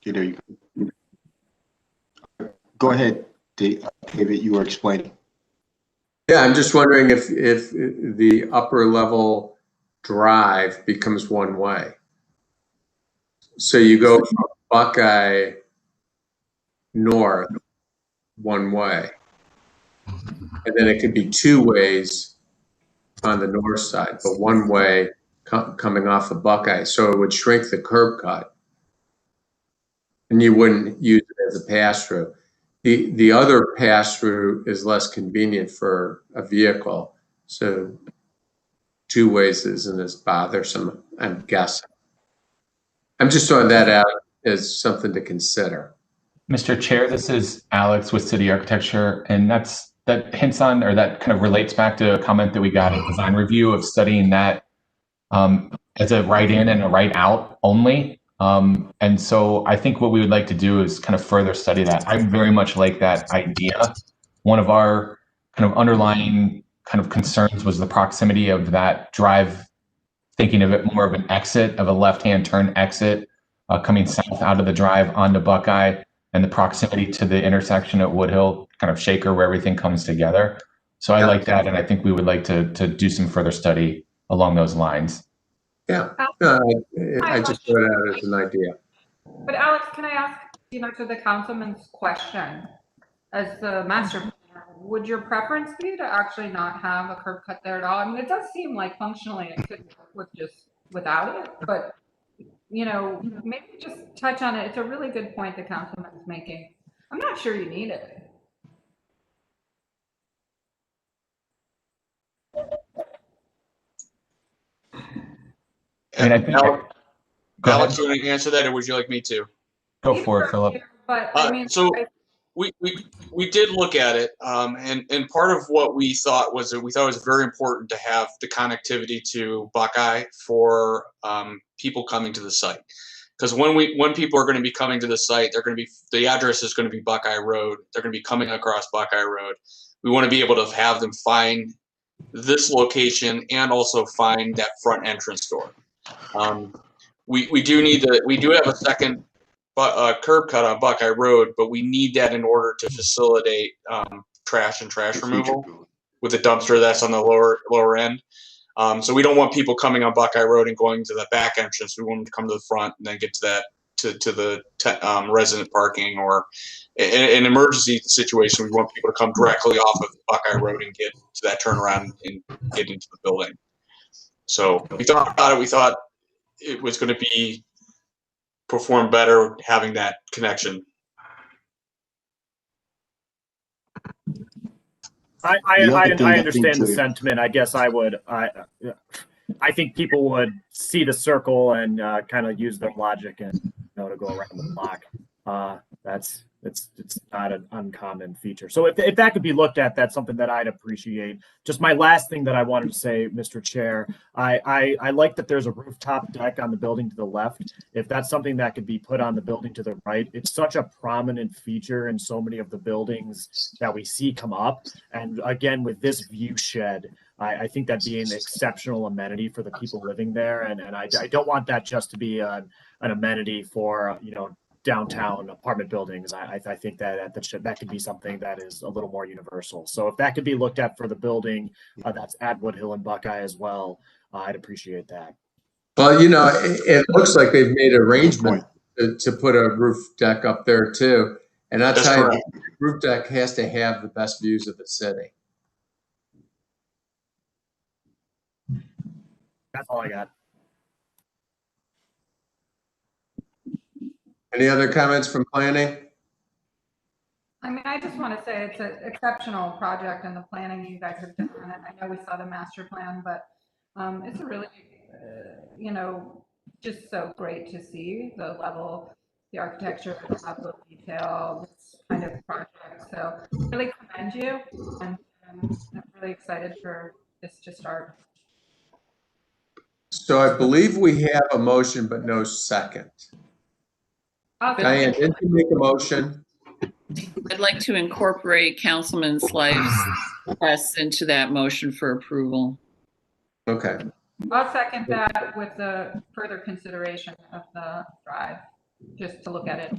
[SPEAKER 3] Okay, there you go. Go ahead, David, you were explaining.
[SPEAKER 1] Yeah, I'm just wondering if the upper level drive becomes one way. So you go from Buckeye north one way, and then it could be two ways on the north side, but one way coming off of Buckeye. So it would shrink the curb cut, and you wouldn't use it as a pass through. The other pass through is less convenient for a vehicle. So two ways isn't as bothersome, I'm guessing. I'm just throwing that out as something to consider.
[SPEAKER 8] Mr. Chair, this is Alex with City Architecture, and that hints on, or that kind of relates back to a comment that we got in design review of studying that as a right in and a right out only. And so I think what we would like to do is kind of further study that. I very much like that idea. One of our kind of underlying kind of concerns was the proximity of that drive, thinking of it more of an exit, of a left-hand turn exit coming south out of the drive onto Buckeye, and the proximity to the intersection at Woodhill, kind of Shaker, where everything comes together. So I like that, and I think we would like to do some further study along those lines.
[SPEAKER 1] Yeah, I just throw it out as an idea.
[SPEAKER 7] But Alex, can I ask, to the councilman's question, as the master planner, would your preference be to actually not have a curb cut there at all? I mean, it does seem like functionally it could work with just without it, but maybe just touch on it. It's a really good point the councilman's making. I'm not sure you need it.
[SPEAKER 8] And I think
[SPEAKER 12] Alex, do you want to answer that, or would you like me to?
[SPEAKER 8] Go for it, Philip.
[SPEAKER 7] But I mean,
[SPEAKER 12] so we did look at it, and part of what we thought was that we thought it was very important to have the connectivity to Buckeye for people coming to the site, because when people are going to be coming to the site, the address is going to be Buckeye Road. They're going to be coming across Buckeye Road. We want to be able to have them find this location and also find that front entrance door. We do have a second curb cut on Buckeye Road, but we need that in order to facilitate trash removal with the dumpster that's on the lower end. So we don't want people coming on Buckeye Road and going to the back entrance. We want them to come to the front and then get to that to the resident parking, or in an emergency situation, we want people to come directly off of Buckeye Road and get to that turnaround and get into the building. So we thought it was going to be perform better having that connection.
[SPEAKER 9] I understand the sentiment. I guess I think people would see the circle and kind of use their logic and to go around the block. It's not an uncommon feature. So if that could be looked at, that's something that I'd appreciate. Just my last thing that I wanted to say, Mr. Chair, I like that there's a rooftop deck on the building to the left. If that's something that could be put on the building to the right, it's such a prominent feature in so many of the buildings that we see come up. And again, with this view shed, I think that'd be an exceptional amenity for the people living there. And I don't want that just to be an amenity for, downtown apartment buildings. I think that could be something that is a little more universal. So if that could be looked at for the building that's at Woodhill and Buckeye as well, I'd appreciate that.
[SPEAKER 1] Well, it looks like they've made arrangement to put a roof deck up there too. And I'll tell you, the roof deck has to have the best views of the city.
[SPEAKER 9] That's all I got.
[SPEAKER 1] Any other comments from planning?
[SPEAKER 7] I mean, I just want to say it's an exceptional project and the planning you guys have done. I know we saw the master plan, but it's a really, just so great to see the level, the architecture, the level of detail, this kind of project. So really commend you, and I'm really excited for this to start.
[SPEAKER 1] So I believe we have a motion, but no second. Diane, did you make a motion?
[SPEAKER 5] I'd like to incorporate Councilman Slive's request into that motion for approval.
[SPEAKER 1] Okay.
[SPEAKER 7] I'll second that with the further consideration of the drive, just to look at it.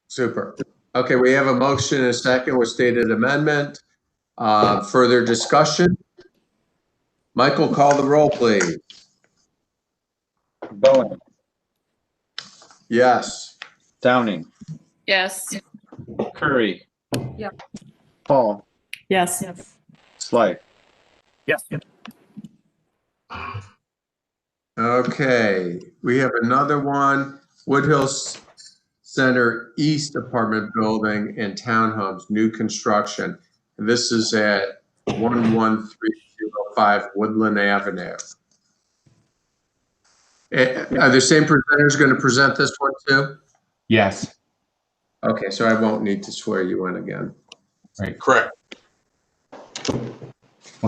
[SPEAKER 1] Super. Okay, we have a motion and a second with stated amendment. Further discussion? Michael, call the roll, please.
[SPEAKER 14] Bowen.
[SPEAKER 1] Yes.
[SPEAKER 14] Downing.
[SPEAKER 5] Yes.
[SPEAKER 14] Curry.
[SPEAKER 7] Yeah.
[SPEAKER 14] Paul.
[SPEAKER 4] Yes.
[SPEAKER 14] Slife.
[SPEAKER 9] Yes.
[SPEAKER 1] Okay, we have another one. Woodhill Center East Apartment Building and Townhomes, new construction. And this is at 113 205 Woodland Avenue. Are the same presenters going to present this one too?
[SPEAKER 8] Yes.
[SPEAKER 1] Okay, so I won't need to swear you in again.
[SPEAKER 8] Right.
[SPEAKER 12] Correct.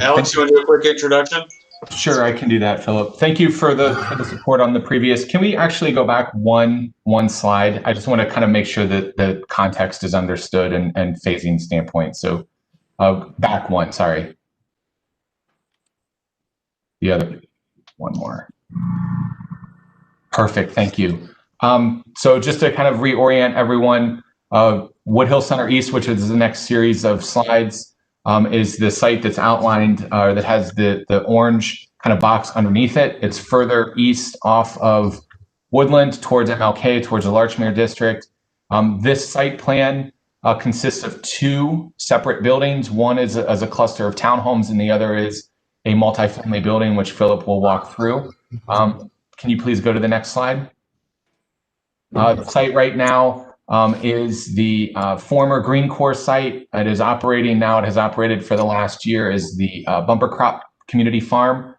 [SPEAKER 12] Alex, you want to do a quick introduction?
[SPEAKER 8] Sure, I can do that, Philip. Thank you for the support on the previous. Can we actually go back one slide? I just want to kind of make sure that the context is understood and phasing standpoint. So back one, sorry. The other one more. Perfect, thank you. So just to kind of reorient everyone, Woodhill Center East, which is the next series of slides, is the site that's outlined that has the orange kind of box underneath it. It's further east off of Woodland towards MLK, towards the Larchmere district. This site plan consists of two separate buildings. One is as a cluster of townhomes and the other is a multifamily building, which Philip will walk through. Can you please go to the next slide? The site right now is the former Green Corps site. It is operating now. It has operated for the last year as the Bumper Crop Community Farm.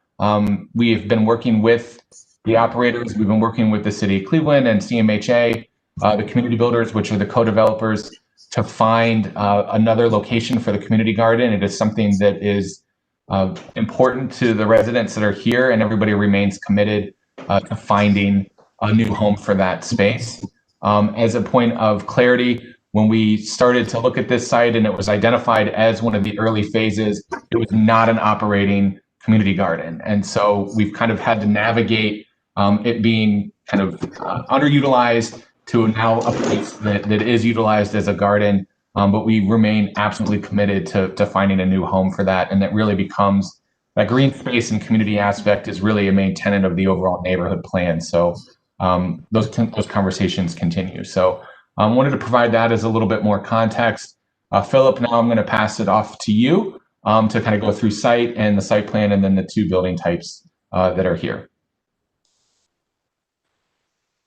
[SPEAKER 8] We have been working with the operators. We've been working with the City of Cleveland and CMHA, the community builders, which are the co-developers, to find another location for the community garden. It is something that is important to the residents that are here, and everybody remains committed to finding a new home for that space. As a point of clarity, when we started to look at this site and it was identified as one of the early phases, it was not an operating community garden. And so we've kind of had to navigate it being kind of underutilized to now a place that is utilized as a garden. But we remain absolutely committed to finding a new home for that. And that really becomes that green space and community aspect is really a main tenet of the overall neighborhood plan. So those conversations continue. So I wanted to provide that as a little bit more context. Philip, now I'm going to pass it off to you to kind of go through site and the site plan and then the two building types that are here.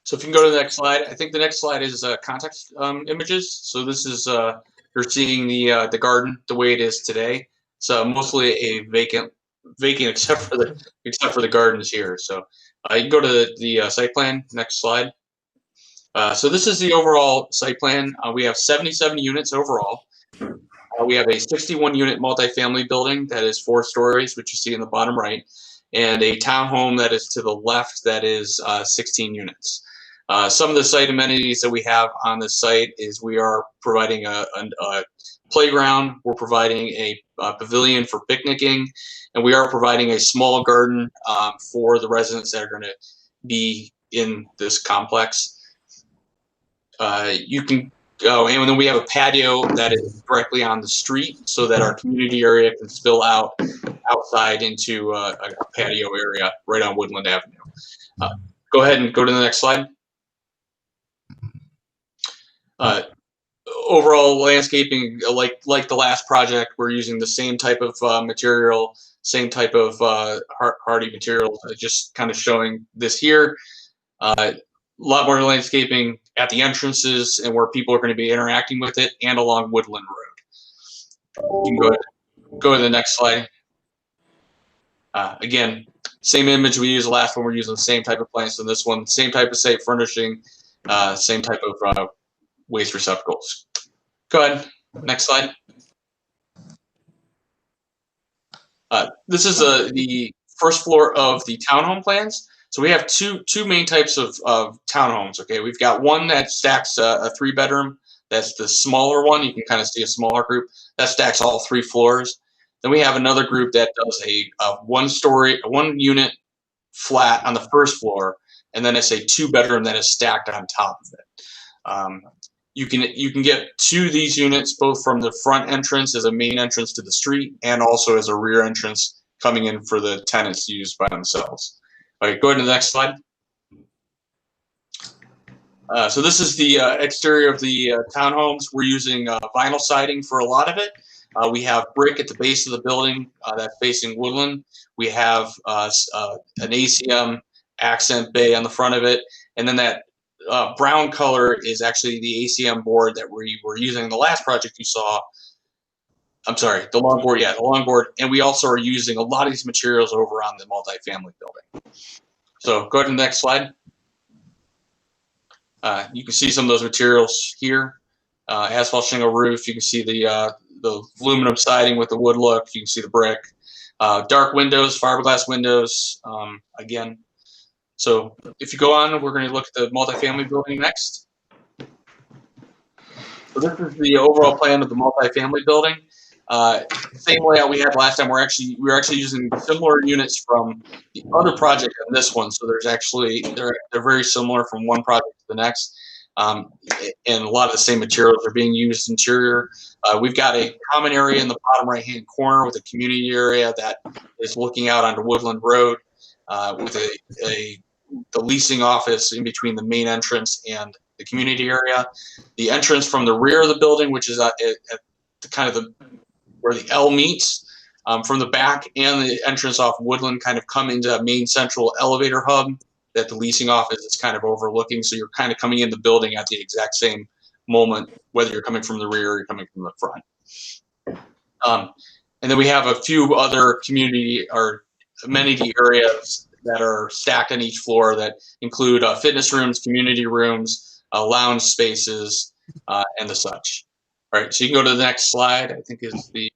[SPEAKER 12] So if you can go to the next slide, I think the next slide is context images. So this is you're seeing the garden the way it is today. So mostly a vacant except for the gardens here. So you can go to the site plan. Next slide. So this is the overall site plan. We have 77 units overall. We have a 61 unit multifamily building that is 4 stories, which you see in the bottom right, and a townhome that is to the left that is 16 units. Some of the site amenities that we have on this site is we are providing a playground, we're providing a pavilion for picnicking, and we are providing a small garden for the residents that are going to be in this complex. You can go, and then we have a patio that is directly on the street so that our community area can spill out outside into a patio area right on Woodland Avenue. Go ahead and go to the next slide. Overall landscaping, like the last project, we're using the same type of material, same type of hardy material, just kind of showing this here. A lot more landscaping at the entrances and where people are going to be interacting with it and along Woodland Road. You can go to the next slide. Again, same image we used the last one. We're using the same type of plants in this one, same type of site furnishing, same type of waste receptacles. Go ahead, next slide. This is the first floor of the townhome plans. So we have two main types of townhomes. Okay, we've got one that stacks a 3-bedroom. That's the smaller one. You can kind of see a smaller group that stacks all 3 floors. Then we have another group that does a 1 unit flat on the first floor, and then it's a 2-bedroom that is stacked on top of it. You can get 2 of these units both from the front entrance as a main entrance to the street and also as a rear entrance coming in for the tenants to use by themselves. All right, go ahead to the next slide. So this is the exterior of the townhomes. We're using vinyl siding for a lot of it. We have brick at the base of the building that's facing Woodland. We have an ACM accent bay on the front of it, and then that brown color is actually the ACM board that we were using in the last project you saw I'm sorry, the longboard, yeah, the longboard. And we also are using a lot of these materials over on the multifamily building. So go ahead to the next slide. You can see some of those materials here. Asphalt shingle roof. You can see the aluminum siding with the wood look. You can see the brick. Dark windows, fiberglass windows. Again, so if you go on, we're going to look at the multifamily building next. So this is the overall plan of the multifamily building. Same layout we had last time. We're actually using similar units from the other project and this one. So there's actually they're very similar from one project to the next, and a lot of the same materials are being used interior. We've got a common area in the bottom right hand corner with a community area that is looking out onto Woodland Road, with the leasing office in between the main entrance and the community area. The entrance from the rear of the building, which is at the kind of where the L meets, from the back, and the entrance off Woodland kind of come into a main central elevator hub that the leasing office is kind of overlooking. So you're kind of coming in the building at the exact same moment, whether you're coming from the rear or you're coming from the front. And then we have a few other community or amenity areas that are stacked on each floor that include fitness rooms, community rooms, lounge spaces, and the such. All right, so you can go to the next slide. I think is the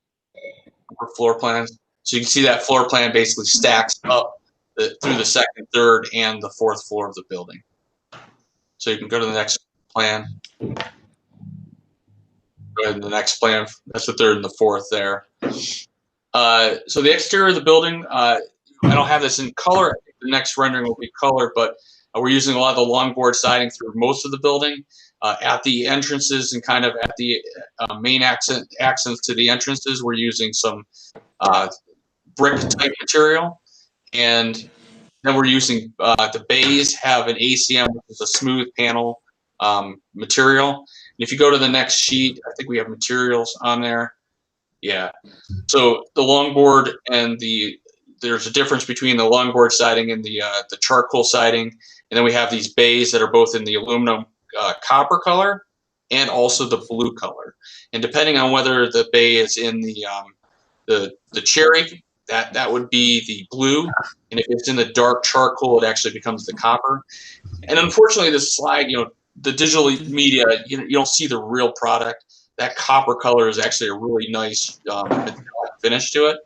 [SPEAKER 12] floor plans. So you can see that floor plan basically stacks up through the second, third, and the fourth floor of the building. So you can go to the next plan. Go ahead to the next plan. That's the third and the fourth there. So the exterior of the building, I don't have this in color. I think the next rendering will be color, but we're using a lot of the longboard siding through most of the building. At the entrances and kind of at the main accents to the entrances, we're using some brick type material, and then we're using the bays have an ACM, which is a smooth panel material. And if you go to the next sheet, I think we have materials on there. Yeah. So the longboard and there's a difference between the longboard siding and the charcoal siding, and then we have these bays that are both in the aluminum copper color and also the blue color. And depending on whether the bay is in the cherry, that would be the blue, and if it's in the dark charcoal, it actually becomes the copper. And unfortunately, this slide, the digital media, you don't see the real product. That copper color is actually a really nice finish to it,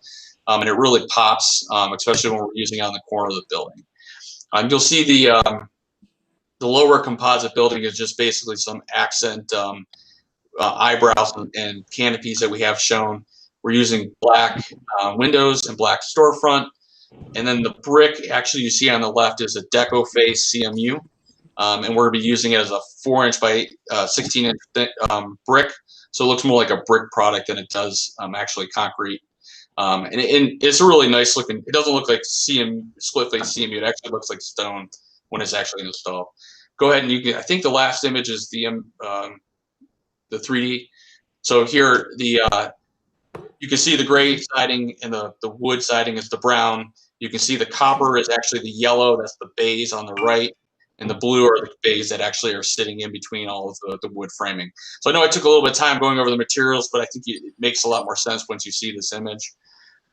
[SPEAKER 12] and it really pops, especially when we're using it on the corner of the building. You'll see the lower composite building is just basically some accent eyebrows and canopies that we have shown. We're using black windows and black storefront. And then the brick, actually, you see on the left is a deco face CMU. And we're going to be using it as a 4-inch by 16-inch brick. So it looks more like a brick product than it does actually concrete. And it's a really nice looking, it doesn't look like split face CMU. It actually looks like stone when it's actually installed. Go ahead and you can, I think the last image is the 3D. So here, you can see the gray siding and the wood siding is the brown. You can see the copper is actually the yellow, that's the bays on the right, and the blue are the bays that actually are sitting in between all of the wood framing. So I know I took a little bit of time going over the materials, but I think it makes a lot more sense once you see this image,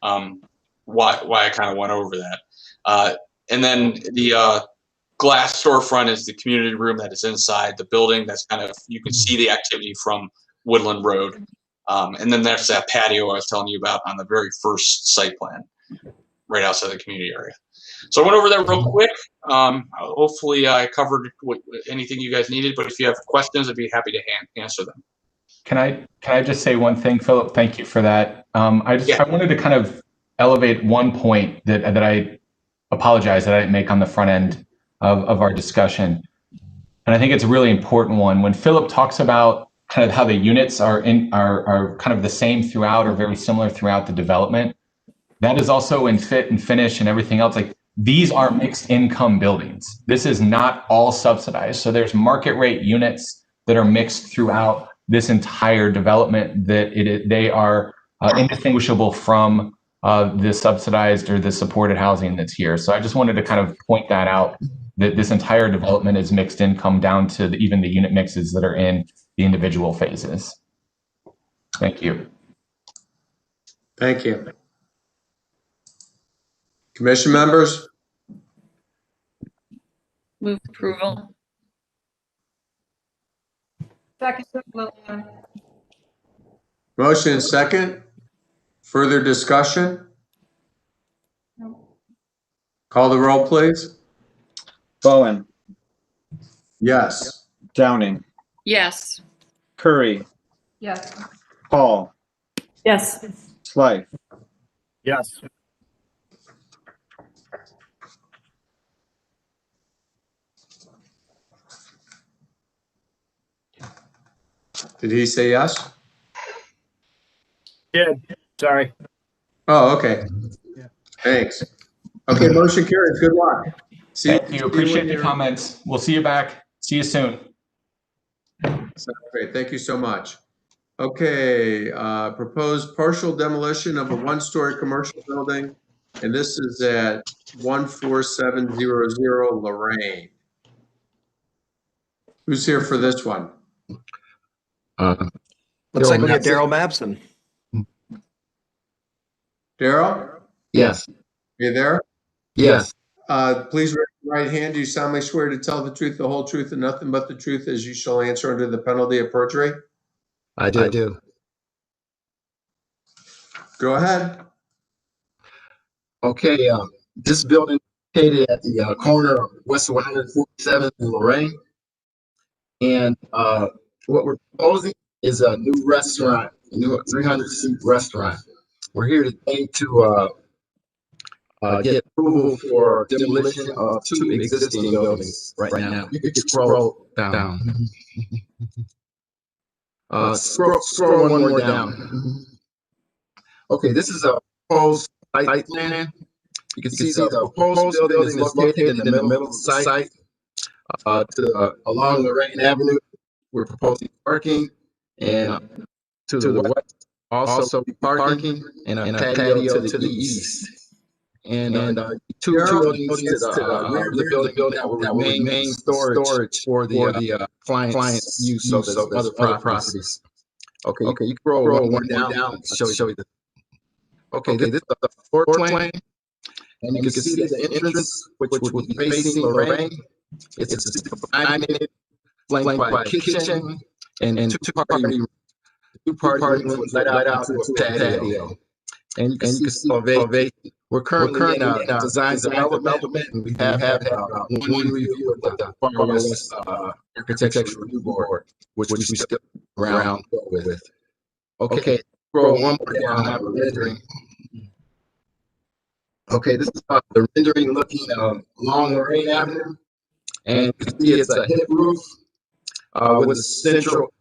[SPEAKER 12] why I kind of went over that. And then the glass storefront is the community room that is inside the building. That's kind of, you can see the activity from Woodland Road. And then there's that patio I was telling you about on the very first site plan, right outside the community area. So I went over that real quick. Hopefully I covered anything you guys needed, but if you have questions, I'd be happy to answer them.
[SPEAKER 8] Can I just say one thing, Philip? Thank you for that. I wanted to kind of elevate one point that I apologize that I didn't make on the front end of our discussion. And I think it's a really important one. When Philip talks about kind of how the units are kind of the same throughout or very similar throughout the development, that is also in fit and finish and everything else. Like, these are mixed income buildings. This is not all subsidized. So there's market rate units that are mixed throughout this entire development that they are indistinguishable from the subsidized or the supported housing that's here. So I just wanted to kind of point that out, that this entire development is mixed income down to even the unit mixes that are in the individual phases. Thank you.
[SPEAKER 1] Thank you. Commission members?
[SPEAKER 5] Move approval.
[SPEAKER 7] Second, Lillian.
[SPEAKER 1] Motion and second. Further discussion? Call the roll, please.
[SPEAKER 14] Bowen,
[SPEAKER 1] Yes.
[SPEAKER 14] Downing,
[SPEAKER 5] Yes.
[SPEAKER 14] Curry,
[SPEAKER 7] Yes.
[SPEAKER 14] Paul,
[SPEAKER 4] Yes.
[SPEAKER 14] Slife.
[SPEAKER 9] Yes.
[SPEAKER 1] Did he say yes?
[SPEAKER 9] Did. Sorry.
[SPEAKER 1] Oh, okay. Thanks. Okay, motion carries. Good luck.
[SPEAKER 8] Thank you. Appreciate the comments. We'll see you back. See you soon.
[SPEAKER 1] Sounds great. Thank you so much. Okay, proposed partial demolition of a one-story commercial building, and this is at 14700 Lorraine. Who's here for this one?
[SPEAKER 2] Looks like we have Daryl Mabson.
[SPEAKER 1] Daryl?
[SPEAKER 15] Yes.
[SPEAKER 1] You there?
[SPEAKER 15] Yes.
[SPEAKER 1] Please raise your right hand. Do you solemnly swear to tell the truth, the whole truth, and nothing but the truth as you shall answer under the penalty of perjury?
[SPEAKER 15] I do.
[SPEAKER 1] Go ahead.
[SPEAKER 15] Okay. This building is located at the corner of West 147th and Lorraine. And what we're proposing is a new restaurant, a new 300-seat restaurant. We're here today to get approval for demolition of 2 existing buildings right now. You can scroll down. Scroll one more down. Okay, this is a proposed site plan. You can see the proposed building is located in the middle of the site. Along Lorraine Avenue, we're proposing parking, and to the west, also parking, and a patio to the east. And two buildings to the rear of the building that will remain storage for the client's use of other properties. Okay, you can roll one down. I'll show you this. Okay, this is the floor plan, and you can see the entrance, which will be facing Lorraine. It's a 5-minute flanked by a kitchen and two party rooms let out to a patio. And you can see elevation. We're currently in a design development, and we have one review of the Far West Architectural Review Board, which we still around with. Okay, scroll one more down. I have a rendering. Okay, this is the rendering looking along Lorraine Avenue, and you can see it's a hip roof with a central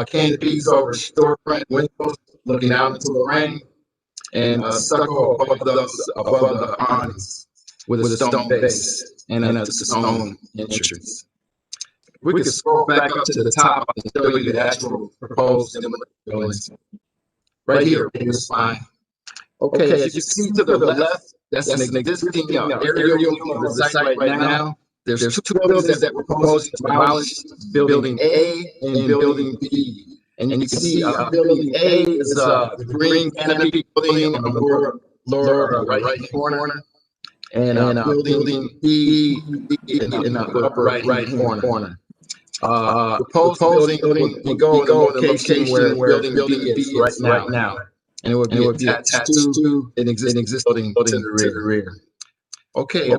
[SPEAKER 15] canopies over storefront windows looking out into Lorraine, and stucco above the awnings with a stone base and a stone entrance. We can scroll back up to the top and show you the actual proposed buildings. Right here in this line. Okay, as you see to the left, that's an existing aerial view of the site right now. There's two buildings that we're proposing to demolish, Building A and Building B. And you can see Building A is the green canopy building on the lower right corner, and Building B in the upper right corner. Proposed building will go in the location where Building B is right now. And it would be attached to an existing building to the rear. Okay.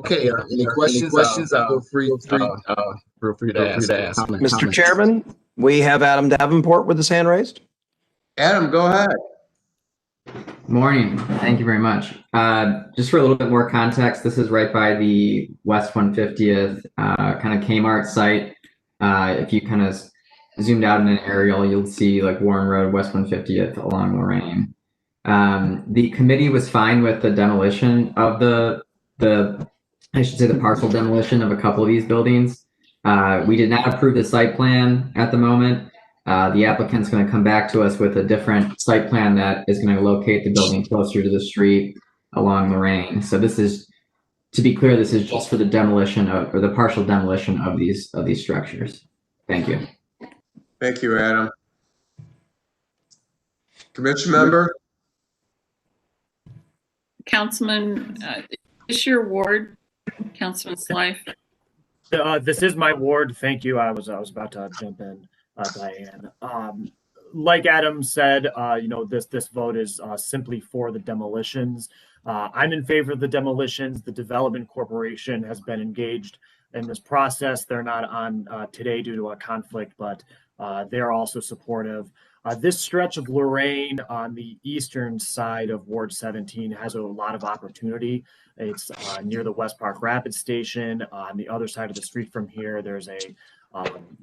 [SPEAKER 15] Any questions? Feel free to ask.
[SPEAKER 2] Mr. Chairman, we have Adam Davenport with his hand raised.
[SPEAKER 1] Adam, go ahead.
[SPEAKER 16] Morning. Thank you very much. Just for a little bit more context, this is right by the West 150th kind of Kmart site. If you kind of zoomed out in an aerial, you'll see like Warren Road, West 150th along Lorraine. The committee was fine with the demolition of the partial demolition of a couple of these buildings. We did not approve the site plan at the moment. The applicant's going to come back to us with a different site plan that is going to locate the building closer to the street along Lorraine. So this is, to be clear, this is just for the demolition of, or the partial demolition of these structures. Thank you.
[SPEAKER 1] Thank you, Adam. Commission member?
[SPEAKER 5] Councilman, is this your ward, Councilman Slife?
[SPEAKER 9] This is my ward. Thank you. I was about to jump in, Diane. Like Adam said, this vote is simply for the demolitions. I'm in favor of the demolitions. The Development Corporation has been engaged in this process. They're not on today due to a conflict, but they're also supportive. This stretch of Lorraine on the eastern side of Ward 17 has a lot of opportunity. It's near the West Park Rapid Station. On the other side of the street from here, there's a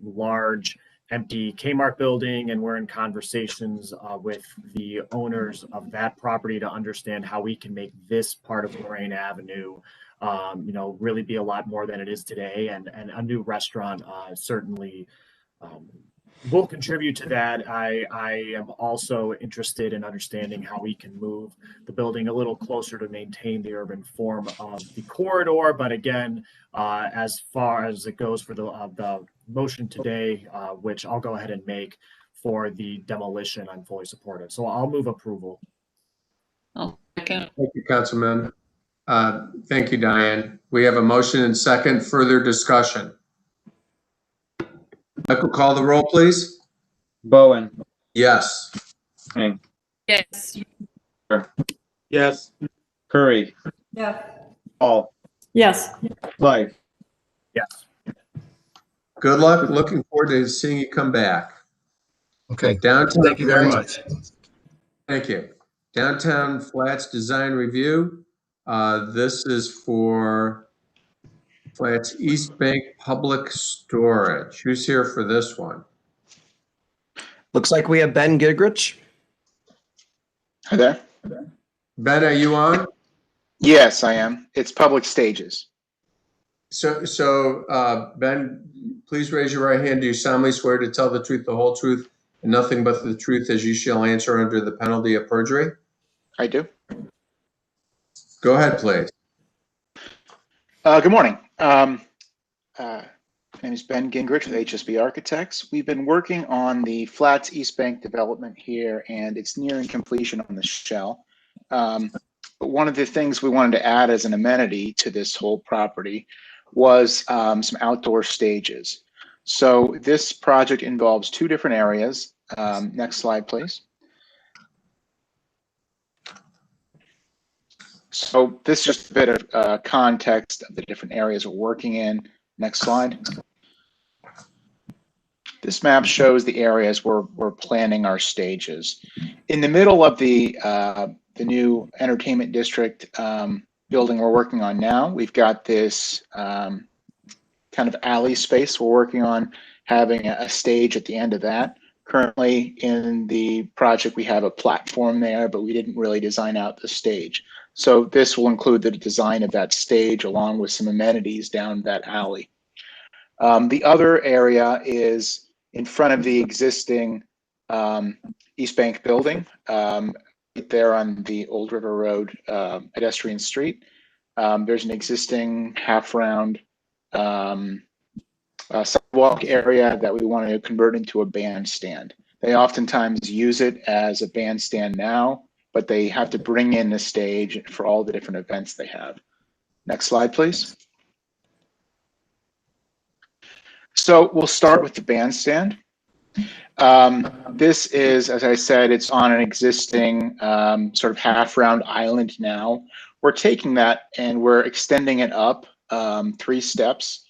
[SPEAKER 9] large empty Kmart building, and we're in conversations with the owners of that property to understand how we can make this part of Lorraine Avenue really be a lot more than it is today. And a new restaurant certainly will contribute to that. I am also interested in understanding how we can move the building a little closer to maintain the urban form of the corridor. But again, as far as it goes for the motion today, which I'll go ahead and make for the demolition, I'm fully supportive. So I'll move approval.
[SPEAKER 5] Second.
[SPEAKER 1] Thank you, Councilman. Thank you, Diane. We have a motion and second. Further discussion. Michael, call the roll, please.
[SPEAKER 14] Bowen.
[SPEAKER 1] Yes.
[SPEAKER 14] King.
[SPEAKER 5] Yes.
[SPEAKER 14] Yes. Curry.
[SPEAKER 7] Yes.
[SPEAKER 14] Paul.
[SPEAKER 4] Yes.
[SPEAKER 14] Slife.
[SPEAKER 9] Yes.
[SPEAKER 1] Good luck. Looking forward to seeing you come back.
[SPEAKER 15] Okay.
[SPEAKER 1] Downtown.
[SPEAKER 15] Thank you very much.
[SPEAKER 1] Thank you. Downtown Flats Design Review. This is for Flats East Bank Public Storage. Who's here for this one?
[SPEAKER 2] Looks like we have Ben Gigrich.
[SPEAKER 17] Hi there.
[SPEAKER 1] Ben, are you on?
[SPEAKER 17] Yes, I am. It's public stages.
[SPEAKER 1] So Ben, please raise your right hand. Do you solemnly swear to tell the truth, the whole truth, and nothing but the truth as you shall answer under the penalty of perjury?
[SPEAKER 17] I do.
[SPEAKER 1] Go ahead, please.
[SPEAKER 17] Good morning. My name is Ben Gingrich with HSB Architects. We've been working on the Flats East Bank development here, and it's nearing completion on the shell. But one of the things we wanted to add as an amenity to this whole property was some outdoor stages. So this project involves two different areas. Next slide, please. So this is just a bit of context of the different areas we're working in. Next slide. This map shows the areas where we're planning our stages. In the middle of the new entertainment district building we're working on now, we've got this kind of alley space we're working on having a stage at the end of that. Currently in the project, we have a platform there, but we didn't really design out the stage. So this will include the design of that stage along with some amenities down that alley. The other area is in front of the existing East Bank building, right there on the Old River Road pedestrian street. There's an existing half-round sidewalk area that we want to convert into a bandstand. They oftentimes use it as a bandstand now, but they have to bring in the stage for all the different events they have. Next slide, please. So we'll start with the bandstand. This is, as I said, it's on an existing sort of half-round island now. We're taking that and we're extending it up 3 steps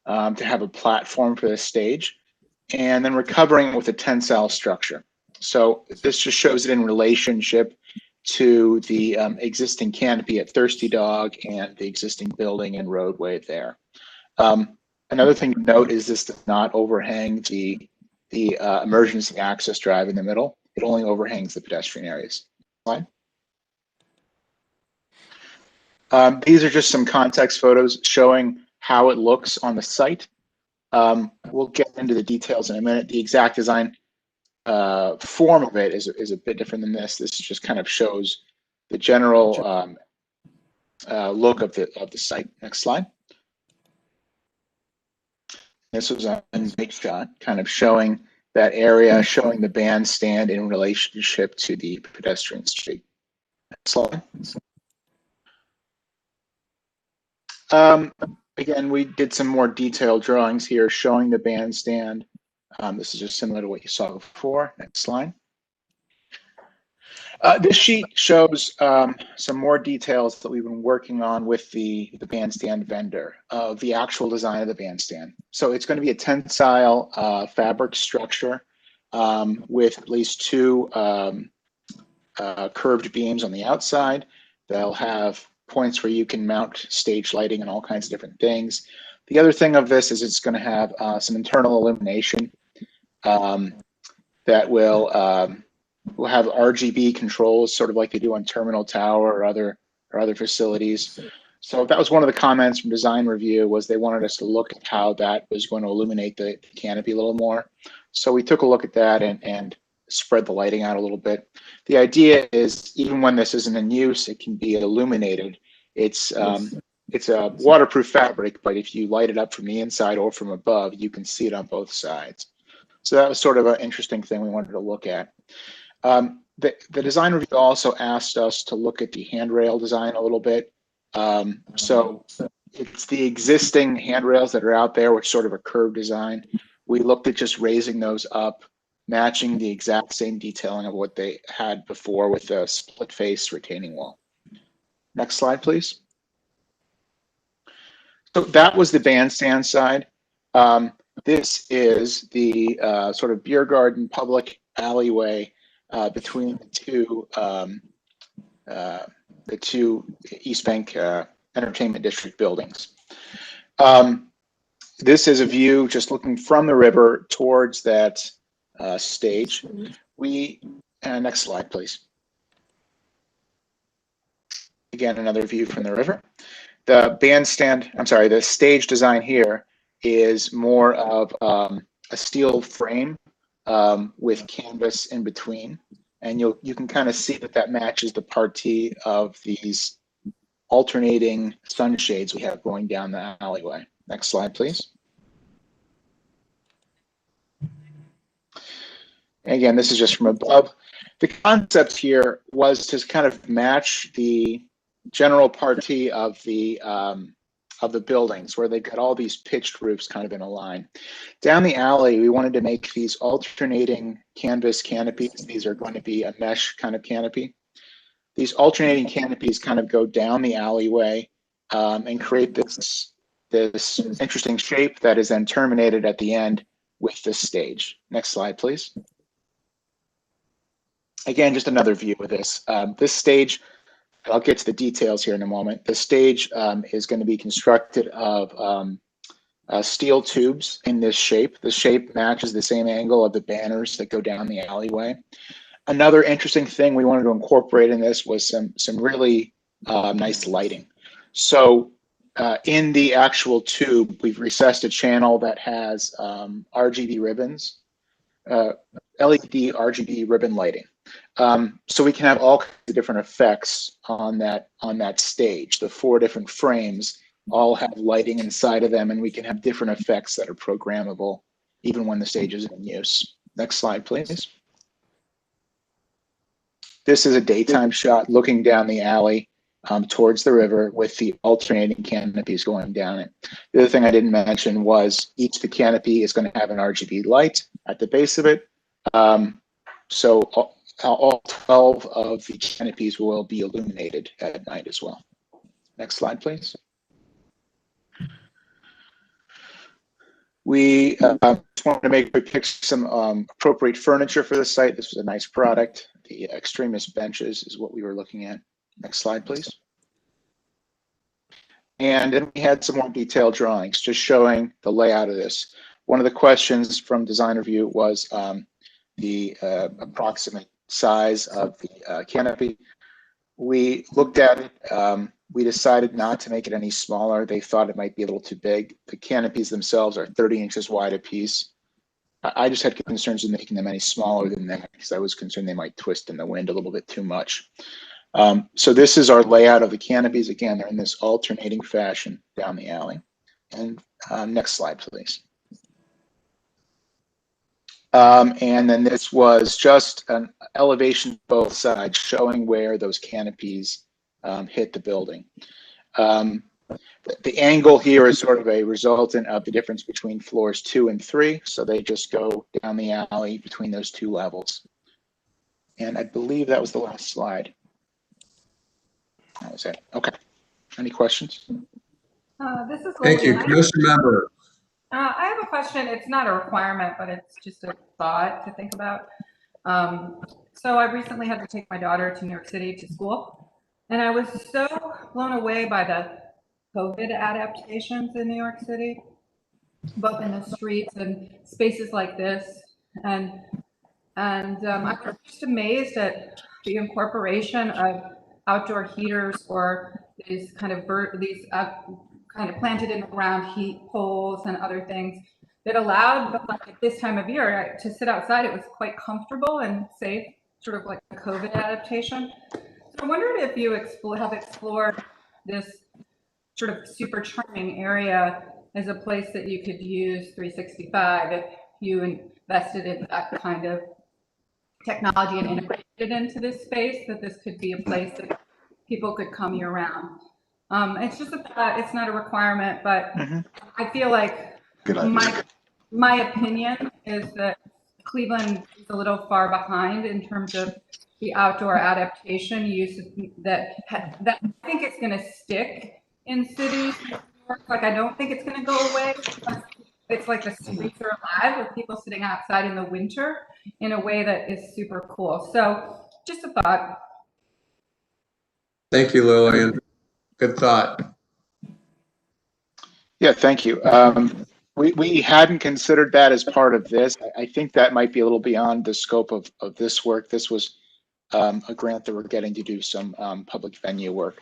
[SPEAKER 17] to have a platform for the stage. And then we're covering it with a tensile structure. So this just shows it in relationship to the existing canopy at Thirsty Dog and the existing building and roadway there. Another thing to note is this does not overhang the emergency access drive in the middle. It only overhangs the pedestrian areas. Slide. These are just some context photos showing how it looks on the site. We'll get into the details in a minute. The exact design form of it is a bit different than this. This just kind of shows the general look of the site. Next slide. This was a big shot, kind of showing that area, showing the bandstand in relationship to the pedestrian street. Next slide. Again, we did some more detailed drawings here showing the bandstand. This is just similar to what you saw before. Next slide. This sheet shows some more details that we've been working on with the bandstand vendor of the actual design of the bandstand. So it's going to be a tensile fabric structure with at least 2 curved beams on the outside. They'll have points where you can mount stage lighting and all kinds of different things. The other thing of this is it's going to have some internal illumination that will have RGB controls, sort of like they do on Terminal Tower or other facilities. So that was one of the comments from design review, was they wanted us to look at how that was going to illuminate the canopy a little more. So we took a look at that and spread the lighting out a little bit. The idea is, even when this isn't in use, it can be illuminated. It's a waterproof fabric, but if you light it up from the inside or from above, you can see it on both sides. So that was sort of an interesting thing we wanted to look at. The design review also asked us to look at the handrail design a little bit. So it's the existing handrails that are out there, which sort of a curved design. We looked at just raising those up, matching the exact same detailing of what they had before with the split face retaining wall. Next slide, please. So that was the bandstand side. This is the sort of beer garden public alleyway between the two East Bank Entertainment District buildings. This is a view just looking from the river towards that stage. Next slide, please. Again, another view from the river. The stage design here is more of a steel frame with canvas in between. And you can kind of see that matches the partie of these alternating sunshades we have going down the alleyway. Next slide, please. And again, this is just from above. The concept here was to kind of match the general partie of the buildings, where they've got all these pitched roofs kind of in a line. Down the alley, we wanted to make these alternating canvas canopies. These are going to be a mesh kind of canopy. These alternating canopies kind of go down the alleyway and create this interesting shape that is then terminated at the end with this stage. Next slide, please. Again, just another view of this. This stage, I'll get to the details here in a moment. The stage is going to be constructed of steel tubes in this shape. The shape matches the same angle of the banners that go down the alleyway. Another interesting thing we wanted to incorporate in this was some really nice lighting. So in the actual tube, we've recessed a channel that has RGB ribbons, LED RGB ribbon lighting. So we can have all kinds of different effects on that stage. The 4 different frames all have lighting inside of them, and we can have different effects that are programmable even when the stage is in use. Next slide, please. This is a daytime shot looking down the alley towards the river with the alternating canopies going down it. The other thing I didn't mention was each of the canopy is going to have an RGB light at the base of it. So all 12 of the canopies will be illuminated at night as well. Next slide, please. We just wanted to make pick some appropriate furniture for the site. This was a nice product. The extremist benches is what we were looking at. Next slide, please. And then we had some more detailed drawings just showing the layout of this. One of the questions from design review was the approximate size of the canopy. We looked at it. We decided not to make it any smaller. They thought it might be a little too big. The canopies themselves are 30 inches wide a piece. I just had concerns with making them any smaller than that because I was concerned they might twist in the wind a little bit too much. So this is our layout of the canopies. Again, they're in this alternating fashion down the alley. And next slide, please. And then this was just an elevation both sides showing where those canopies hit the building. The angle here is sort of a resultant of the difference between floors 2 and 3. So they just go down the alley between those two levels. And I believe that was the last slide. That was it. Okay. Any questions?
[SPEAKER 7] This is
[SPEAKER 1] Thank you,
[SPEAKER 7] Lillian.
[SPEAKER 1] Commission Member.
[SPEAKER 7] I have a question. It's not a requirement, but it's just a thought to think about. So I recently had to take my daughter to New York City to school, and I was so blown away by the COVID adaptations in New York City, both in the streets and spaces like this. And I was just amazed at the incorporation of outdoor heaters or these kind of kind of planted in the ground heat poles and other things that allowed, like at this time of year, to sit outside. It was quite comfortable and safe, sort of like a COVID adaptation. So I wondered if you have explored this sort of super charming area as a place that you could use 365 if you invested in that kind of technology and integrated it into this space, that this could be a place that people could come year round. It's just a thought. It's not a requirement, but I feel like my opinion is that Cleveland is a little far behind in terms of the outdoor adaptation use that I think it's going to stick in cities. Like, I don't think it's going to go away. It's like the streets are alive with people sitting outside in the winter in a way that is super cool. So just a thought.
[SPEAKER 1] Thank you, Lillian. Good thought.
[SPEAKER 17] Yeah, thank you. We hadn't considered that as part of this. I think that might be a little beyond the scope of this work. This was a grant that we're getting to do some public venue work.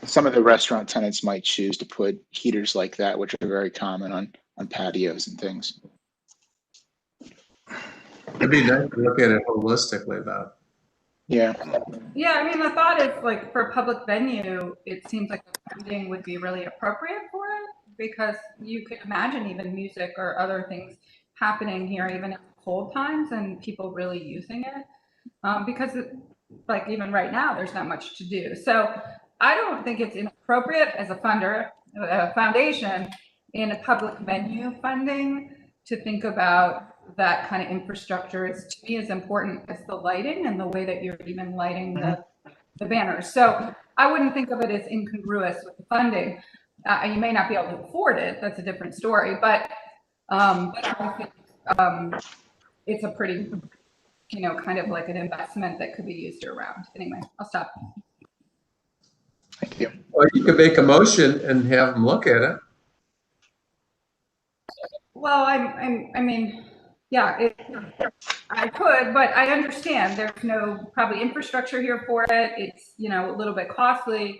[SPEAKER 17] Some of the restaurant tenants might choose to put heaters like that, which are very common on patios and things.
[SPEAKER 1] It'd be nice to look at it holistically, though.
[SPEAKER 17] Yeah.
[SPEAKER 7] Yeah, I mean, the thought is, like, for a public venue, it seems like the funding would be really appropriate for it, because you could imagine even music or other things happening here, even in cold times, and people really using it. Because like even right now, there's not much to do. So I don't think it's inappropriate as a foundation in a public venue funding to think about that kind of infrastructure. Is, to me, as important as the lighting and the way that you're even lighting the banners. So I wouldn't think of it as incongruous with the funding. You may not be able to afford it. That's a different story. But I think it's a pretty, kind of like an investment that could be used year round. Anyway, I'll stop.
[SPEAKER 17] Thank you.
[SPEAKER 1] Well, you could make a motion and have them look at it.
[SPEAKER 7] Well, I mean, yeah, I could, but I understand there's no probably infrastructure here for it. It's, a little bit costly,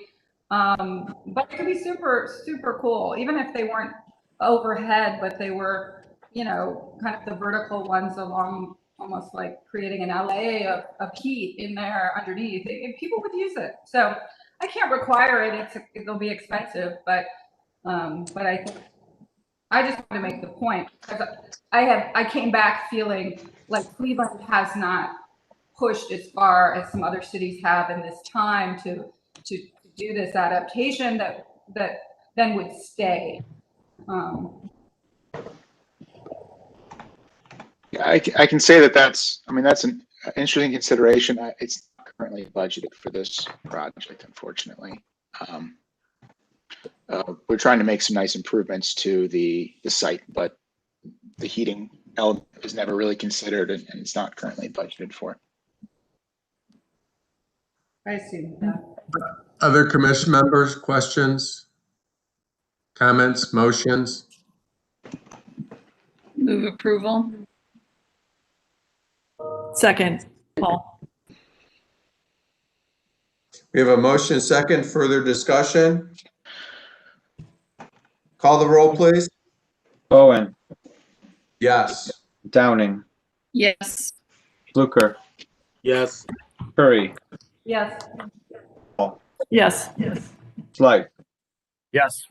[SPEAKER 7] but it could be super, super cool, even if they weren't overhead, but they were, kind of the vertical ones along, almost like creating an LA of heat in there underneath. People would use it. So I can't require it. It'll be expensive, but I think I just want to make the point, because I came back feeling like Cleveland has not pushed as far as some other cities have in this time to do this adaptation that then would stay.
[SPEAKER 17] I can say that's an interesting consideration. It's not currently budgeted for this project, unfortunately. We're trying to make some nice improvements to the site, but the heating element is never really considered, and it's not currently budgeted for.
[SPEAKER 7] I see.
[SPEAKER 1] Other commission members, questions, comments, motions?
[SPEAKER 5] Move approval.
[SPEAKER 4] Second, Paul.
[SPEAKER 1] We have a motion second. Further discussion? Call the roll, please.
[SPEAKER 14] Bowen,
[SPEAKER 1] Yes.
[SPEAKER 14] Downing,
[SPEAKER 5] Yes.
[SPEAKER 14] Fluker,
[SPEAKER 6] Yes.
[SPEAKER 14] Curry,
[SPEAKER 7] Yes.
[SPEAKER 4] Yes.
[SPEAKER 14] Slight.
[SPEAKER 9] Yes.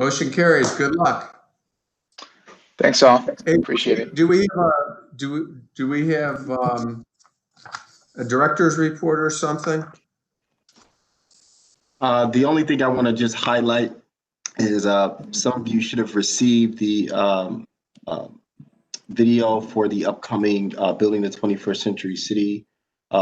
[SPEAKER 1] Motion carries. Good luck.
[SPEAKER 17] Thanks all.
[SPEAKER 1] Hey,
[SPEAKER 17] Appreciate it.
[SPEAKER 1] Do we have a director's report or something?
[SPEAKER 3] The only thing I want to just highlight is some of you should have received the video for the upcoming Building the 21st Century City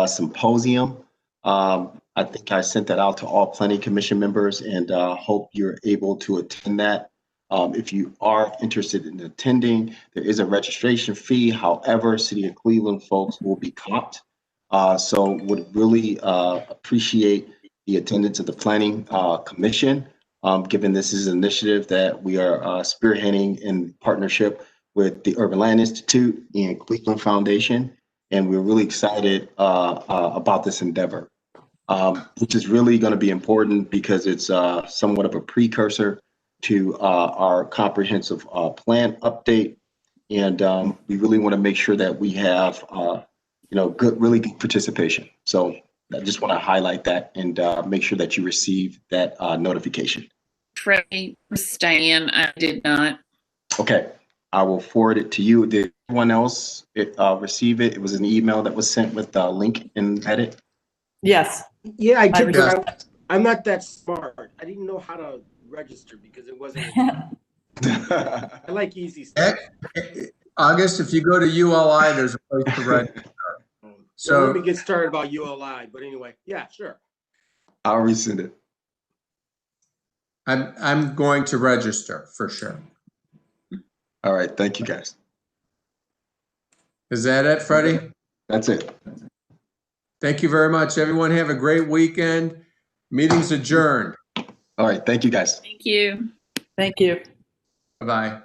[SPEAKER 3] symposium. I think I sent that out to all Planning Commission members and hope you're able to attend that. If you are interested in attending, there is a registration fee. However, City of Cleveland folks will be comped. So would really appreciate the attendance of the Planning Commission, given this is an initiative that we are spearheading in partnership with the Urban Land Institute and Cleveland Foundation. And we're really excited about this endeavor, which is really going to be important because it's somewhat of a precursor to our comprehensive plan update. And we really want to make sure that we have really good participation. So I just want to highlight that and make sure that you receive that notification.
[SPEAKER 5] Freddie, Miss Diane, I did not.
[SPEAKER 3] Okay, I will forward it to you. Did anyone else receive it? It was an email that was sent with the link embedded.
[SPEAKER 4] Yes.
[SPEAKER 6] Yeah, I did,
[SPEAKER 4] I
[SPEAKER 6] but I'm not that smart. I didn't know how to register because it wasn't. I like easy stuff.
[SPEAKER 1] August, if you go to ULI, there's a place to register.
[SPEAKER 6] So let me get started about ULI. But anyway, yeah, sure.
[SPEAKER 3] I'll resend it.
[SPEAKER 1] I'm going to register for sure.
[SPEAKER 3] All right, thank you guys.
[SPEAKER 1] Is that it, Freddie?
[SPEAKER 3] That's it.
[SPEAKER 1] Thank you very much. Everyone have a great weekend. Meeting's adjourned.
[SPEAKER 3] All right, thank you guys.
[SPEAKER 5] Thank you.
[SPEAKER 4] Thank you.
[SPEAKER 1] Bye-bye.